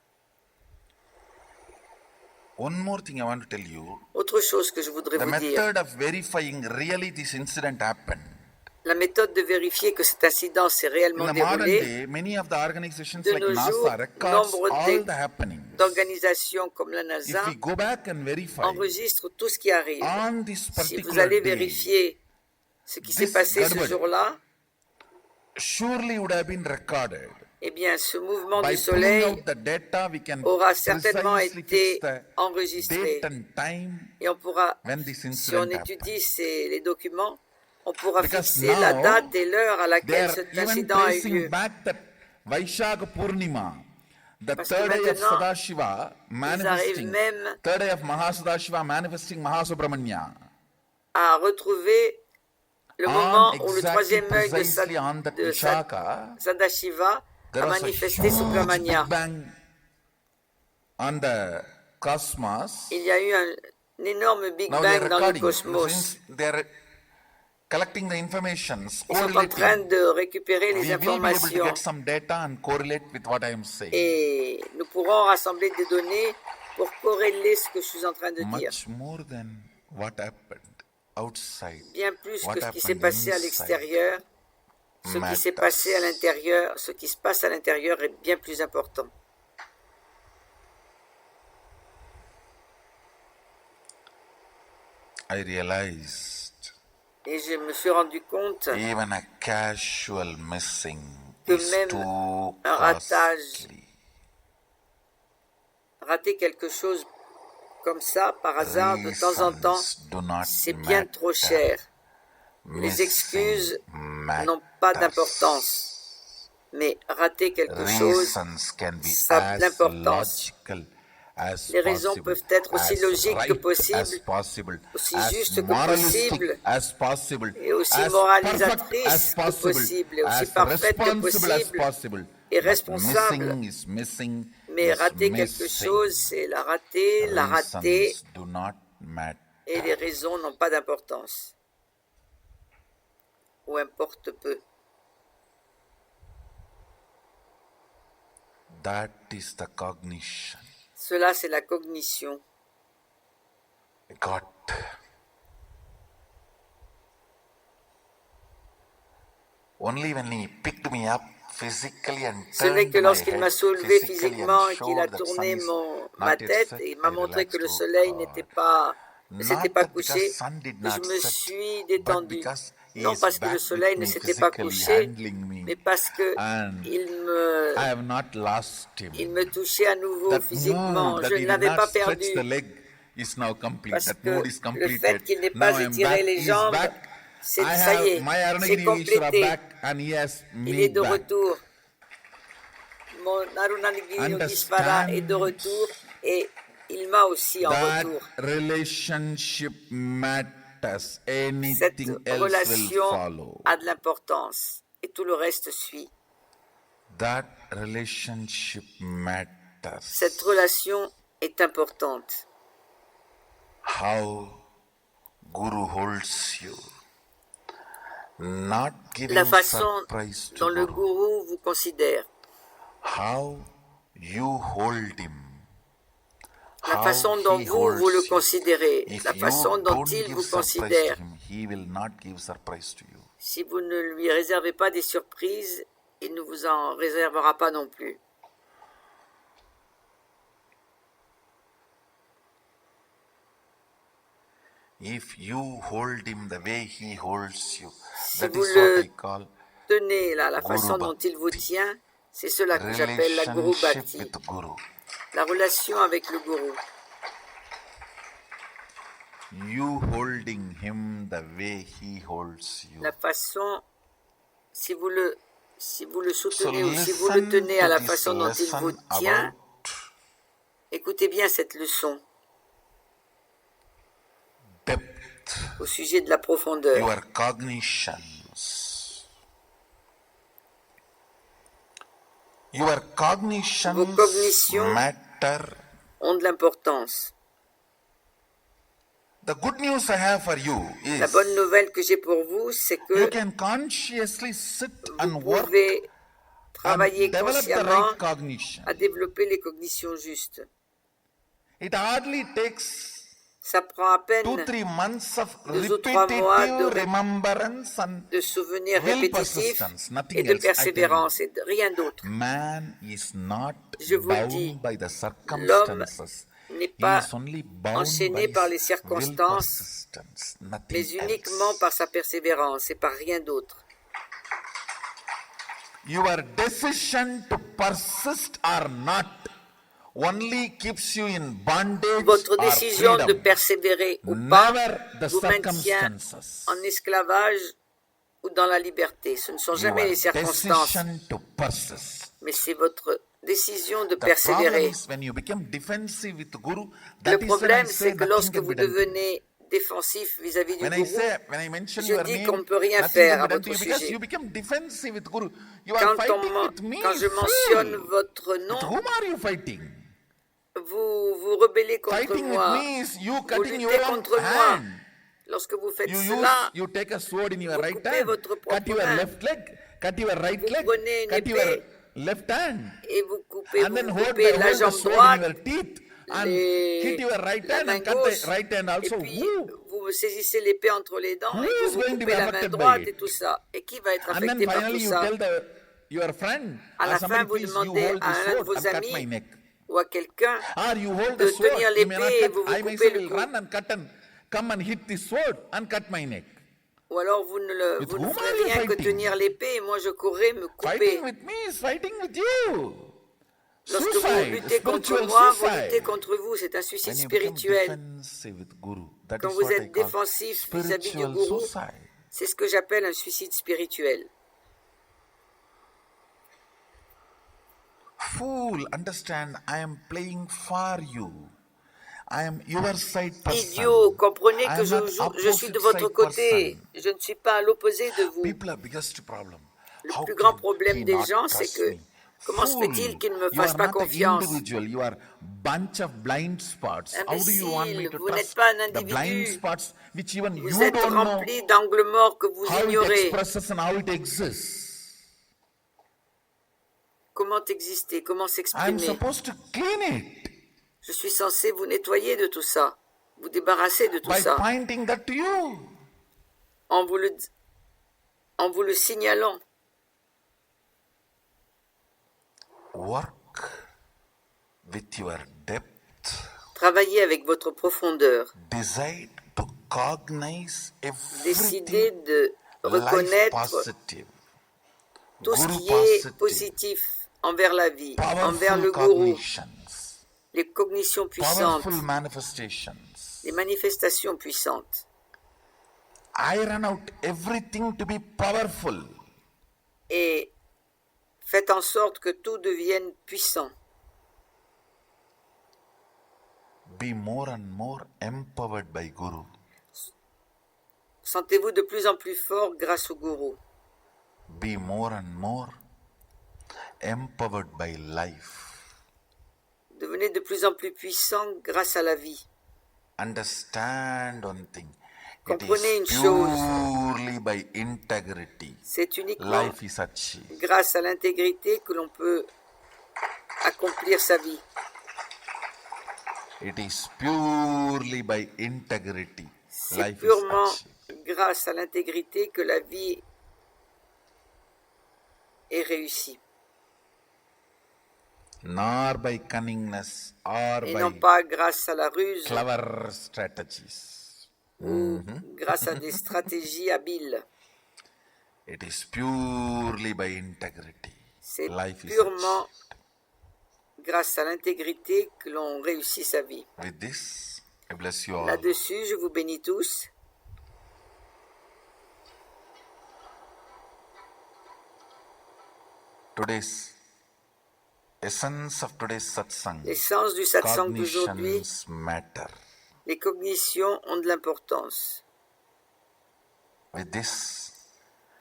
Speaker 4: One more thing I want to tell you.
Speaker 3: Autre chose que je voudrais
Speaker 4: The
Speaker 3: vous dire.
Speaker 4: method of verifying really this incident happened.
Speaker 3: La méthode de vérifier que cet incident s'est réellement
Speaker 4: In the modern
Speaker 3: déroulé.
Speaker 4: day, many of the organizations
Speaker 3: De
Speaker 4: like
Speaker 3: nos jours,
Speaker 4: NASA records
Speaker 3: nombre
Speaker 4: all the happenings.
Speaker 3: d'organisations comme la NASA
Speaker 4: If we go back and verify
Speaker 3: enregistrent tout ce qui arrive.
Speaker 4: on this
Speaker 3: Si
Speaker 4: particular
Speaker 3: vous allez
Speaker 4: day,
Speaker 3: vérifier ce qui s'est
Speaker 4: this
Speaker 3: passé ce
Speaker 4: garbage
Speaker 3: jour-là,
Speaker 4: surely would have been recorded.
Speaker 3: eh bien, ce mouvement
Speaker 4: By
Speaker 3: du
Speaker 4: pulling
Speaker 3: soleil
Speaker 4: out the data, we can
Speaker 3: aura certainement
Speaker 4: precisely
Speaker 3: été
Speaker 4: fix the
Speaker 3: enregistré.
Speaker 4: date and time
Speaker 3: Et on pourra,
Speaker 4: when this
Speaker 3: si on
Speaker 4: incident
Speaker 3: étudie
Speaker 4: happened.
Speaker 3: les documents, on pourra
Speaker 4: Because
Speaker 3: fixer la
Speaker 4: now,
Speaker 3: date et l'heure à
Speaker 4: They
Speaker 3: laquelle
Speaker 4: are
Speaker 3: cet
Speaker 4: even
Speaker 3: incident a eu
Speaker 4: tracing
Speaker 3: lieu.
Speaker 4: back that Vaishaka Purnima, the
Speaker 3: Parce que
Speaker 4: third day of
Speaker 3: maintenant,
Speaker 4: Sadashiva
Speaker 3: arrivent
Speaker 4: manifesting,
Speaker 3: même
Speaker 4: third day of Mahasadashiva manifesting Mahasubramanya.
Speaker 3: À retrouver le moment où le troisième œil de
Speaker 4: precisely on that Vishaka,
Speaker 3: Sadashiva
Speaker 4: there
Speaker 3: a
Speaker 4: was a
Speaker 3: manifesté
Speaker 4: huge
Speaker 3: Subramania.
Speaker 4: Big Bang on the cosmos.
Speaker 3: Il y a eu un énorme Big
Speaker 4: Now they are
Speaker 3: Bang dans le
Speaker 4: recording.
Speaker 3: cosmos.
Speaker 4: Since they are collecting the information,
Speaker 3: Ils sont en train de récupérer les
Speaker 4: we will be able to
Speaker 3: informations
Speaker 4: get some data and correlate with what I am saying.
Speaker 3: et nous pourrons rassembler des données pour corréler ce que je suis en train de dire.
Speaker 4: Much more than what happened outside.
Speaker 3: Bien plus
Speaker 4: What
Speaker 3: que ce qui s'est
Speaker 4: happened
Speaker 3: passé à
Speaker 4: inside
Speaker 3: l'extérieur, ce qui s'est passé à l'intérieur, ce qui se passe à l'intérieur est bien plus important.
Speaker 4: I realized
Speaker 3: Et je me suis rendu compte
Speaker 4: even a casual missing
Speaker 3: que
Speaker 4: is
Speaker 3: même
Speaker 4: too
Speaker 3: un ratage,
Speaker 4: costly.
Speaker 3: rater quelque chose comme ça, par hasard, de temps en temps,
Speaker 4: Reasons do not
Speaker 3: c'est bien
Speaker 4: matter.
Speaker 3: trop cher. Les
Speaker 4: Missing
Speaker 3: excuses
Speaker 4: matters.
Speaker 3: n'ont pas d'importance. Mais rater quelque chose,
Speaker 4: Reasons can be
Speaker 3: ça a de
Speaker 4: as
Speaker 3: l'importance.
Speaker 4: logical as
Speaker 3: Les raisons
Speaker 4: possible,
Speaker 3: peuvent être aussi
Speaker 4: as
Speaker 3: logiques que
Speaker 4: right
Speaker 3: possibles,
Speaker 4: as possible,
Speaker 3: aussi
Speaker 4: as
Speaker 3: justes que
Speaker 4: moralistic
Speaker 3: possibles,
Speaker 4: as possible,
Speaker 3: et aussi
Speaker 4: as
Speaker 3: moralisatrices
Speaker 4: perfect
Speaker 3: que
Speaker 4: as possible,
Speaker 3: possible, et aussi
Speaker 4: as
Speaker 3: parfaites que
Speaker 4: responsible as
Speaker 3: possible,
Speaker 4: possible.
Speaker 3: et
Speaker 4: But
Speaker 3: responsables.
Speaker 4: missing is missing
Speaker 3: Mais
Speaker 4: is
Speaker 3: rater quelque
Speaker 4: missing.
Speaker 3: chose, c'est la rater,
Speaker 4: Reasons do not matter.
Speaker 3: et les raisons n'ont pas d'importance. Ou importe peu.
Speaker 4: That is the cognition.
Speaker 3: Cela, c'est la cognition.
Speaker 4: God. Only when he picked me up physically and
Speaker 3: Ce n'est
Speaker 4: turned
Speaker 3: que
Speaker 4: my
Speaker 3: lorsqu'il
Speaker 4: head
Speaker 3: m'a soulevé
Speaker 4: physically
Speaker 3: physiquement
Speaker 4: and
Speaker 3: et qu'il a
Speaker 4: showed that
Speaker 3: tourné
Speaker 4: sun is
Speaker 3: ma
Speaker 4: not yet
Speaker 3: tête
Speaker 4: set,
Speaker 3: et m'a
Speaker 4: I
Speaker 3: montré que le
Speaker 4: relaxed, oh
Speaker 3: soleil
Speaker 4: God.
Speaker 3: ne s'était
Speaker 4: Not
Speaker 3: pas
Speaker 4: that because
Speaker 3: couché,
Speaker 4: sun did
Speaker 3: je
Speaker 4: not
Speaker 3: me
Speaker 4: set,
Speaker 3: suis
Speaker 4: but
Speaker 3: détendu.
Speaker 4: because he
Speaker 3: Non
Speaker 4: is
Speaker 3: parce que
Speaker 4: back
Speaker 3: le soleil
Speaker 4: with
Speaker 3: ne
Speaker 4: me
Speaker 3: s'était pas
Speaker 4: physically
Speaker 3: couché,
Speaker 4: handling me.
Speaker 3: mais parce que
Speaker 4: And
Speaker 3: il
Speaker 4: I have not lost him.
Speaker 3: me touchait à nouveau
Speaker 4: That
Speaker 3: physiquement.
Speaker 4: mood that
Speaker 3: Je
Speaker 4: he
Speaker 3: ne
Speaker 4: did
Speaker 3: l'avais
Speaker 4: not
Speaker 3: pas
Speaker 4: stretch
Speaker 3: perdu.
Speaker 4: the leg is now complete.
Speaker 3: Parce
Speaker 4: That
Speaker 3: que
Speaker 4: mood is
Speaker 3: le
Speaker 4: completed.
Speaker 3: fait qu'il n'ait
Speaker 4: Now
Speaker 3: pas
Speaker 4: I am
Speaker 3: étiré
Speaker 4: back.
Speaker 3: les
Speaker 4: He is
Speaker 3: jambes,
Speaker 4: back.
Speaker 3: ça
Speaker 4: I
Speaker 3: y est,
Speaker 4: have my
Speaker 3: c'est
Speaker 4: Arunagiri Vishwara
Speaker 3: complété.
Speaker 4: back and he has
Speaker 3: Il
Speaker 4: me
Speaker 3: est de
Speaker 4: back.
Speaker 3: retour. Mon Arunagiri Yogeshvara est de retour et il m'a aussi en
Speaker 4: That
Speaker 3: retour.
Speaker 4: relationship matters.
Speaker 3: Cette
Speaker 4: Anything else will
Speaker 3: relation
Speaker 4: follow.
Speaker 3: a de l'importance et tout le reste suit.
Speaker 4: That relationship matters.
Speaker 3: Cette relation est importante.
Speaker 4: How Guru holds you. Not giving
Speaker 3: La façon
Speaker 4: surprise
Speaker 3: dont
Speaker 4: to
Speaker 3: le
Speaker 4: Guru.
Speaker 3: gourou vous considère,
Speaker 4: How you hold him.
Speaker 3: la
Speaker 4: How
Speaker 3: façon dont
Speaker 4: he
Speaker 3: vous le
Speaker 4: holds you.
Speaker 3: considérez,
Speaker 4: If
Speaker 3: la
Speaker 4: you
Speaker 3: façon dont
Speaker 4: don't
Speaker 3: il
Speaker 4: give
Speaker 3: vous
Speaker 4: surprise to
Speaker 3: considère.
Speaker 4: him, he will not give surprise to you.
Speaker 3: Si vous ne lui réservez pas des surprises, il ne vous en réservera pas non plus.
Speaker 4: If you hold him the way he holds you,
Speaker 3: Si
Speaker 4: that
Speaker 3: vous
Speaker 4: is what
Speaker 3: le
Speaker 4: I call
Speaker 3: tenez là, la
Speaker 4: Guru
Speaker 3: façon dont il vous
Speaker 4: Bhakti.
Speaker 3: tient, c'est cela que j'appelle la Guru
Speaker 4: relationship
Speaker 3: Bhakti,
Speaker 4: with Guru.
Speaker 3: la relation avec le gourou.
Speaker 4: You holding him the way he holds you.
Speaker 3: La façon, si vous le
Speaker 4: So
Speaker 3: soutenez ou si vous le
Speaker 4: listen
Speaker 3: tenez à
Speaker 4: to
Speaker 3: la
Speaker 4: this
Speaker 3: façon dont il vous
Speaker 4: lesson
Speaker 3: tient,
Speaker 4: about
Speaker 3: écoutez bien cette leçon
Speaker 4: depth,
Speaker 3: au sujet de la profondeur.
Speaker 4: your cognitions. Your cognitions
Speaker 3: Vos cognitions
Speaker 4: matter
Speaker 3: ont de l'importance.
Speaker 4: The good news I have for you
Speaker 3: La
Speaker 4: is
Speaker 3: bonne nouvelle que j'ai pour vous, c'est
Speaker 4: you
Speaker 3: que
Speaker 4: can consciously sit
Speaker 3: vous
Speaker 4: and work
Speaker 3: pouvez
Speaker 4: and
Speaker 3: travailler
Speaker 4: develop the
Speaker 3: consciemment
Speaker 4: right cognition.
Speaker 3: à développer les cognitions justes.
Speaker 4: It hardly takes
Speaker 3: Ça prend à peine
Speaker 4: 2-3 months of
Speaker 3: 2 ou 3 mois
Speaker 4: repetitive remembrance and
Speaker 3: de souvenirs
Speaker 4: will
Speaker 3: répétitifs
Speaker 4: persistence,
Speaker 3: et
Speaker 4: nothing
Speaker 3: de
Speaker 4: else. I tell you.
Speaker 3: persévérance et de rien d'autre.
Speaker 4: Man is not
Speaker 3: Je vous le dis,
Speaker 4: bound by the
Speaker 3: l'homme
Speaker 4: circumstances.
Speaker 3: n'est
Speaker 4: He
Speaker 3: pas
Speaker 4: is only bound
Speaker 3: enchaîné
Speaker 4: by
Speaker 3: par les
Speaker 4: his
Speaker 3: circonstances,
Speaker 4: will persistence, nothing
Speaker 3: mais uniquement
Speaker 4: else.
Speaker 3: par sa persévérance et par rien d'autre.
Speaker 4: Your decision to persist or not only keeps you in bondage
Speaker 3: Votre
Speaker 4: or
Speaker 3: décision de
Speaker 4: freedom.
Speaker 3: persévérer ou pas
Speaker 4: Never the
Speaker 3: vous maintient
Speaker 4: circumstances.
Speaker 3: en esclavage ou dans la liberté. Ce ne sont jamais les
Speaker 4: Your
Speaker 3: circonstances,
Speaker 4: decision to persist.
Speaker 3: mais c'est votre décision de
Speaker 4: The problem
Speaker 3: persévérer.
Speaker 4: is when you become defensive with Guru,
Speaker 3: Le
Speaker 4: that is when I
Speaker 3: problème,
Speaker 4: say
Speaker 3: c'est que
Speaker 4: nothing
Speaker 3: lorsque
Speaker 4: can
Speaker 3: vous
Speaker 4: be done.
Speaker 3: devenez défensif vis-à-vis du
Speaker 4: When I
Speaker 3: gourou,
Speaker 4: mention
Speaker 3: je
Speaker 4: your
Speaker 3: dis
Speaker 4: name,
Speaker 3: qu'on ne peut rien
Speaker 4: nothing
Speaker 3: faire
Speaker 4: can
Speaker 3: à
Speaker 4: be done to
Speaker 3: votre
Speaker 4: you because
Speaker 3: sujet.
Speaker 4: you become defensive with Guru. You are
Speaker 3: Quand,
Speaker 4: fighting with me,
Speaker 3: quand je mentionne
Speaker 4: fool.
Speaker 3: votre
Speaker 4: With
Speaker 3: nom,
Speaker 4: whom are you fighting?
Speaker 3: vous vous rebellez contre
Speaker 4: Fighting
Speaker 3: moi.
Speaker 4: with me is you
Speaker 3: Vous
Speaker 4: cutting your
Speaker 3: luttez
Speaker 4: own
Speaker 3: contre moi.
Speaker 4: hand.
Speaker 3: Lorsque vous faites
Speaker 4: You
Speaker 3: cela,
Speaker 4: you take a sword in your
Speaker 3: vous
Speaker 4: right
Speaker 3: coupez
Speaker 4: hand,
Speaker 3: votre
Speaker 4: cut
Speaker 3: propre
Speaker 4: your
Speaker 3: main.
Speaker 4: left leg, cut your right
Speaker 3: Vous
Speaker 4: leg,
Speaker 3: prenez une
Speaker 4: cut your
Speaker 3: épée
Speaker 4: left hand,
Speaker 3: et vous coupez,
Speaker 4: and then
Speaker 3: vous
Speaker 4: hold
Speaker 3: coupez la
Speaker 4: hold the
Speaker 3: jambe
Speaker 4: sword in
Speaker 3: droite,
Speaker 4: your teeth and
Speaker 3: les-
Speaker 4: hit your right
Speaker 3: la
Speaker 4: hand
Speaker 3: main
Speaker 4: and cut
Speaker 3: gauche,
Speaker 4: the right hand
Speaker 3: et
Speaker 4: also.
Speaker 3: puis
Speaker 4: Who?
Speaker 3: vous saisissez l'épée entre les dents
Speaker 4: Who
Speaker 3: et
Speaker 4: is
Speaker 3: vous
Speaker 4: going to be
Speaker 3: coupez la main
Speaker 4: affected by
Speaker 3: droite
Speaker 4: it?
Speaker 3: et tout ça. Et qui va être
Speaker 4: And then
Speaker 3: affecté par tout
Speaker 4: finally you
Speaker 3: ça?
Speaker 4: tell your friend
Speaker 3: À
Speaker 4: or
Speaker 3: la
Speaker 4: somebody,
Speaker 3: fin, vous
Speaker 4: please you
Speaker 3: demandez
Speaker 4: hold
Speaker 3: à
Speaker 4: the
Speaker 3: un de
Speaker 4: sword
Speaker 3: vos
Speaker 4: and cut my
Speaker 3: amis
Speaker 4: neck.
Speaker 3: ou à quelqu'un
Speaker 4: Or you hold
Speaker 3: de
Speaker 4: the sword,
Speaker 3: tenir
Speaker 4: you may not
Speaker 3: l'épée et
Speaker 4: cut,
Speaker 3: vous vous
Speaker 4: I
Speaker 3: coupez
Speaker 4: myself
Speaker 3: le
Speaker 4: will
Speaker 3: cou.
Speaker 4: run and cut and come and hit the sword and cut my neck.
Speaker 3: Ou alors vous ne
Speaker 4: With
Speaker 3: ferez
Speaker 4: whom are you
Speaker 3: rien que
Speaker 4: fighting?
Speaker 3: tenir l'épée et moi je courrai me couper.
Speaker 4: Fighting with me is fighting with you.
Speaker 3: Lorsque vous
Speaker 4: Suicide,
Speaker 3: luttez contre
Speaker 4: spiritual
Speaker 3: moi, vous
Speaker 4: suicide.
Speaker 3: luttez contre vous. C'est un suicide
Speaker 4: When you become
Speaker 3: spirituel.
Speaker 4: defensive with Guru, that
Speaker 3: Quand
Speaker 4: is
Speaker 3: vous
Speaker 4: what I
Speaker 3: êtes
Speaker 4: call
Speaker 3: défensif vis-à-vis du
Speaker 4: spiritual
Speaker 3: gourou,
Speaker 4: suicide.
Speaker 3: c'est ce que j'appelle un suicide spirituel.
Speaker 4: Fool, understand, I am playing for you. I am your side person.
Speaker 3: Idiot, comprenez
Speaker 4: I
Speaker 3: que
Speaker 4: am
Speaker 3: je
Speaker 4: not
Speaker 3: suis de
Speaker 4: opposite
Speaker 3: votre
Speaker 4: side
Speaker 3: côté.
Speaker 4: person.
Speaker 3: Je ne suis pas à l'opposé de vous.
Speaker 4: People are biggest problem.
Speaker 3: Le
Speaker 4: How
Speaker 3: plus grand
Speaker 4: can
Speaker 3: problème
Speaker 4: he
Speaker 3: des
Speaker 4: not
Speaker 3: gens, c'est
Speaker 4: trust
Speaker 3: que
Speaker 4: me?
Speaker 3: comment se
Speaker 4: Fool,
Speaker 3: fait-il qu'ils ne me
Speaker 4: you
Speaker 3: fassent
Speaker 4: are
Speaker 3: pas
Speaker 4: not an
Speaker 3: confiance?
Speaker 4: individual. You are bunch of blind spots. How do you want me
Speaker 3: Imbécile,
Speaker 4: to
Speaker 3: vous n'êtes
Speaker 4: trust
Speaker 3: pas un
Speaker 4: the blind
Speaker 3: individu.
Speaker 4: spots which even
Speaker 3: Vous
Speaker 4: you
Speaker 3: êtes
Speaker 4: don't know
Speaker 3: rempli d'angles morts que vous
Speaker 4: how it
Speaker 3: ignorez.
Speaker 4: expresses and how it exists?
Speaker 3: Comment exister? Comment
Speaker 4: I am
Speaker 3: s'exprimer?
Speaker 4: supposed to clean it
Speaker 3: Je suis censé vous nettoyer de tout ça, vous débarrasser de tout
Speaker 4: by
Speaker 3: ça,
Speaker 4: pointing that to you.
Speaker 3: en vous le signalant.
Speaker 4: Work with your depth.
Speaker 3: Travaillez avec votre profondeur.
Speaker 4: Decide to cognize
Speaker 3: Décidez
Speaker 4: everything
Speaker 3: de
Speaker 4: life
Speaker 3: reconnaître
Speaker 4: positive.
Speaker 3: tout ce
Speaker 4: Guru
Speaker 3: qui est
Speaker 4: positive.
Speaker 3: positif envers la vie, envers
Speaker 4: Powerful
Speaker 3: le gourou,
Speaker 4: cognitions.
Speaker 3: les cognitions puissantes,
Speaker 4: Powerful manifestations.
Speaker 3: les manifestations puissantes.
Speaker 4: Iron out everything to be powerful.
Speaker 3: Et faites en sorte que tout devienne puissant.
Speaker 4: Be more and more empowered by Guru.
Speaker 3: Sentez-vous de plus en plus fort grâce au gourou.
Speaker 4: Be more and more empowered by life.
Speaker 3: Devenez de plus en plus puissant grâce à la vie.
Speaker 4: Understand one thing.
Speaker 3: Comprenez une
Speaker 4: It is
Speaker 3: chose.
Speaker 4: purely by integrity.
Speaker 3: C'est uniquement
Speaker 4: Life is achieved.
Speaker 3: grâce à l'intégrité que l'on peut accomplir sa vie.
Speaker 4: It is purely by integrity.
Speaker 3: C'est
Speaker 4: Life is
Speaker 3: purement
Speaker 4: achieved.
Speaker 3: grâce à l'intégrité que la vie est réussie.
Speaker 4: Nor by cunningness or
Speaker 3: Et
Speaker 4: by
Speaker 3: non pas grâce à la ruse
Speaker 4: clever strategies.
Speaker 3: ou grâce à des stratégies habiles.
Speaker 4: It is purely by integrity.
Speaker 3: C'est
Speaker 4: Life is
Speaker 3: purement
Speaker 4: achieved.
Speaker 3: grâce à l'intégrité que l'on réussit sa vie.
Speaker 4: With this, I bless you all.
Speaker 3: Là-dessus, je vous bénis tous.
Speaker 4: Today's essence of today's satsang.
Speaker 3: L'essence du satsang d'aujourd'hui,
Speaker 4: Cognitions matter.
Speaker 3: les cognitions ont de l'importance.
Speaker 4: With this,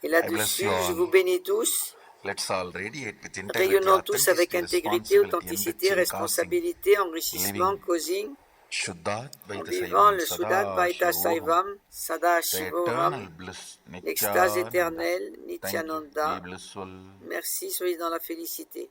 Speaker 3: Et
Speaker 4: bless
Speaker 3: là-dessus,
Speaker 4: you all.
Speaker 3: je vous bénis tous.
Speaker 4: Let's all radiate with integrity,
Speaker 3: Rayonnons tous avec
Speaker 4: authenticity,
Speaker 3: intégrité,
Speaker 4: responsibility,
Speaker 3: authenticité,
Speaker 4: enriching,
Speaker 3: responsabilité,
Speaker 4: causing,
Speaker 3: enrichissement,
Speaker 4: living
Speaker 3: causing,
Speaker 4: Shuddhat
Speaker 3: en
Speaker 4: Vaita
Speaker 3: vivant
Speaker 4: Saivam,
Speaker 3: le
Speaker 4: Sada
Speaker 3: Sudat Vaita
Speaker 4: Shivoham,
Speaker 3: Saivam, Sada
Speaker 4: the
Speaker 3: Shivoham,
Speaker 4: eternal bliss,
Speaker 3: l'extase
Speaker 4: Nityananda.
Speaker 3: éternelle,
Speaker 4: Thank you. Be
Speaker 3: Nityananda.
Speaker 4: blissful.
Speaker 3: Merci, soyez dans la félicité.